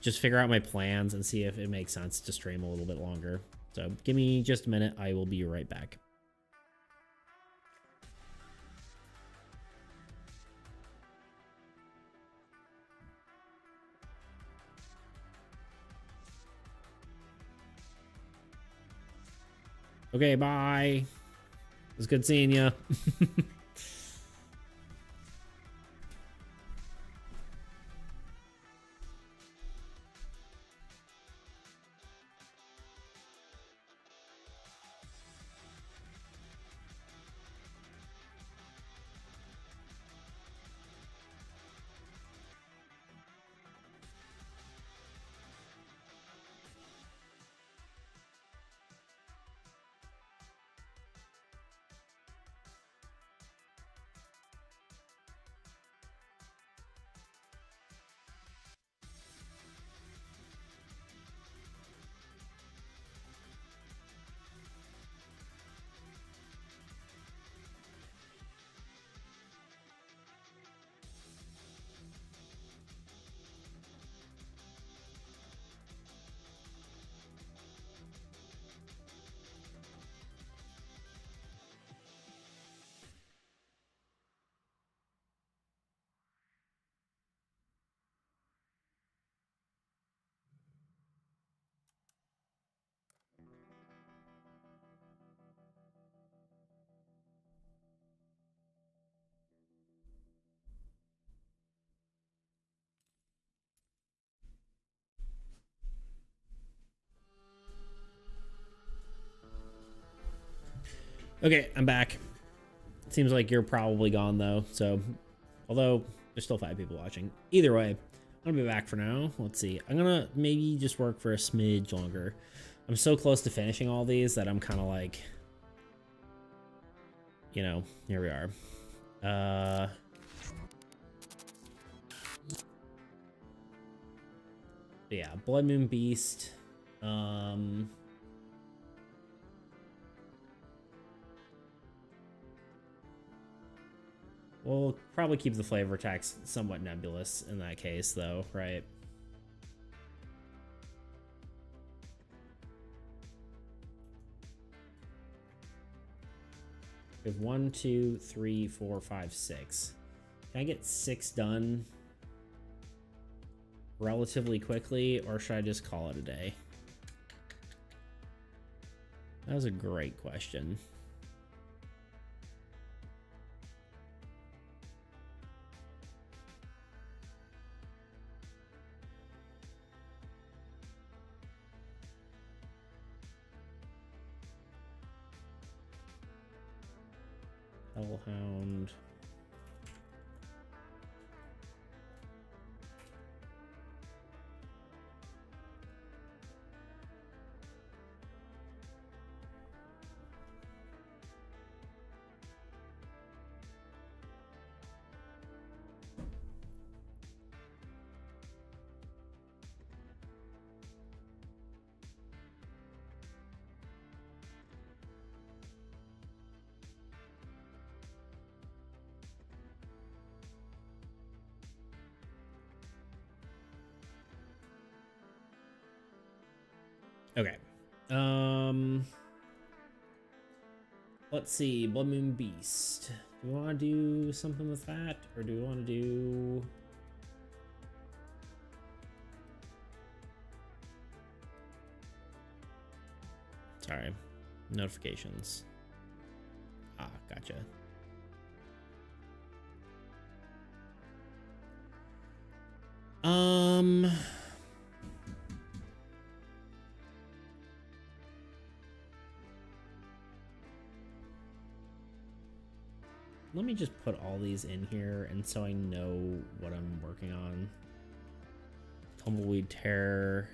just figure out my plans and see if it makes sense to stream a little bit longer. So give me just a minute. I will be right back. Okay, bye. It was good seeing you. Okay, I'm back. Seems like you're probably gone though, so although there's still 5 people watching. Either way, I'm gonna be back for now. Let's see. I'm gonna maybe just work for a smidge longer. I'm so close to finishing all these that I'm kind of like, you know, here we are. Yeah, Blood Moon Beast. We'll probably keep the flavor text somewhat nebulous in that case, though, right? We have 1, 2, 3, 4, 5, 6. Can I get 6 done relatively quickly, or should I just call it a day? That was a great question. Hellhound. Okay. Let's see. Blood Moon Beast. Do we want to do something with that, or do we want to do? Sorry, notifications. Ah, gotcha. Let me just put all these in here, and so I know what I'm working on. Tumbleweed Terror.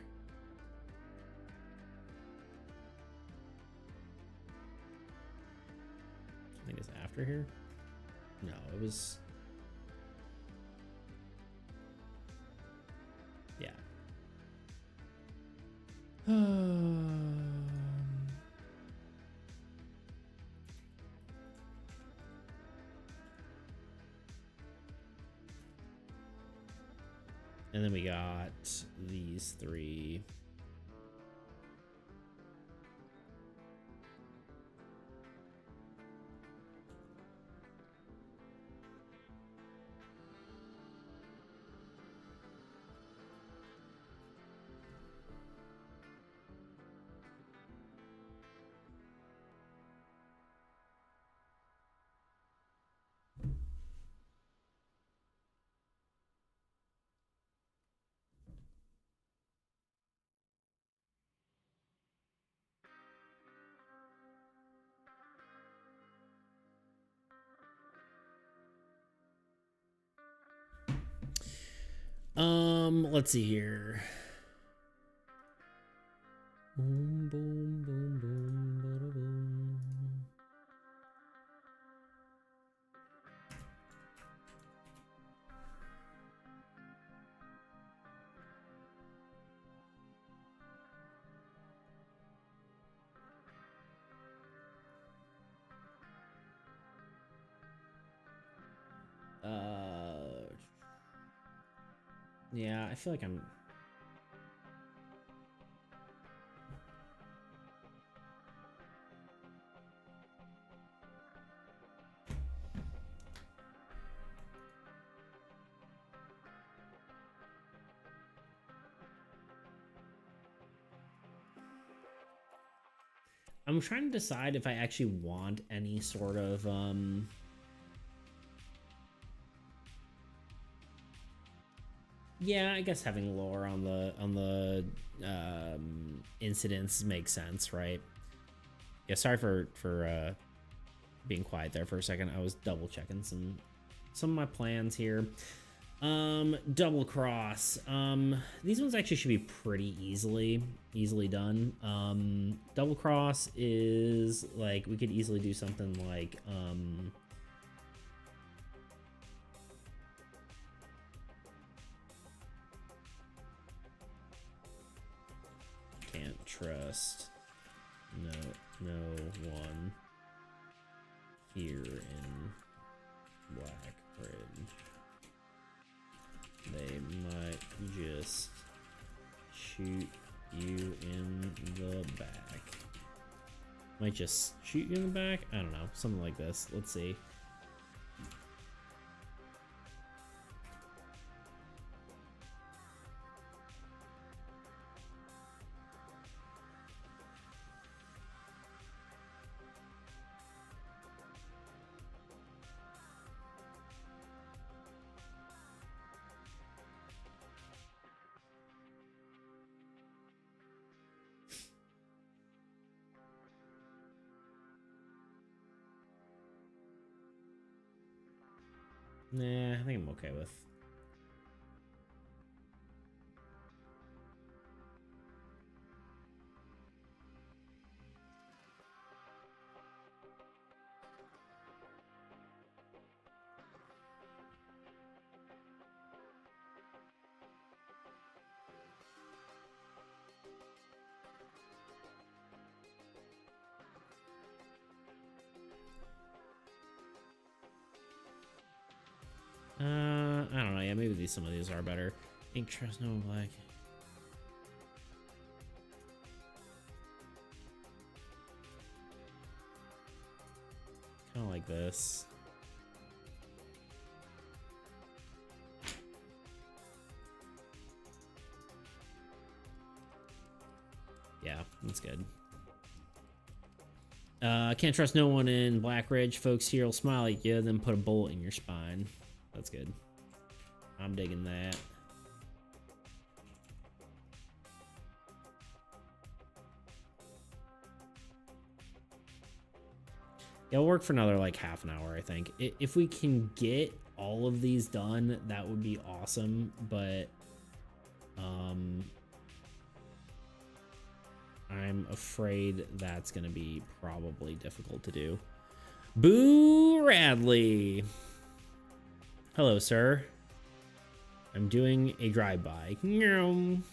I think it's after here. No, it was. Yeah. And then we got these three. Let's see here. Boom, boom, boom, boom, bada boom. Yeah, I feel like I'm trying to decide if I actually want any sort of yeah, I guess having lore on the incidents makes sense, right? Yeah, sorry for being quiet there for a second. I was double checking some of my plans here. Double cross. These ones actually should be pretty easily done. Double cross is like we could easily do something like can't trust no one here in Blackbridge. They might just shoot you in the back. Might just shoot you in the back? I don't know. Something like this. Let's see. Nah, I think I'm okay with. I don't know. Yeah, maybe some of these are better. Ink trust no black. Kind of like this. Yeah, that's good. Can't trust no one in Black Ridge. Folks here will smile at you, then put a bullet in your spine. That's good. I'm digging that. Yeah, we'll work for another like half an hour, I think. If we can get all of these done, that would be awesome, but I'm afraid that's gonna be probably difficult to do. Boo Radley. Hello, sir. I'm doing a drive-by. You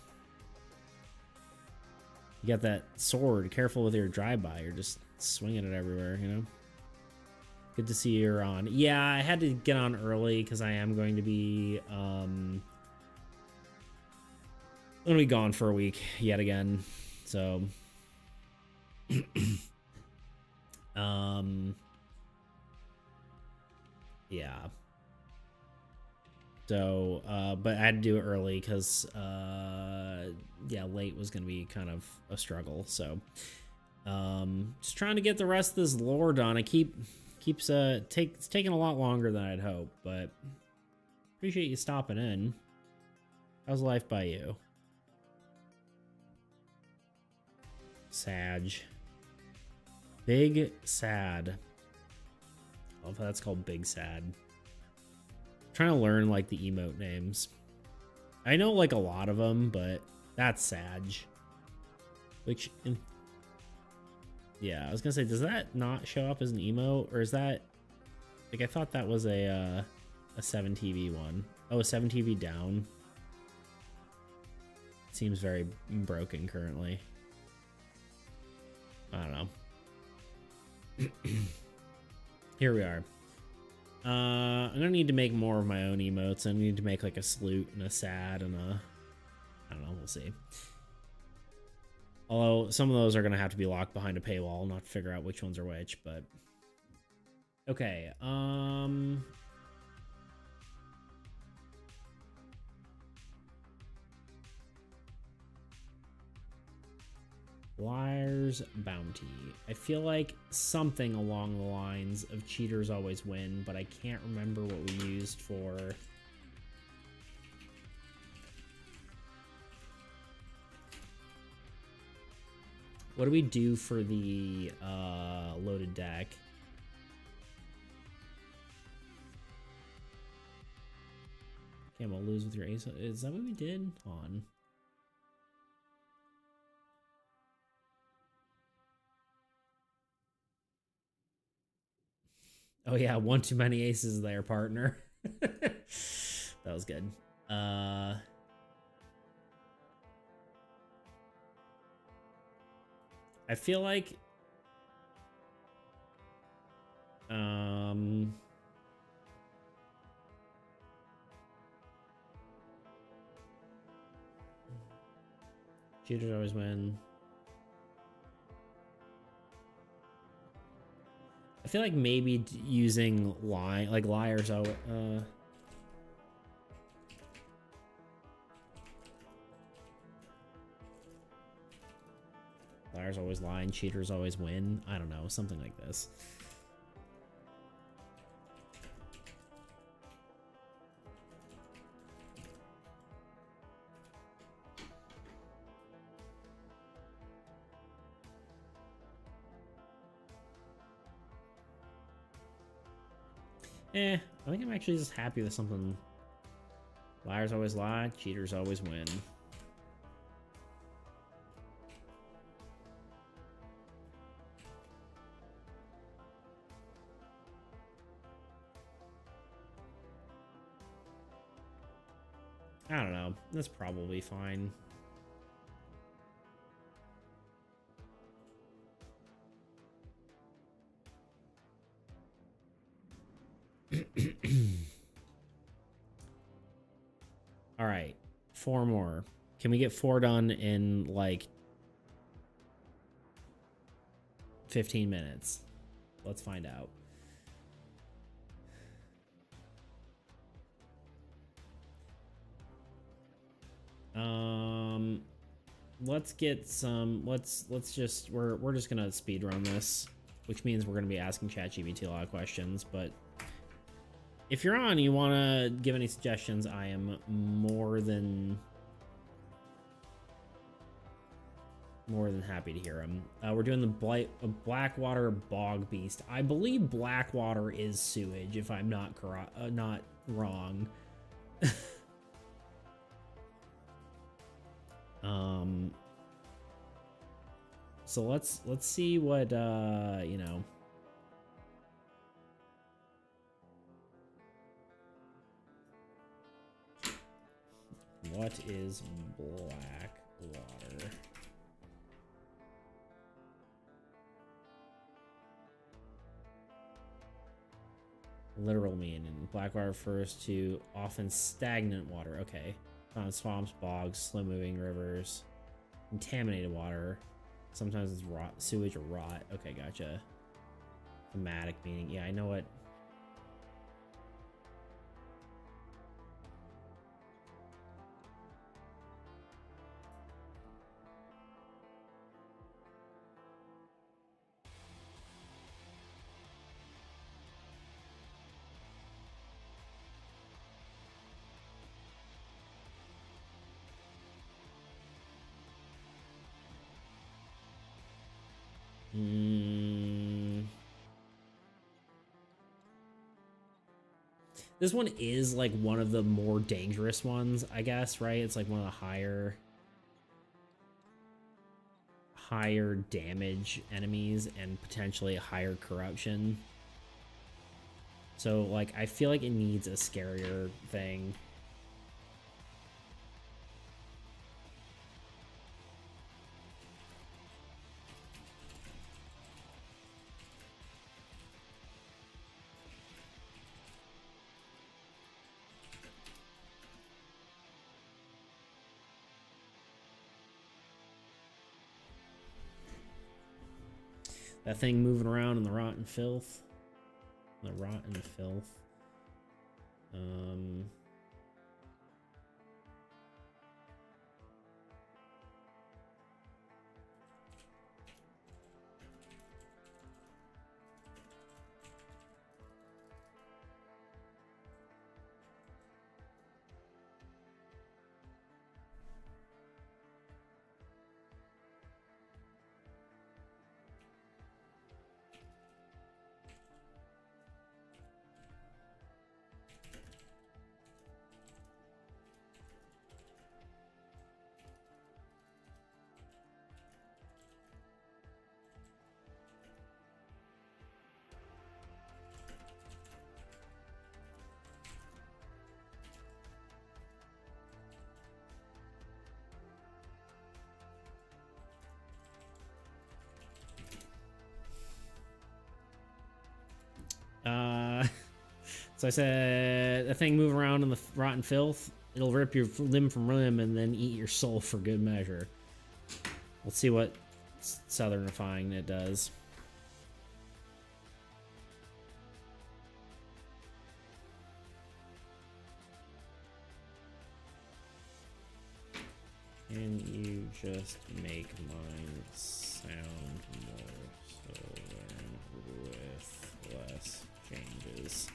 got that sword. Careful with your drive-by. You're just swinging it everywhere, you know? Good to see you're on. Yeah, I had to get on early because I am going to be I'm gonna be gone for a week yet again. So yeah. So but I had to do it early because yeah, late was gonna be kind of a struggle. So just trying to get the rest of this lore done. It's taking a lot longer than I'd hoped, but appreciate you stopping in. How's life by you? Sag. Big Sad. I love how that's called Big Sad. I'm trying to learn like the emote names. I know like a lot of them, but that's Sag. Which, yeah, I was gonna say, does that not show up as an emote, or is that like, I thought that was a 7TV one. Oh, a 7TV down. Seems very broken currently. I don't know. Here we are. I'm gonna need to make more of my own emotes. I need to make like a salute and a sad and a, I don't know, we'll see. Although some of those are gonna have to be locked behind a paywall, not to figure out which ones are which, but okay. Liar's Bounty. I feel like something along the lines of cheaters always win, but I can't remember what we used for. What do we do for the loaded deck? Camel lose with your ace. Is that what we did? On. Oh yeah, one too many aces there, partner. That was good. I feel like cheaters always win. I feel like maybe using liars. Liars always lie and cheaters always win. I don't know, something like this. I think I'm actually just happy with something. Liars always lie, cheaters always win. I don't know. That's probably fine. All right, 4 more. Can we get 4 done in like 15 minutes? Let's find out. Let's get some. Let's just we're just gonna speed run this, which means we're gonna be asking ChatGPT a lot of questions. But if you're on, you want to give any suggestions, I am more than happy to hear them. We're doing the Blackwater Bog Beast. I believe Blackwater is sewage, if I'm not wrong. So let's see what you know. What is Blackwater? Literal meaning. Blackwater refers to often stagnant water. Okay. Found in swamps, bogs, slow moving rivers, contaminated water. Sometimes it's rot, sewage or rot. Okay, gotcha. Thematic meaning. Yeah, I know what. This one is like one of the more dangerous ones, I guess, right? It's like one of the higher damage enemies and potentially higher corruption. So like I feel like it needs a scarier thing. That thing moving around in the rotten filth. The rotten filth. So I said, a thing moving around in the rotten filth, it'll rip your limb from limb and then eat your soul for good measure. Let's see what southernifying it does. Can you just make mine sound more southern with less changes?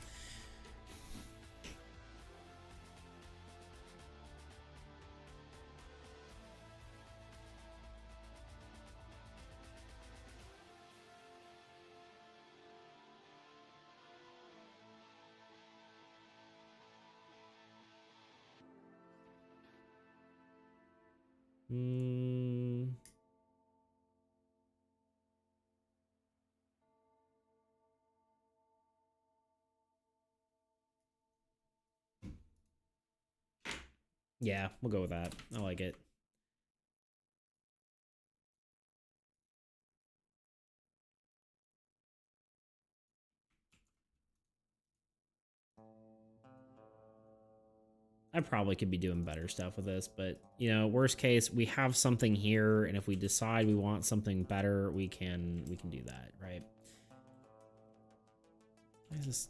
Yeah, we'll go with that. I like it. I probably could be doing better stuff with this, but you know, worst case, we have something here, and if we decide we want something better, we can do that, right? Why is this?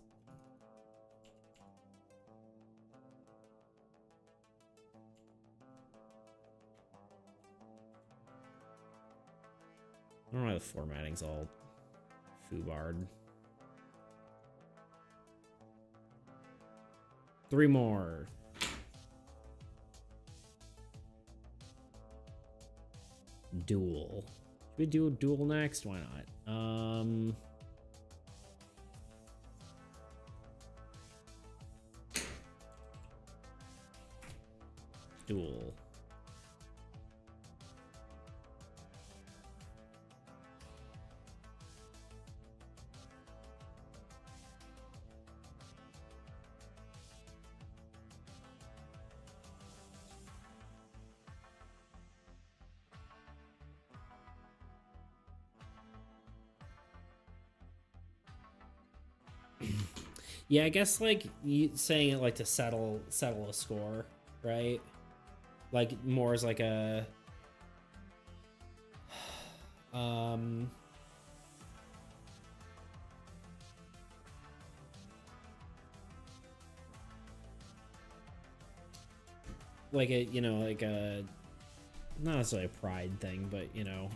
I don't know why the formatting's all foobarred. 3 more. Duel. Should we do a duel next? Why not? Duel. Yeah, I guess like you saying it like to settle a score, right? Like more as like a like a, you know, like a, not necessarily a pride thing, but you know,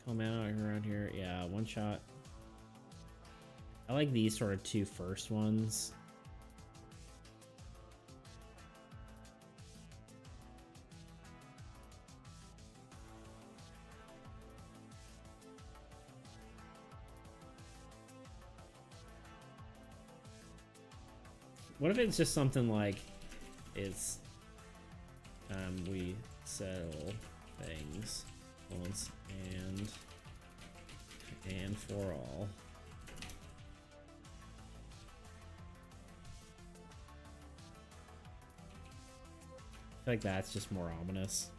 come out around here. Yeah, one shot. I like these sort of 2 first ones. What if it's just something like, it's we settle things once and for all. I feel like that's just more ominous.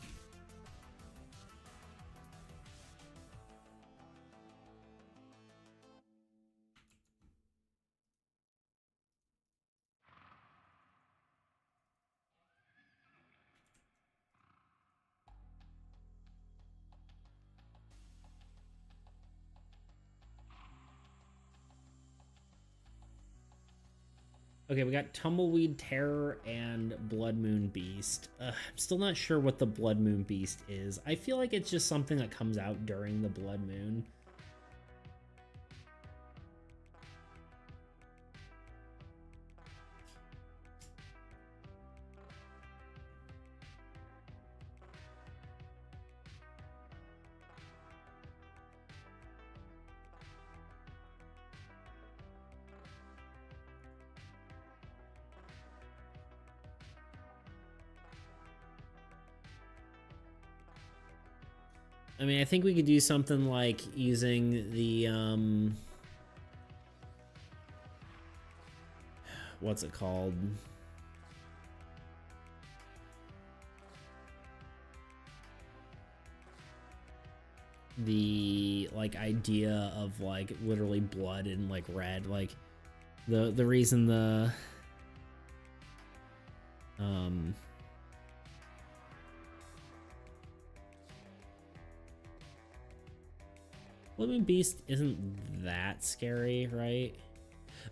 Okay, we got Tumbleweed Terror and Blood Moon Beast. I'm still not sure what the Blood Moon Beast is. I feel like it's just something that comes out during the Blood Moon. I mean, I think we could do something like using the, what's it called? The, like, idea of, like, literally blood and, like, red. Like, the reason the, Blood Moon Beast isn't that scary, right?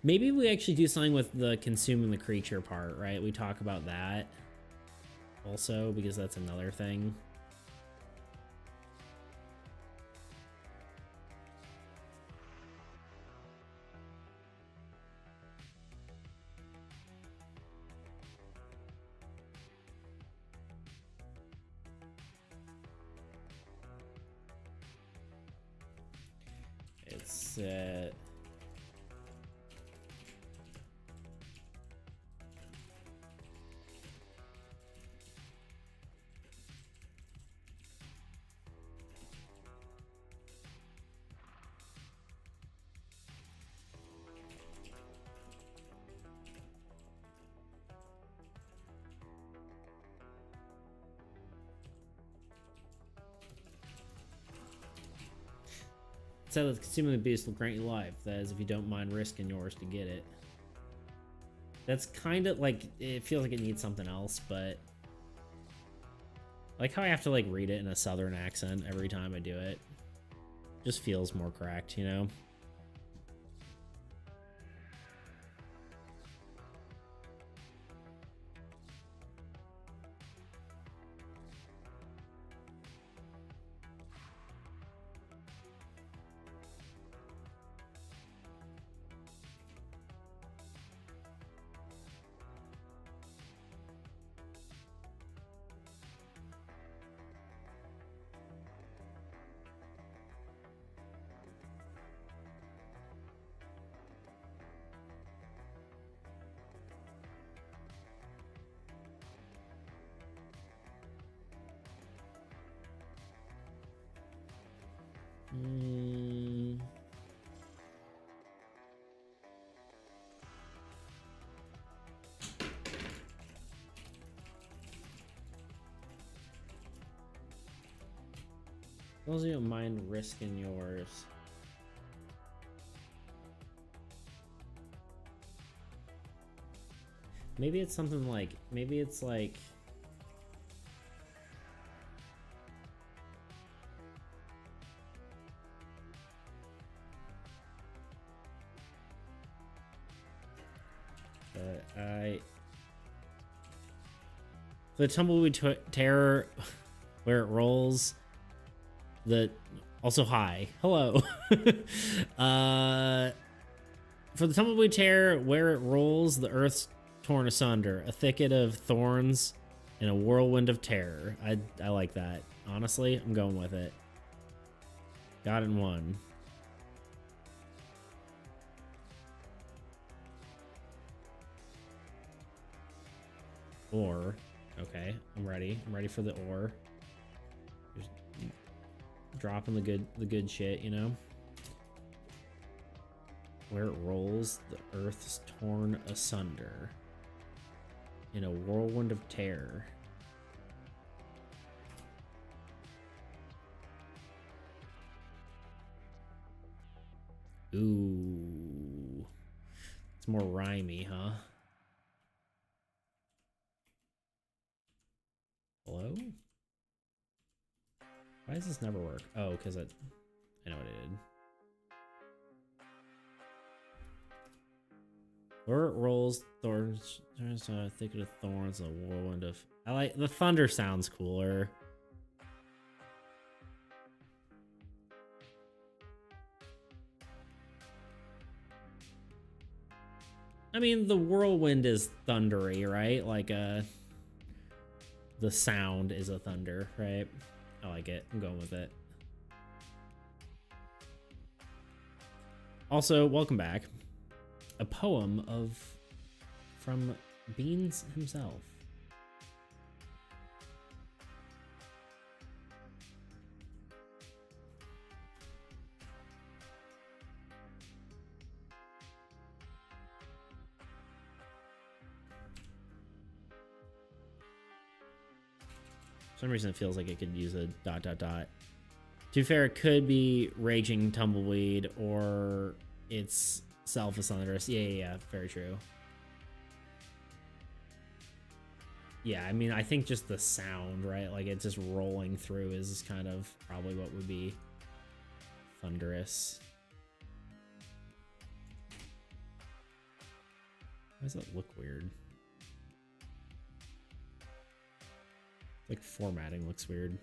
Maybe we actually do something with the consuming the creature part, right? We talk about that also, because that's another thing. It's said that consuming the beast will grant you life. That is, if you don't mind risking yours to get it. That's kind of like, it feels like it needs something else, but I like how I have to like read it in a southern accent every time I do it. Just feels more correct, you know? As long as you don't mind risking yours. Maybe it's something like, maybe it's like, the tumbleweed terror where it rolls, the also hi hello for the tumbleweed terror where it rolls, the earth's torn asunder, a thicket of thorns and a whirlwind of terror. I like that, honestly. I'm going with it. Got it in one. Or okay, I'm ready for the ore. Just dropping the good shit, you know. Where it rolls, the earth's torn asunder in a whirlwind of terror. Ooh, it's more rhymey, huh? Hello? Why does this never work? Oh, because I know what it did. Where it rolls, thorns, turns a thicket of thorns, a whirlwind of. I like the thunder. Sounds cooler. I mean, the whirlwind is thundery, right? Like the sound is a thunder, right? I like it. I'm going with it. Also, welcome back. A poem from Beans himself. For some reason it feels like it could use a ... To be fair, it could be Raging Tumbleweed or it's Selphus Thunderous. Yeah, very true. Yeah, I mean, I think just the sound, right? Like it's just rolling through is kind of probably what would be thunderous. Why does that look weird? Like formatting looks weird.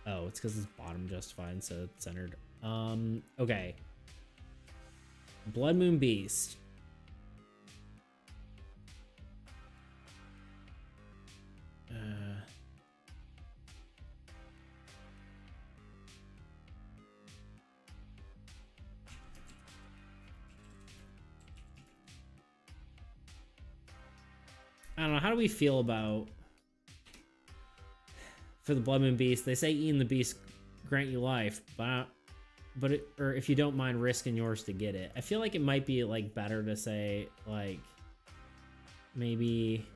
Oh, it's because it's bottom justified instead of centered. Okay. Blood Moon Beast. I don't know. How do we feel about for the Blood Moon Beast? They say eating the beast grant you life, or if you don't mind risking yours to get it. I feel like it might be like better to say like maybe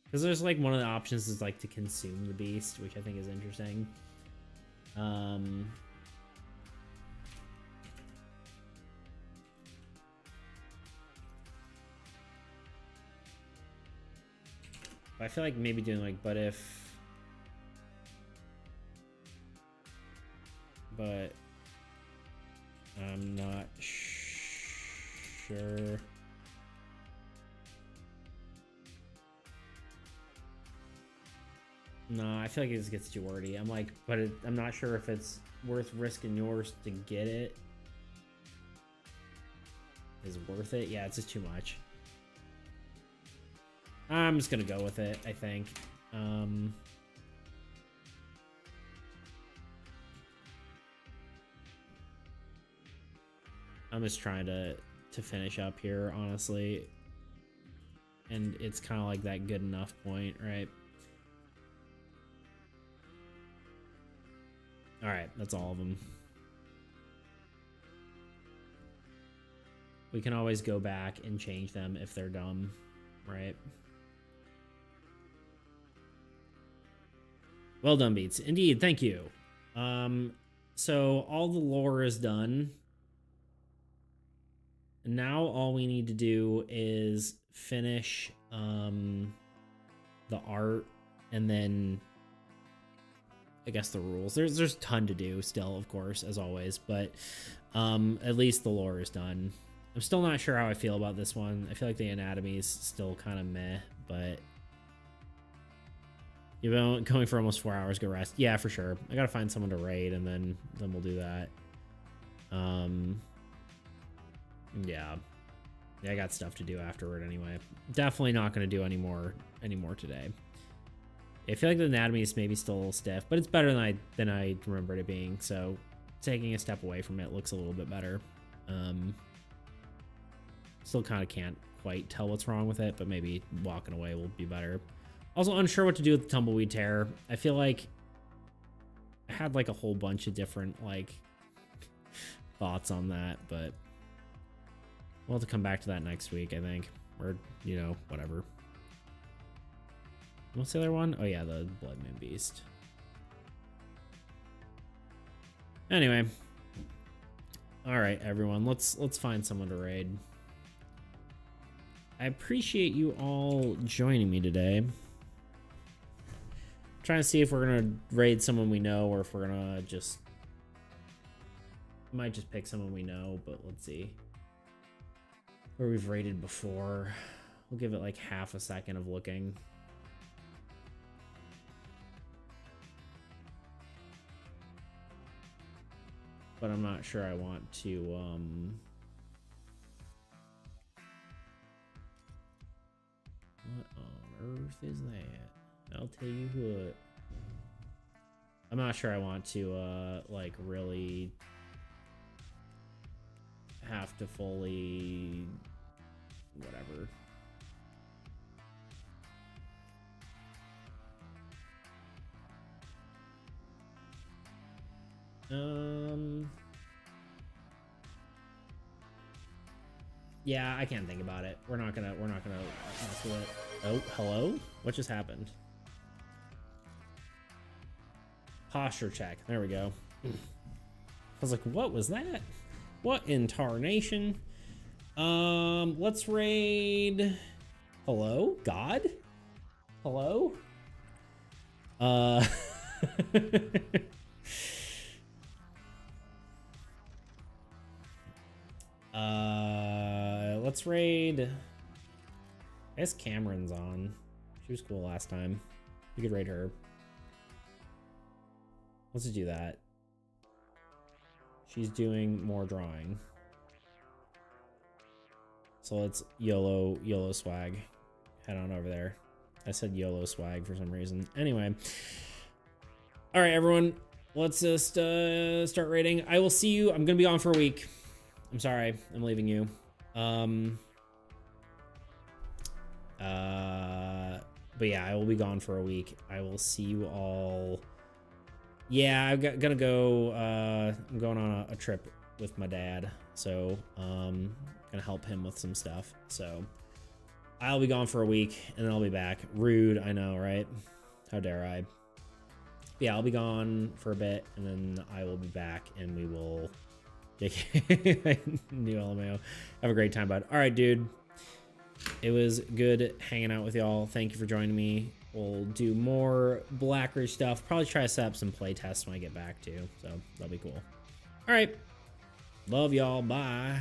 because there's like one of the options is like to consume the beast, which I think is interesting. I feel like maybe doing like, but if, but I'm not sure. No, I feel like it just gets too wordy. I'm like, but I'm not sure if it's worth risking yours to get it. Is worth it? Yeah, it's just too much. I'm just gonna go with it, I think. I'm just trying to finish up here, honestly. And it's kind of like that good enough point, right? All right, that's all of them. We can always go back and change them if they're dumb, right? Well done, Beats. Indeed, thank you. So all the lore is done. Now all we need to do is finish the art and then I guess the rules. There's a ton to do still, of course, as always, but at least the lore is done. I'm still not sure how I feel about this one. I feel like the anatomy is still kind of meh, but you've been going for almost 4 hours. Go rest. Yeah, for sure. I gotta find someone to raid, and then we'll do that. Yeah, I got stuff to do afterward anyway. Definitely not gonna do any more today. I feel like the anatomy is maybe still a little stiff, but it's better than I remembered it being. So taking a step away from it looks a little bit better. Still kind of can't quite tell what's wrong with it, but maybe walking away will be better. Also unsure what to do with the tumbleweed tear. I feel like I had like a whole bunch of different like thoughts on that, but we'll have to come back to that next week, I think. Or, you know, whatever. What's the other one? Oh yeah, the Blood Moon Beast. Anyway. Alright, everyone. Let's find someone to raid. I appreciate you all joining me today. I'm trying to see if we're gonna raid someone we know or if we're gonna just might just pick someone we know, but let's see. Where we've raided before. We'll give it like half a second of looking. But I'm not sure I want to what on earth is that? I'll tell you what. I'm not sure I want to like really have to fully whatever. Yeah, I can't think about it. We're not gonna mess with it. Oh, hello? What just happened? Posture check. There we go. I was like, what was that? What in tarnation? Let's raid. Hello? God? Hello? Let's raid. I guess Cameron's on. She was cool last time. We could raid her. Let's just do that. She's doing more drawing. So let's YOLO swag. Head on over there. I said YOLO swag for some reason. Anyway. All right, everyone. Let's just start raiding. I will see you. I'm going to be on for a week. I'm sorry. I'm leaving you. But yeah, I will be gone for a week. I will see you all. Yeah, I'm gonna go. I'm going on a trip with my dad, so gonna help him with some stuff. So I'll be gone for a week, and then I'll be back. Rude, I know, right? How dare I? Yeah, I'll be gone for a bit, and then I will be back, and we will. New LMAO. Have a great time, bud. All right, dude. It was good hanging out with y'all. Thank you for joining me. We'll do more Black Ridge stuff. Probably try to set up some play tests when I get back too. So that'll be cool. All right. Love y'all. Bye.